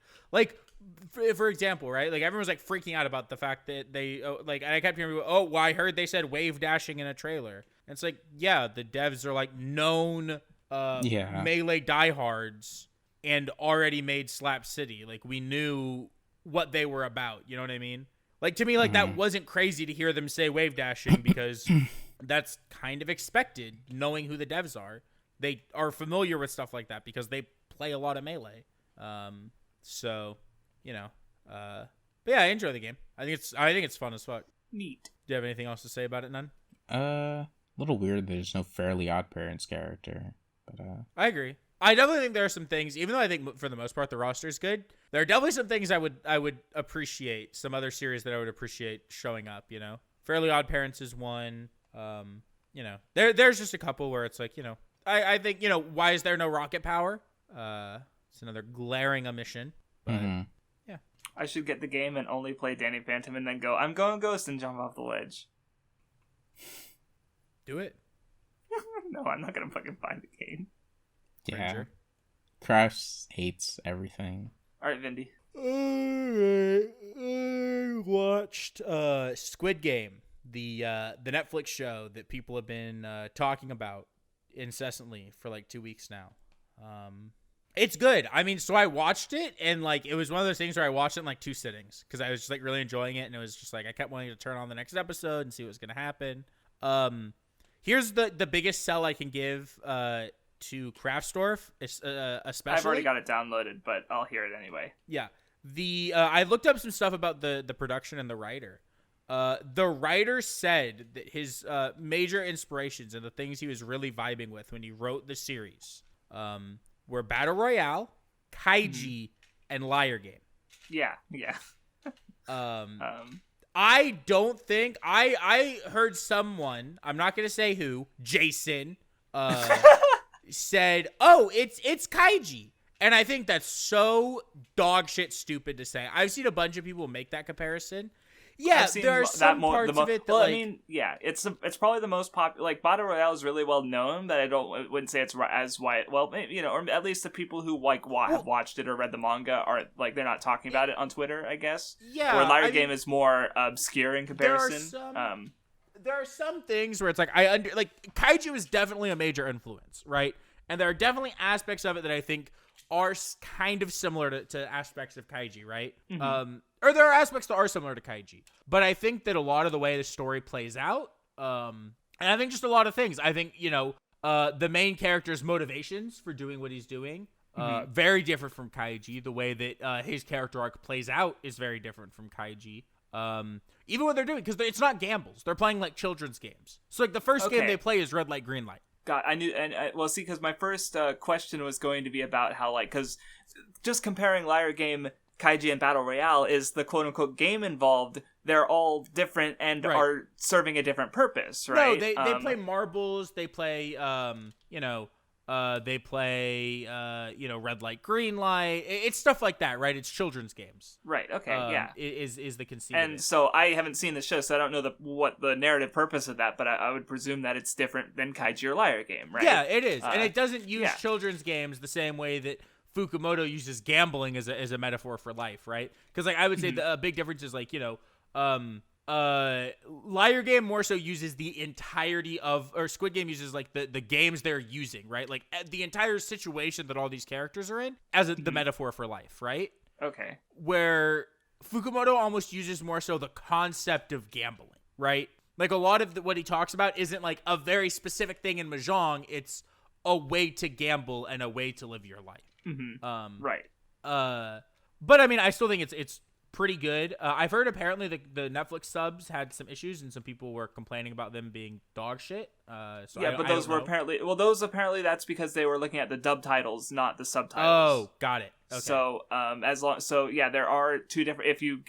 for example, right? Like everyone was like freaking out about the fact that they I kept hearing, well, I heard they said wave dashing in a trailer. And it's like, yeah, the devs are like known Melee diehards and already made Slap City. Like we knew what they were about. You know what I mean? Like to me, like that wasn't crazy to hear them say wave dashing, because that's kind of expected, knowing who the devs are. They are familiar with stuff like that because they play a lot of Melee. So, but yeah, I enjoy the game. I think it's fun as fuck. Neat. Do you have anything else to say about it, Nun? A little weird there's no Fairly Odd Parents character, but I agree. I definitely think there are some things, even though I think for the most part the roster is good, there are definitely some things I would appreciate, some other series that I would appreciate showing up, Fairly Odd Parents is one. There's just a couple where it's like, I think, why is there no rocket power? It's another glaring omission. But yeah. I should get the game and only play Danny Phantom and then go, I'm going Ghost, and jump off the ledge. Do it. No, I'm not going to fucking find the game. Yeah. Sure. Crafts hates everything. Alright, Vindy. I watched Squid Game, the Netflix show that people have been talking about incessantly for like 2 weeks now. It's good. I mean, so I watched it, and like it was one of those things where I watched it in like 2 sittings because I was just like really enjoying it, and it was just like I kept wanting to turn on the next episode and see what's gonna happen. Here's the biggest sell I can give to Craftsdwarf, especially. I've already got it downloaded, but I'll hear it anyway. Yeah, I looked up some stuff about the production and the writer. The writer said that his major inspirations and the things he was really vibing with when he wrote the series were Battle Royale, Kaiji, and Liar Game. Yeah. I don't think I heard someone, I'm not gonna say who, Jason, said, "Oh, it's Kaiji," and I think that's so dog shit stupid to say. I've seen a bunch of people make that comparison. Yeah, there are some parts of it that, I mean, yeah, it's probably the most popular. Like, Battle Royale is really well known, but I wouldn't say it's as wide. Well, you know, or at least the people who like have watched it or read the manga are like they're not talking about it on Twitter, I guess. Yeah, where Liar Game is more obscure in comparison. There are some things where it's like Kaiju is definitely a major influence, right? And there are definitely aspects of it that I think are kind of similar to aspects of Kaiji, right? Mm-hmm. Or there are aspects that are similar to Kaiji. But I think that a lot of the way the story plays out, and I think just a lot of things. I think, you know, the main character's motivations for doing what he's doing, very different from Kaiji. The way that his character arc plays out is very different from Kaiji. Even what they're doing, because it's not gambles. They're playing like children's games. So like the first game they play is red light, green light. God, I knew, and well, see, because my first question was going to be about how, like, because just comparing Liar Game, Kaiji, and Battle Royale is the quote-unquote game involved. They're all different and are serving a different purpose, right? No, they play marbles. They play, they play, red light, green light. It's stuff like that, right? It's children's games. Right, okay, yeah. Is the conceit And of it. so I haven't seen the show, so I don't know what the narrative purpose of that, but I would presume that it's different than Kaiji or Liar Game, right? Yeah, it is. And it doesn't use children's games the same way that Fukumoto uses gambling as a metaphor for life, right? Because like I would say the big difference is like, you know, Liar Game more so uses the entirety of, or Squid Game uses like the games they're using, right? Like the entire situation that all these characters are in as the metaphor for life, right? Okay. Where Fukumoto almost uses more so the concept of gambling, right? Like a lot of what he talks about isn't like a very specific thing in Mahjong. It's a way to gamble and a way to live your life. Right. But I mean, I still think it's pretty good. I've heard apparently the Netflix subs had some issues and some people were complaining about them being dog shit. So yeah, but those were apparently that's because they were looking at the dub titles, not the subtitles. Oh, got it. Okay. So there are two different. If you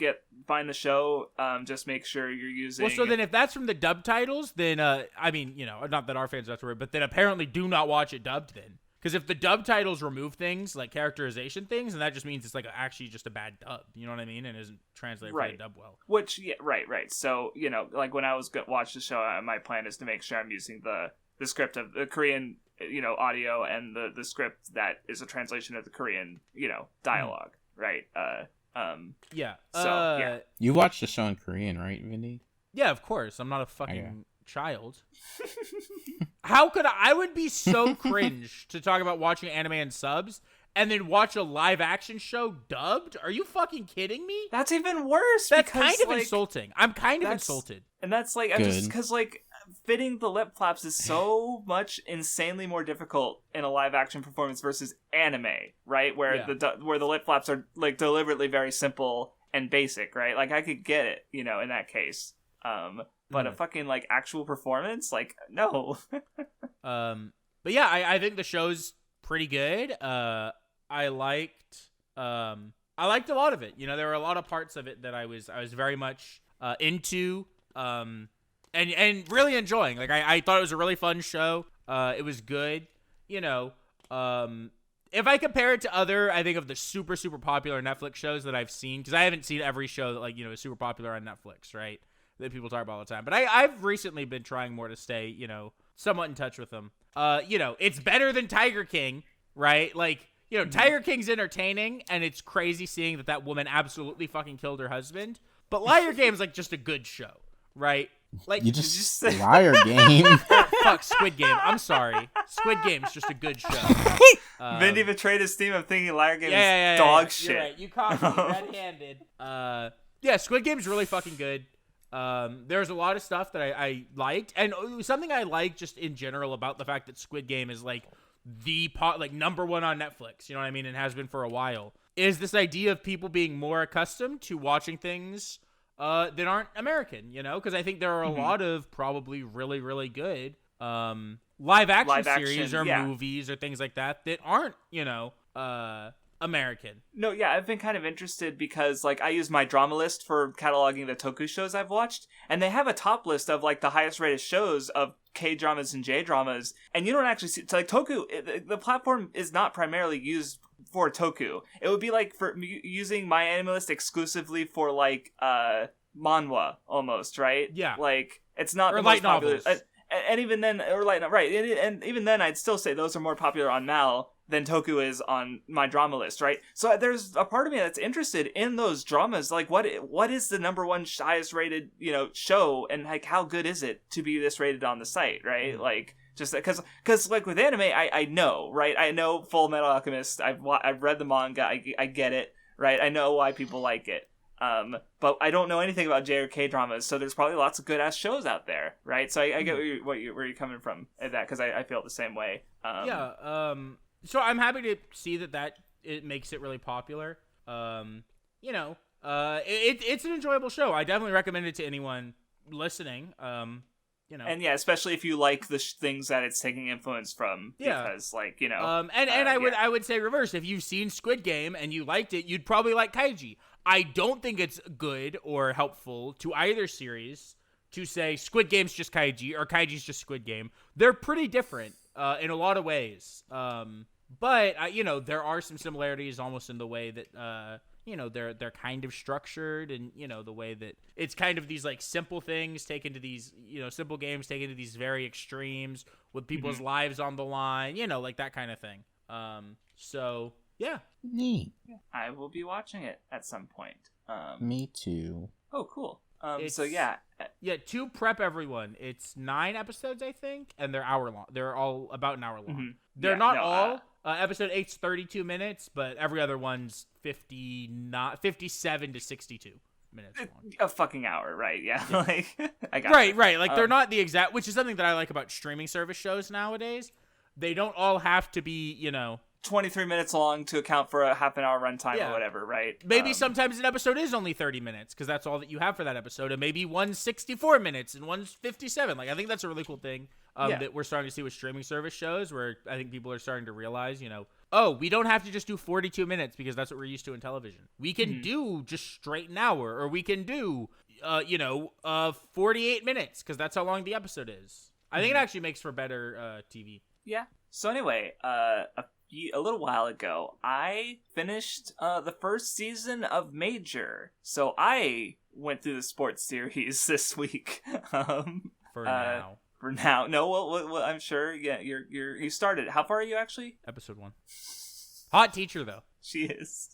find the show, just make sure you're using. Well, so then if that's from the dub titles, then I mean, you know, not that our fans have to worry, but then apparently do not watch it dubbed then. Because if the dub titles remove things like characterization things, then that just means it's like actually just a bad dub. You know what I mean? And isn't translated for the dub well. Which, yeah, right. So, you know, like when I was watch the show, my plan is to make sure I'm using the script of the Korean, you know, audio and the script that is a translation of the Korean, you know, dialogue, right? Yeah. So, yeah. You watched the show in Korean, right, Vindy? Yeah, of course. I'm not a fucking child. How could I would be so cringe to talk about watching anime and subs and then watch a live action show dubbed? Are you fucking kidding me? That's even worse. That's because, kind of insulting. I'm kind of insulted. And that's like, I'm just because like fitting the lip flaps is so much insanely more difficult in a live action performance versus anime, right? Where where the lip flaps are like deliberately very simple and basic, right? Like I could get it, you know, in that case. But a fucking like actual performance, like no. But yeah, I think the show's pretty good. I liked a lot of it. You know, there were a lot of parts of it that I was very much into, and really enjoying. Like I thought it was a really fun show. It was good. You know, if I compare it to other, I think of the super popular Netflix shows that I've seen, because I haven't seen every show that like, you know, is super popular on Netflix, right? That people talk about all the time. But I've recently been trying more to stay, you know, somewhat in touch with them. You know, it's better than Tiger King, right? Like, you know, Tiger King's entertaining, and it's crazy seeing that woman absolutely fucking killed her husband. But Liar Game's like just a good show, right? Like you just Liar Game. fuck, Squid Game. I'm sorry. Squid Game's just a good show. Vindy betrayed his team of thinking Liar Game is dog shit. You're right. You caught me red-handed. Yeah, Squid Game's really fucking good. There's a lot of stuff that I liked, and something I like just in general about the fact that Squid Game is like number one on Netflix. You know what I mean? And has been for a while. Is this idea of people being more accustomed to watching things that aren't American, you know? Because I think there are a lot of probably really, really good live action series or movies or things like that aren't, you know, American. No, yeah, I've been kind of interested because, like, I use my drama list for cataloging the Toku shows I've watched, and they have a top list of, like, the highest rated shows of K-dramas and J-dramas, and you don't actually see, like, Toku, the platform is not primarily used for Toku. It would be like for using My Animalist exclusively for like manhwa almost, right? Yeah. Like it's not or the light most popular. novels. And even then, or light right? And even then, I'd still say those are more popular on Mal than Toku is on my drama list, right? So there's a part of me that's interested in those dramas. Like, what is the number one highest rated, you know, show, and like how good is it to be this rated on the site, right? Like. Just because like with anime, I know, right? I know Full Metal Alchemist. I've read the manga. I get it, right? I know why people like it. But I don't know anything about J or K dramas, so there's probably lots of good ass shows out there, right? So I get where you're coming from at that, because I feel the same way. So I'm happy to see that it makes it really popular. You know, it's an enjoyable show. I definitely recommend it to anyone listening. You know. And yeah, especially if you like the things that it's taking influence from, because like, you know, I would say reverse. If you've seen Squid Game and you liked it, you'd probably like Kaiji. I don't think it's good or helpful to either series to say Squid Game's just Kaiji or Kaiji's just Squid Game. They're pretty different in a lot of ways. But you know, there are some similarities almost in the way that you know, they're kind of structured, and you know, the way that it's kind of these like simple things taken to these, you know, simple games taken to these very extremes with people's lives on the line, you know, like that kind of thing. So yeah, neat. I will be watching it at some point. Me too. Oh, cool. So yeah, to prep everyone, it's 9 episodes, I think, and they're hour long. They're all about an hour long. They're not all. Episode 8's 32 minutes, but every other one's 57 to 62 minutes long. A fucking hour, right? Yeah. Like I got right. Like they're not the exact, which is something that I like about streaming service shows nowadays. They don't all have to be, you know, 23 minutes long to account for a half an hour runtime or whatever, right? Maybe sometimes an episode is only 30 minutes because that's all that you have for that episode, and maybe one's 64 minutes and one's 57. Like, I think that's a really cool thing that we're starting to see with streaming service shows, where I think people are starting to realize, you know, oh, we don't have to just do 42 minutes because that's what we're used to in television. We can do just straight an hour, or we can do, 48 minutes because that's how long the episode is. I think it actually makes for better TV. Yeah. So anyway, a little while ago, I finished the first season of Major. So I went through the sports series this week. For now. For now. No, well, I'm sure. Yeah, you started. How far are you actually? Episode 1. Hot teacher though. She is.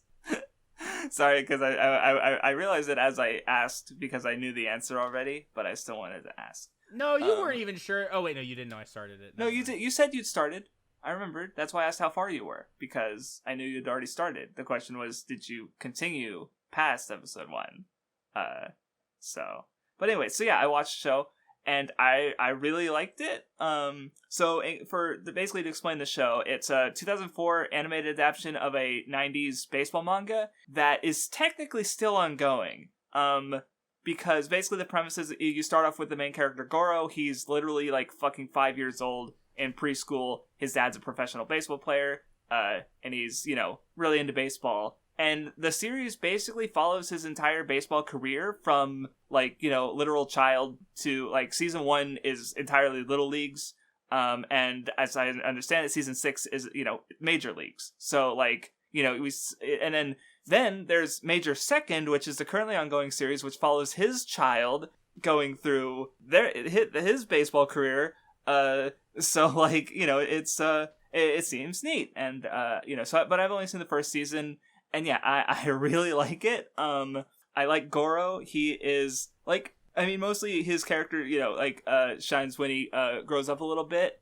Sorry, because I realized it as I asked because I knew the answer already, but I still wanted to ask. No, you weren't even sure. Oh wait, no, you didn't know I started it. No, you did. You said you'd started. I remembered. That's why I asked how far you were, because I knew you'd already started. The question was, did you continue past episode 1? But anyway, so yeah, I watched the show and I really liked it. Basically to explain the show, it's a 2004 animated adaptation of a 90s baseball manga that is technically still ongoing. Because basically the premise is you start off with the main character Goro. He's literally like fucking 5 years old. In preschool, his dad's a professional baseball player, and he's, you know, really into baseball. And the series basically follows his entire baseball career from, like, you know, literal child to, like, season 1 is entirely little leagues. And as I understand it, season 6 is, you know, major leagues. So, like, you know, and then there's Major Second, which is the currently ongoing series, which follows his child going through his baseball career. So like, you know, it seems neat, and you know, but I've only seen the first season, and yeah, I really like it. I like Goro. He is like, I mean, mostly his character, like shines when he grows up a little bit.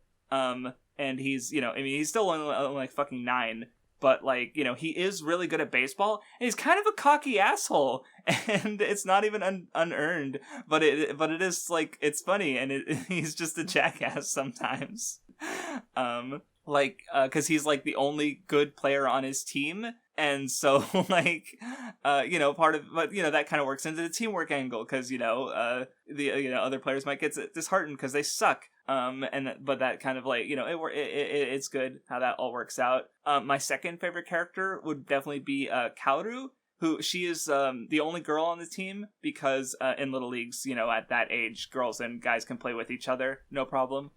And he's, I mean, he's still only like fucking 9, but like, he is really good at baseball, and he's kind of a cocky asshole, and it's not even unearned, but it is like, it's funny, and he's just a jackass sometimes. Like, cause he's like the only good player on his team. And so, like, part of, but, that kind of works into the teamwork angle, because, the, other players might get disheartened because they suck. But that kind of, like, it's good how that all works out. My second favorite character would definitely be, Kaoru, who, she is, the only girl on the team, because, in Little Leagues, at that age, girls and guys can play with each other, no problem.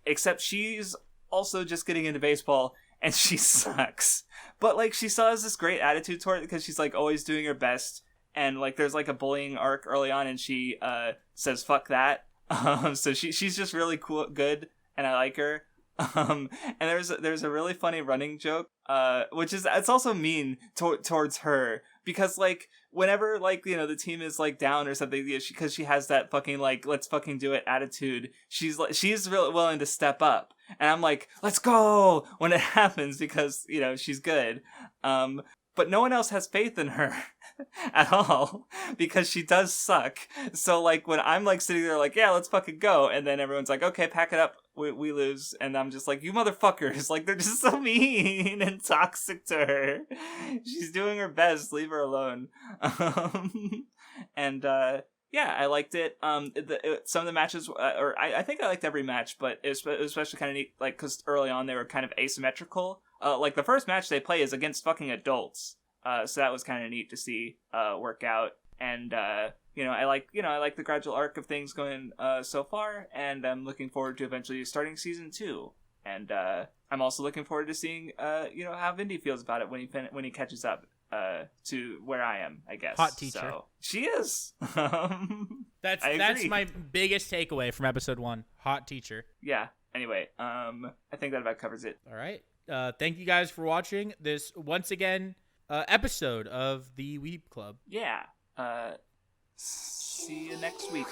Except she's also just getting into baseball, and she sucks. But, like, she still has this great attitude toward it, because she's, like, always doing her best. And, like, there's, like, a bullying arc early on, and she, says, fuck that. So she's just really cool, good, and I like her. And there's a really funny running joke, which is, it's also mean towards her. Because, like, whenever, like, the team is, like, down or something, because she has that fucking, like, let's fucking do it attitude, she's really willing to step up. And I'm like, let's go! When it happens, because, she's good. But no one else has faith in her at all, because she does suck. So, like, when I'm, like, sitting there, like, yeah, let's fucking go, and then everyone's like, okay, pack it up, we lose, and I'm just like, you motherfuckers, like, they're just so mean and toxic to her. She's doing her best, leave her alone. Yeah, I liked it. Some of the matches, I think I liked every match, but it was especially kind of neat, like, because early on they were kind of asymmetrical. Like, the first match they play is against fucking adults. So that was kind of neat to see work out. And, I like the gradual arc of things going so far, and I'm looking forward to eventually starting season 2. And I'm also looking forward to seeing, how Vindy feels about it when he catches up to where I am, I guess. Hot teacher. So, she is. That's my biggest takeaway from episode 1. Hot teacher. Yeah. Anyway, I think that about covers it. All right. Thank you guys for watching this once again episode of the Weeb Club. Yeah. See you next week.